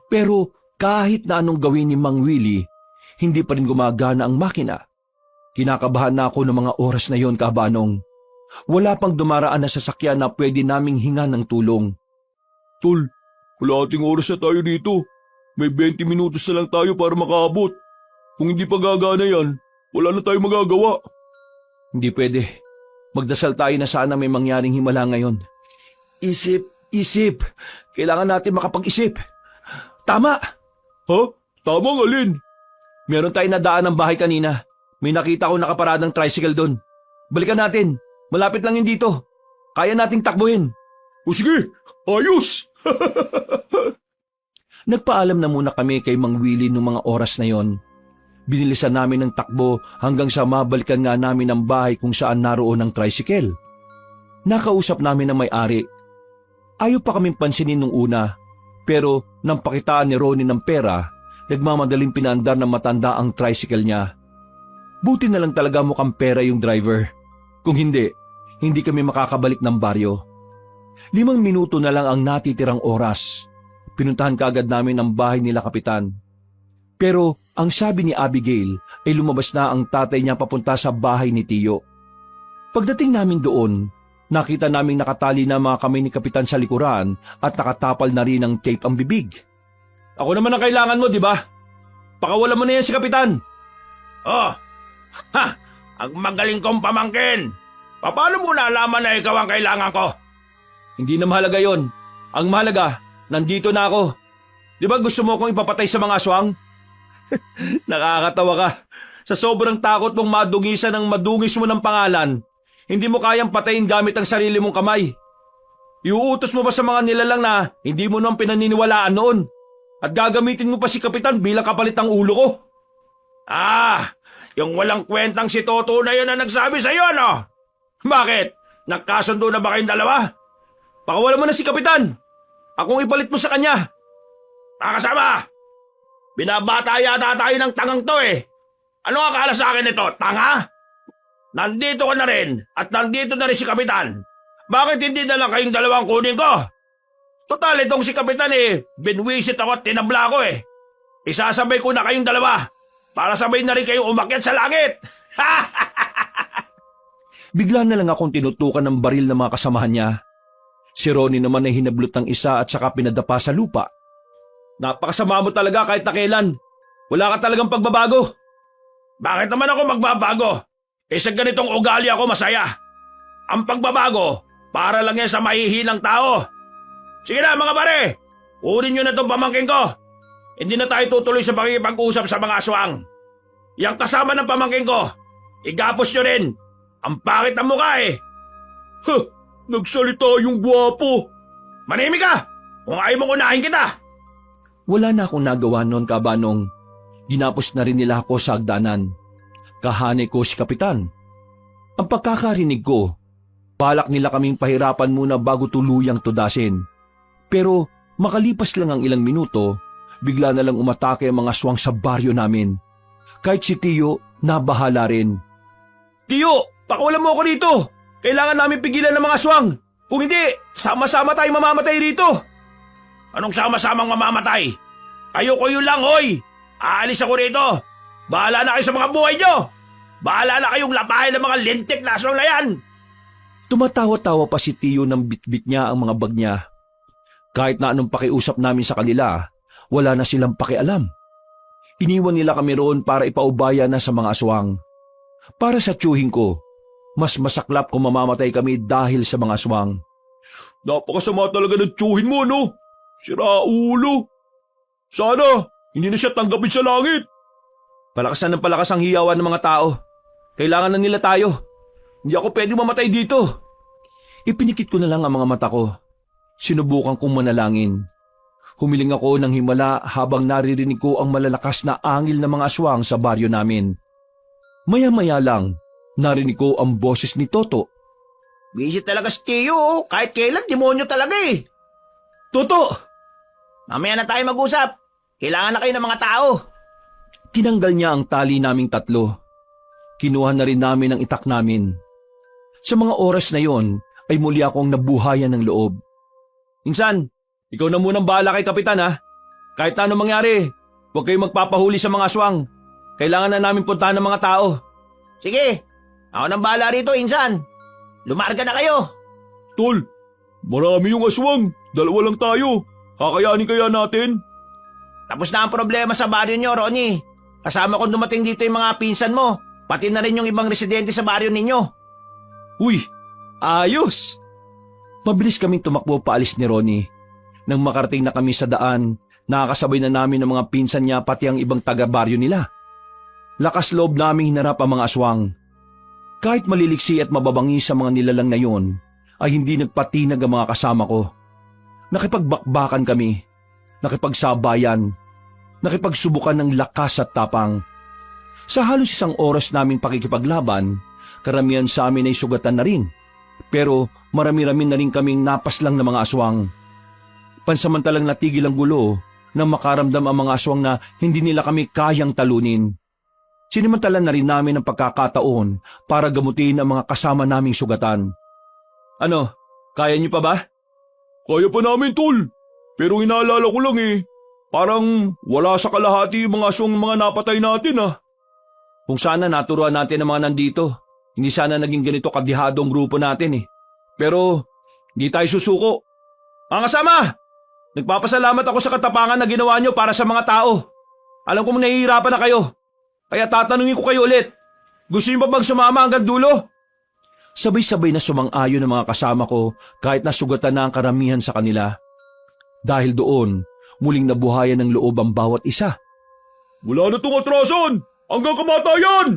Pero kahit na anong gawin ni Mang Willie, hindi pa rin gumagana ang makina. Kinakabahan na ako ng mga oras na yon, Kabanong. Wala pang dumaraan na sasakyan na pwede naming hinga ng tulong. Tol, kalahating oras na tayo dito. May 20 minutos na lang tayo para makaabot. Kung hindi pa gagana yan, wala na tayo magagawa. Hindi pwede. Magdasal tayo na sana may mangyaring himala ngayon. Isip. Kailangan natin makapag-isip. Tama! Ha? Tama nga, Lin. Meron tayong nadaan ng bahay kanina. May nakita ko nakaparadang tricycle doon. Balikan natin. Malapit lang yun dito. Kaya nating takbuhin. O sige, ayos! Nagpaalam na muna kami kay Mang Willie noong mga oras na yon. Binilisan namin ng takbo hanggang sa mabalikan nga namin ang bahay kung saan naroon ang tricycle. Nakausap namin ang may-ari. Ayaw pa kaming pansinin nung una, pero nang pakitaan ni Ronnie ng pera, nagmamadaling pinaandar ng matanda ang tricycle niya. Buti na lang talaga mukhang pera yung driver. Kung hindi kami makakabalik ng baryo. 5 minuto na lang ang natitirang oras. Pinuntahan kaagad namin ang bahay nila Kapitan. Pero ang sabi ni Abigail ay lumabas na ang tatay niya papunta sa bahay ni Tiyo. Pagdating namin doon, nakita naming nakatali na mga kamay ni Kapitan sa likuran at nakatapal na rin ng tape ang bibig. Ako naman ang kailangan mo, di ba? Pakawalan mo na yan si Kapitan. Oh, ha! Ang magaling kong pamangkin. Paano mo nalaman na ikaw ang kailangan ko? Hindi na mahalaga yon. Ang mahalaga, nandito na ako. Di ba gusto mo akong ipapatay sa mga aswang? Nakakatawa ka. Sa sobrang takot mong madungisan ng madungis mo ng pangalan, hindi mo kayang patayin gamit ang sarili mong kamay. Iuutos mo ba sa mga nilalang na hindi mo nang pinaniniwalaan noon? At gagamitin mo pa si Kapitan bilang kapalit ng ulo ko? Ah, yung walang kwentang si Toto na yun ang nagsabi sa'yo, ano? Bakit? Nagkasundo na ba kayong dalawa? Pakawalan mo na si Kapitan. Akong ipalit mo sa kanya. Kasama! Binabata yata tayo ng tangang to eh. Ano akala sa akin ito? Tanga? Nandito ka na rin at nandito na rin si Kapitan. Bakit hindi na lang kayong dalawang kunin ko? Total, itong si Kapitan eh, binwisit ako at tinabla ko eh. Isasabay ko na kayong dalawa para sabay na rin kayong umakyat sa langit. Bigla na lang akong tinutukan ng baril ng mga kasamahan niya. Si Ronnie naman ay hinablot ng isa at saka pinadapa sa lupa. Napakasama mo talaga kahit na kailan. Wala ka talagang pagbabago. Bakit naman ako magbabago? Sa ganitong ugali ako masaya. Ang pagbabago, para lang yan sa mahihinang tao. Sige na mga pare, kunin nyo na itong pamangkin ko. Hindi na tayo tutuloy sa pakikipag-usap sa mga aswang. Yang kasama ng pamangkin ko, igapos nyo rin. Ang pangit ng mukha eh. Huh, nagsalita yung gwapo. Manimik ka! Kung ayaw mong unahin kita. Wala na akong nagawa noon, Kabanong. Ginapos na rin nila ako sa hagdanan. Kahanay ko si Kapitan. Ang pagkakarinig ko, balak nila kaming pahirapan muna bago tuluyang tudasin. Pero makalipas lang ang ilang minuto, bigla na lang umatake ang mga aswang sa baryo namin. Kahit si Tiyo, nabahala rin. Tiyo, pakawalan mo ako dito! Kailangan namin pigilan ng mga aswang! Kung hindi, sama-sama tayo mamamatay rito! Anong sama-samang mamamatay? Kayo lang, hoy! Aalis ako rito! Bahala na kayo sa mga buhay nyo! Bahala na kayong lapahin ng mga lintik na aswang na yan! Tumatawa-tawa pa si Tiyo nang bitbit niya ang mga bag niya. Kahit na anong pakiusap namin sa kanila, wala na silang pakialam. Iniwan nila kami roon para ipaubaya na sa mga aswang. Para sa tiyuhin ko, mas masaklap kung mamamatay kami dahil sa mga aswang. Napakasama talaga ng tiyuhin mo, no? Sira ulo. Sana, hindi na siya tanggapin sa langit. Palakasan ng palakas ang hiyawan ng mga tao. Kailangan na nila tayo. Hindi ako pwede mamatay dito. Ipinikit ko na lang ang mga mata ko. Sinubukan kong manalangin. Humiling ako ng himala habang naririnig ko ang malalakas na angil ng mga aswang sa baryo namin. Maya-maya lang, narinig ko ang boses ni Toto. Busy talaga si Tiyo, kahit kailan demonyo talaga eh. Toto! Mamaya na tayo mag-usap. Kailangan na kayo ng mga tao. Tinanggal niya ang tali naming tatlo. Kinuha na rin namin ang itak namin. Sa mga oras na yon ay muli akong nabuhayan ng loob. Insan, ikaw na munang bahala kay Kapitan ha. Kahit na anong mangyari, huwag kayong magpapahuli sa mga aswang. Kailangan na namin puntahan ng mga tao. Sige, ako nang bahala rito, Insan. Lumarga na kayo. Tol, marami yung aswang. Dalawa lang tayo. Kakayanin kaya natin? Tapos na ang problema sa baryo nyo, Ronnie. Kasama kong dumating dito yung mga pinsan mo, pati na rin yung ibang residente sa baryo ninyo. Uy, ayos! Mabilis kaming tumakbo paalis ni Ronnie. Nang makarating na kami sa daan, nakakasabay na namin ng mga pinsan niya pati ang ibang taga-baryo nila. Lakas loob naming hinarap ang mga aswang. Kahit maliliksi at mababangi sa mga nilalang na yon, ay hindi nagpatinag ang mga kasama ko. Nakipagbakbakan kami, nakipagsabayan, nakipagsubukan ng lakas at tapang. Sa halos isang oras naming pakikipaglaban, karamihan sa amin ay sugatan na rin. Pero marami-rami na rin kaming napaslang ng mga aswang. Pansamantalang natigil ang gulo nang makaramdam ang mga aswang na hindi nila kami kayang talunin. Sinimantala na rin namin ang pagkakataon para gamutin ang mga kasama naming sugatan. Ano, kaya niyo pa ba? Kaya pa namin, Tol. Pero inaalala ko lang parang wala sa kalahati yung mga aswang mga napatay natin Kung sana naturuan natin ang mga nandito, hindi sana naging ganito kadihadong grupo natin Pero, hindi tayo susuko. Mga kasama, nagpapasalamat ako sa katapangan na ginawa nyo para sa mga tao. Alam kong nahihirapan na kayo. Kaya tatanungin ko kayo ulit, gusto niyo ba bang sumama hanggang dulo? Sabay-sabay na sumang-ayon ng mga kasama ko kahit nasugatan na ang karamihan sa kanila. Dahil doon, muling nabuhayan ng loob ang bawat isa. Wala na itong atrasan! Hanggang kamatayan!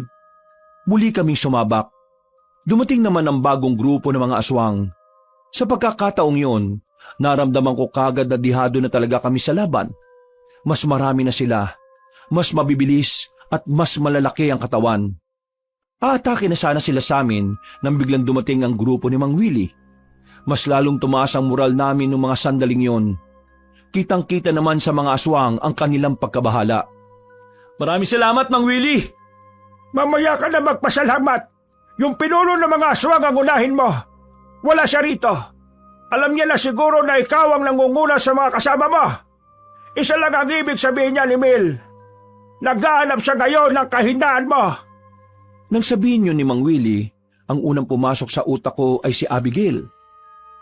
Muli kaming sumabak. Dumating naman ang bagong grupo ng mga aswang. Sa pagkakataong yon, naramdaman ko kagad na dihado na talaga kami sa laban. Mas marami na sila, mas mabibilis at mas malalaki ang katawan. Aatake na sana sila sa amin nang biglang dumating ang grupo ni Mang Willie. Mas lalong tumaas ang moral namin noong mga sandaling yon. Kitang-kita naman sa mga aswang ang kanilang pagkabahala. Maraming salamat, Mang Willie! Mamaya ka na magpasalamat. Yung pinuno ng mga aswang ang unahin mo. Wala siya rito. Alam niya na siguro na ikaw ang nangunguna sa mga kasama mo. Isa lang ang ibig sabihin niya ni Mil. Naghahanap siya ngayon ng kahinaan mo. Nang sabihin yun ni Mang Willie, ang unang pumasok sa utak ko ay si Abigail.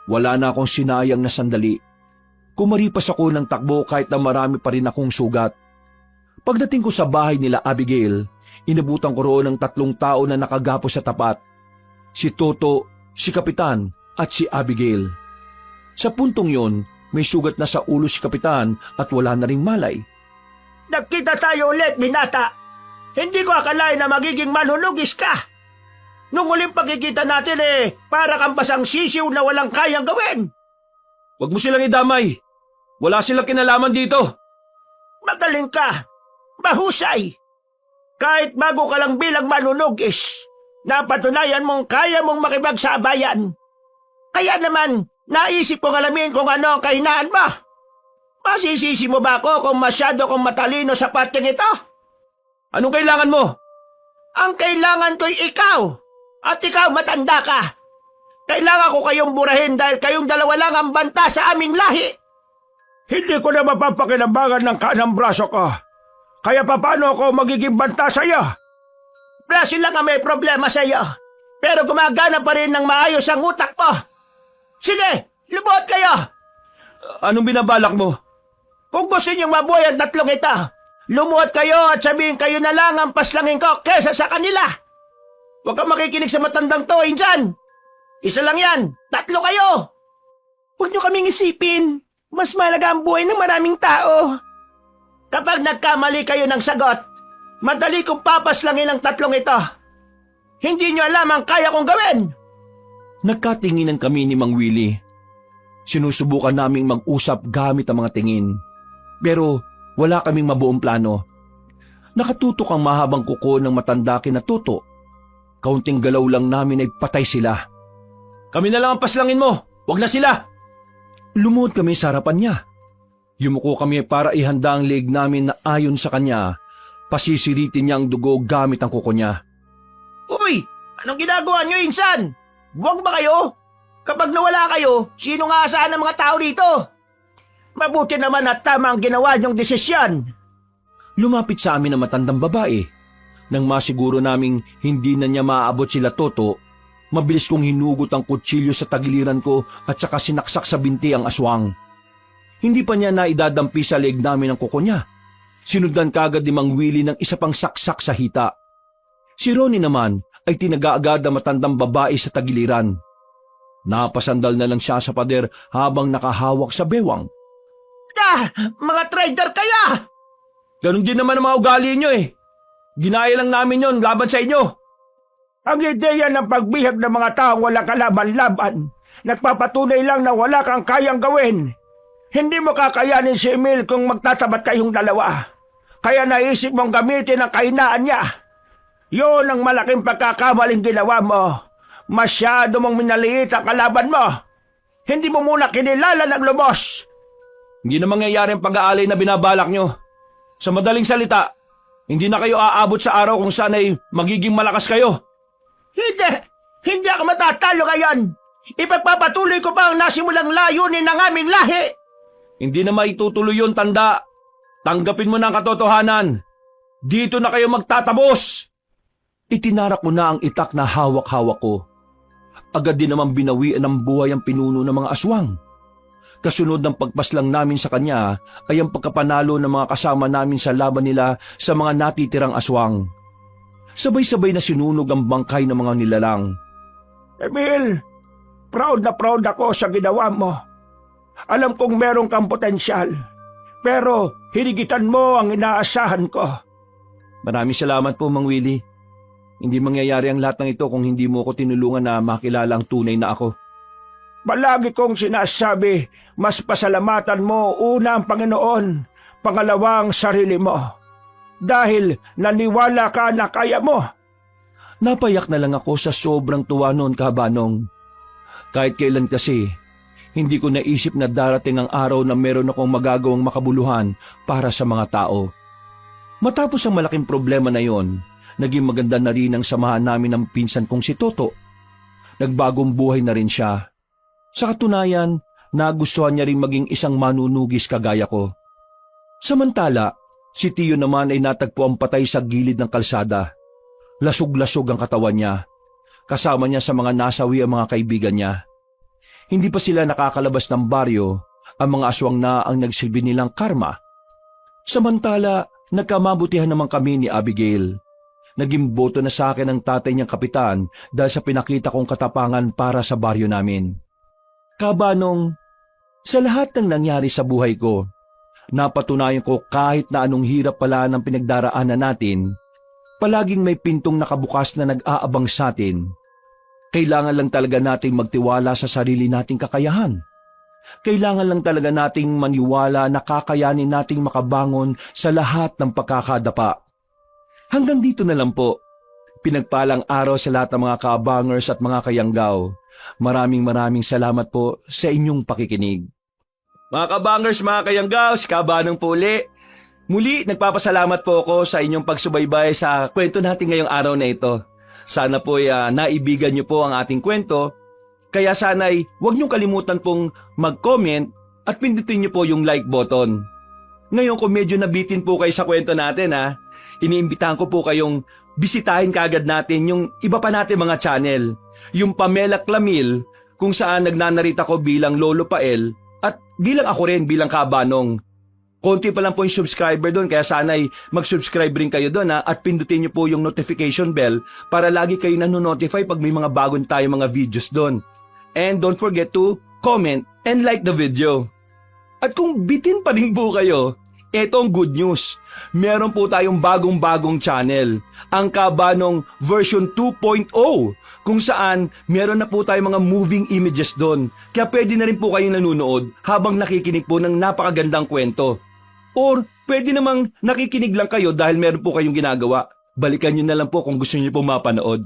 Wala na akong sinayang na sandali. Kumaripas ako ng takbo kahit na marami pa rin akong sugat. Pagdating ko sa bahay nila Abigail, inabutan ko roon ng 3 tao na nakagapo sa tapat. Si Toto, si Kapitan at si Abigail. Sa puntong yon, may sugat na sa ulo si Kapitan at wala na ring malay. Nagkita tayo ulit, binata. Hindi ko akalain na magiging manunugis ka. Nung uling pagkikita natin para kang basang sisiw na walang kayang gawin. Huwag mo silang idamay. Wala silang kinalaman dito. Magaling ka. Mahusay. Kahit bago ka lang bilang manunugis, napatunayan mong kaya mong makipagsabayan. Kaya naman, naisip kong alamin kung ano ang kahinaan mo. Masisisi mo ba ako kung masyado kong matalino sa parteng ito? Anong kailangan mo? Ang kailangan ko'y ikaw. At ikaw matanda ka. Kailangan ko kayong burahin dahil kayong dalawa lang ang banta sa aming lahi. Hindi ko na mapapakinambangan ng kanang braso ko. Kaya paano ako magiging banta sa iyo? Braso lang ang may problema sa iyo. Pero gumagana pa rin ng maayos ang utak mo. Sige, lubot kayo. Anong binabalak mo? Kung gusto niyong mabuhay ang 3 ito, lumuot kayo at sabihin kayo na lang ang paslangin ko kesa sa kanila. Huwag kang makikinig sa matandang to, Insan. Isa lang yan, 3 kayo. Huwag niyo kaming isipin. Mas mahalaga ang buhay ng maraming tao. Kapag nagkamali kayo ng sagot, madali kong papaslangin ang 3 ito. Hindi niyo alam ang kaya kong gawin. Nagkatinginan kami ni Mang Willie. Sinusubukan naming mag-usap gamit ang mga tingin. Pero wala kaming mabuong plano. Nakatutok ang mahabang kuko ng matanda kina Toto. Kaunting galaw lang namin ay patay sila. Kami na lang ang paslangin mo, wag na sila. Lumuhod kami sa harapan niya. Yumuko kami para ihanda ang leeg namin na ayon sa kanya, pasisiritin niya ang dugo gamit ang kuko niya. Uy! Anong ginagawa nyo, insan? Buwag ba kayo? Kapag nawala kayo, sino nga saan ang mga tao dito? Mabuti naman at tama ang ginawa niyong desisyon. Lumapit sa amin ang matandang babae. Nang masiguro naming hindi na niya maaabot sila Toto, mabilis kong hinugot ang kutsilyo sa tagiliran ko at saka sinaksak sa binti ang aswang. Hindi pa niya naidadampi sa leeg namin ang kuko niya. Sinundan kagad ni Mang Willie ng isa pang saksak sa hita. Si Ronnie naman ay tinaga-agad ang matandang babae sa tagiliran. Napasandal na lang siya sa pader habang nakahawak sa bewang. Mga trader kaya! Ganon din naman ang mga ugali niyo eh. Ginaya lang namin yon laban sa inyo. Ang ideya ng pagbihag ng mga taong walang kalaban-laban, nagpapatunay lang na wala kang kayang gawin. Hindi mo kakayanin si Emil kung magtatabat kayong dalawa. Kaya naisip mong gamitin ang kahinaan niya. Yun ang malaking pagkakamaling ginawa mo. Masyado mong minaliit ang kalaban mo. Hindi mo muna kinilala ng lubos. Hindi na mangyayari ang pag-aalay na binabalak nyo. Sa madaling salita, hindi na kayo aabot sa araw kung saan ay magiging malakas kayo. Hindi ako matatalo ngayon. Ipagpapatuloy ko pa ang nasimulang layunin ng aming lahi. Hindi na maitutuloy yun, tanda. Tanggapin mo na ang katotohanan. Dito na kayo magtatapos. Itinarak ko na ang itak na hawak-hawak ko. Agad din naman binawian ng buhay ang pinuno ng mga aswang. Kasunod ng pagpaslang namin sa kanya ay ang pagkapanalo ng mga kasama namin sa laban nila sa mga natitirang aswang. Sabay-sabay na sinunog ang bangkay ng mga nilalang. Emil, proud na proud ako sa ginawa mo. Alam kong meron kang potensyal, pero hinigitan mo ang inaasahan ko. Maraming salamat po, Mang Willie. Hindi mangyayari ang lahat ng ito kung hindi mo ko tinulungan na makilala ang tunay na ako. Palagi kong sinasabi, mas pasalamatan mo una ang Panginoon, pangalawa ang sarili mo. Dahil naniwala ka na kaya mo. Napayak na lang ako sa sobrang tuwa noon, Kabanong. Kahit kailan kasi, hindi ko naisip na darating ang araw na meron akong magagawang makabuluhan para sa mga tao. Matapos ang malaking problema na yon, naging maganda na rin ang samahan namin ng pinsan kong si Toto. Nagbagong buhay na rin siya. Sa katunayan, nagustuhan niya rin maging isang manunugis kagaya ko. Samantala, si Tio naman ay natagpo ang patay sa gilid ng kalsada. Lasog-lasog ang katawan niya. Kasama niya sa mga nasawi ang mga kaibigan niya. Hindi pa sila nakakalabas ng baryo, ang mga aswang na ang nagsilbi nilang karma. Samantala, nagkamabutihan naman kami ni Abigail. Naging boto na sa akin ang tatay niyang kapitan dahil sa pinakita kong katapangan para sa baryo namin. Kabanong, sa lahat ng nangyari sa buhay ko, napatunayan ko kahit na anong hirap pala ng pinagdaraanan natin, palaging may pintong nakabukas na nag-aabang sa atin. Kailangan lang talaga nating magtiwala sa sarili nating kakayahan. Kailangan lang talaga nating maniwala na kakayanin nating makabangon sa lahat ng pagkakadapa. Hanggang dito na lang po. Pinagpalang araw sa lahat ng mga kaabangers at mga kayanggaw. Maraming salamat po sa inyong pakikinig. Mga kabangers, mga kayanggaw, si Kabanong po uli. Muli, nagpapasalamat po ako sa inyong pagsubaybay sa kwento natin ngayong araw na ito. Sana po naibigan niyo po ang ating kwento. Kaya sana'y huwag niyong kalimutan pong mag-comment at pindutin niyo po yung like button. Ngayon kung medyo nabitin po kayo sa kwento natin iniimbitahan ko po kayong bisitahin kaagad natin yung iba pa natin mga channel. Yung Pamela Clamil, kung saan nagnanarita ko bilang Lolo Pael at bilang ako rin bilang Kabanong. Konti pa lang po yung subscriber doon kaya sana'y mag-subscribe rin kayo doon at pindutin niyo po yung notification bell para lagi kayo nanonotify pag may mga bagong tayo mga videos doon. And don't forget to comment and like the video. At kung bitin pa rin po kayo, eto ang good news. Meron po tayong bagong channel, ang Kabanong version 2.0, kung saan meron na po tayong mga moving images doon. Kaya pwede na rin po kayong nanonood habang nakikinig po ng napakagandang kwento. Or pwede namang nakikinig lang kayo dahil meron po kayong ginagawa. Balikan nyo na lang po kung gusto nyo po mapanood.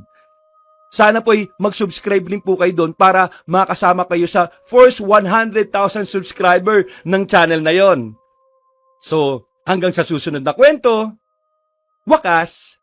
Sana po'y mag-subscribe rin po kayo doon para makasama kayo sa first 100,000 subscriber ng channel na yon. So, hanggang sa susunod na kwento, wakas,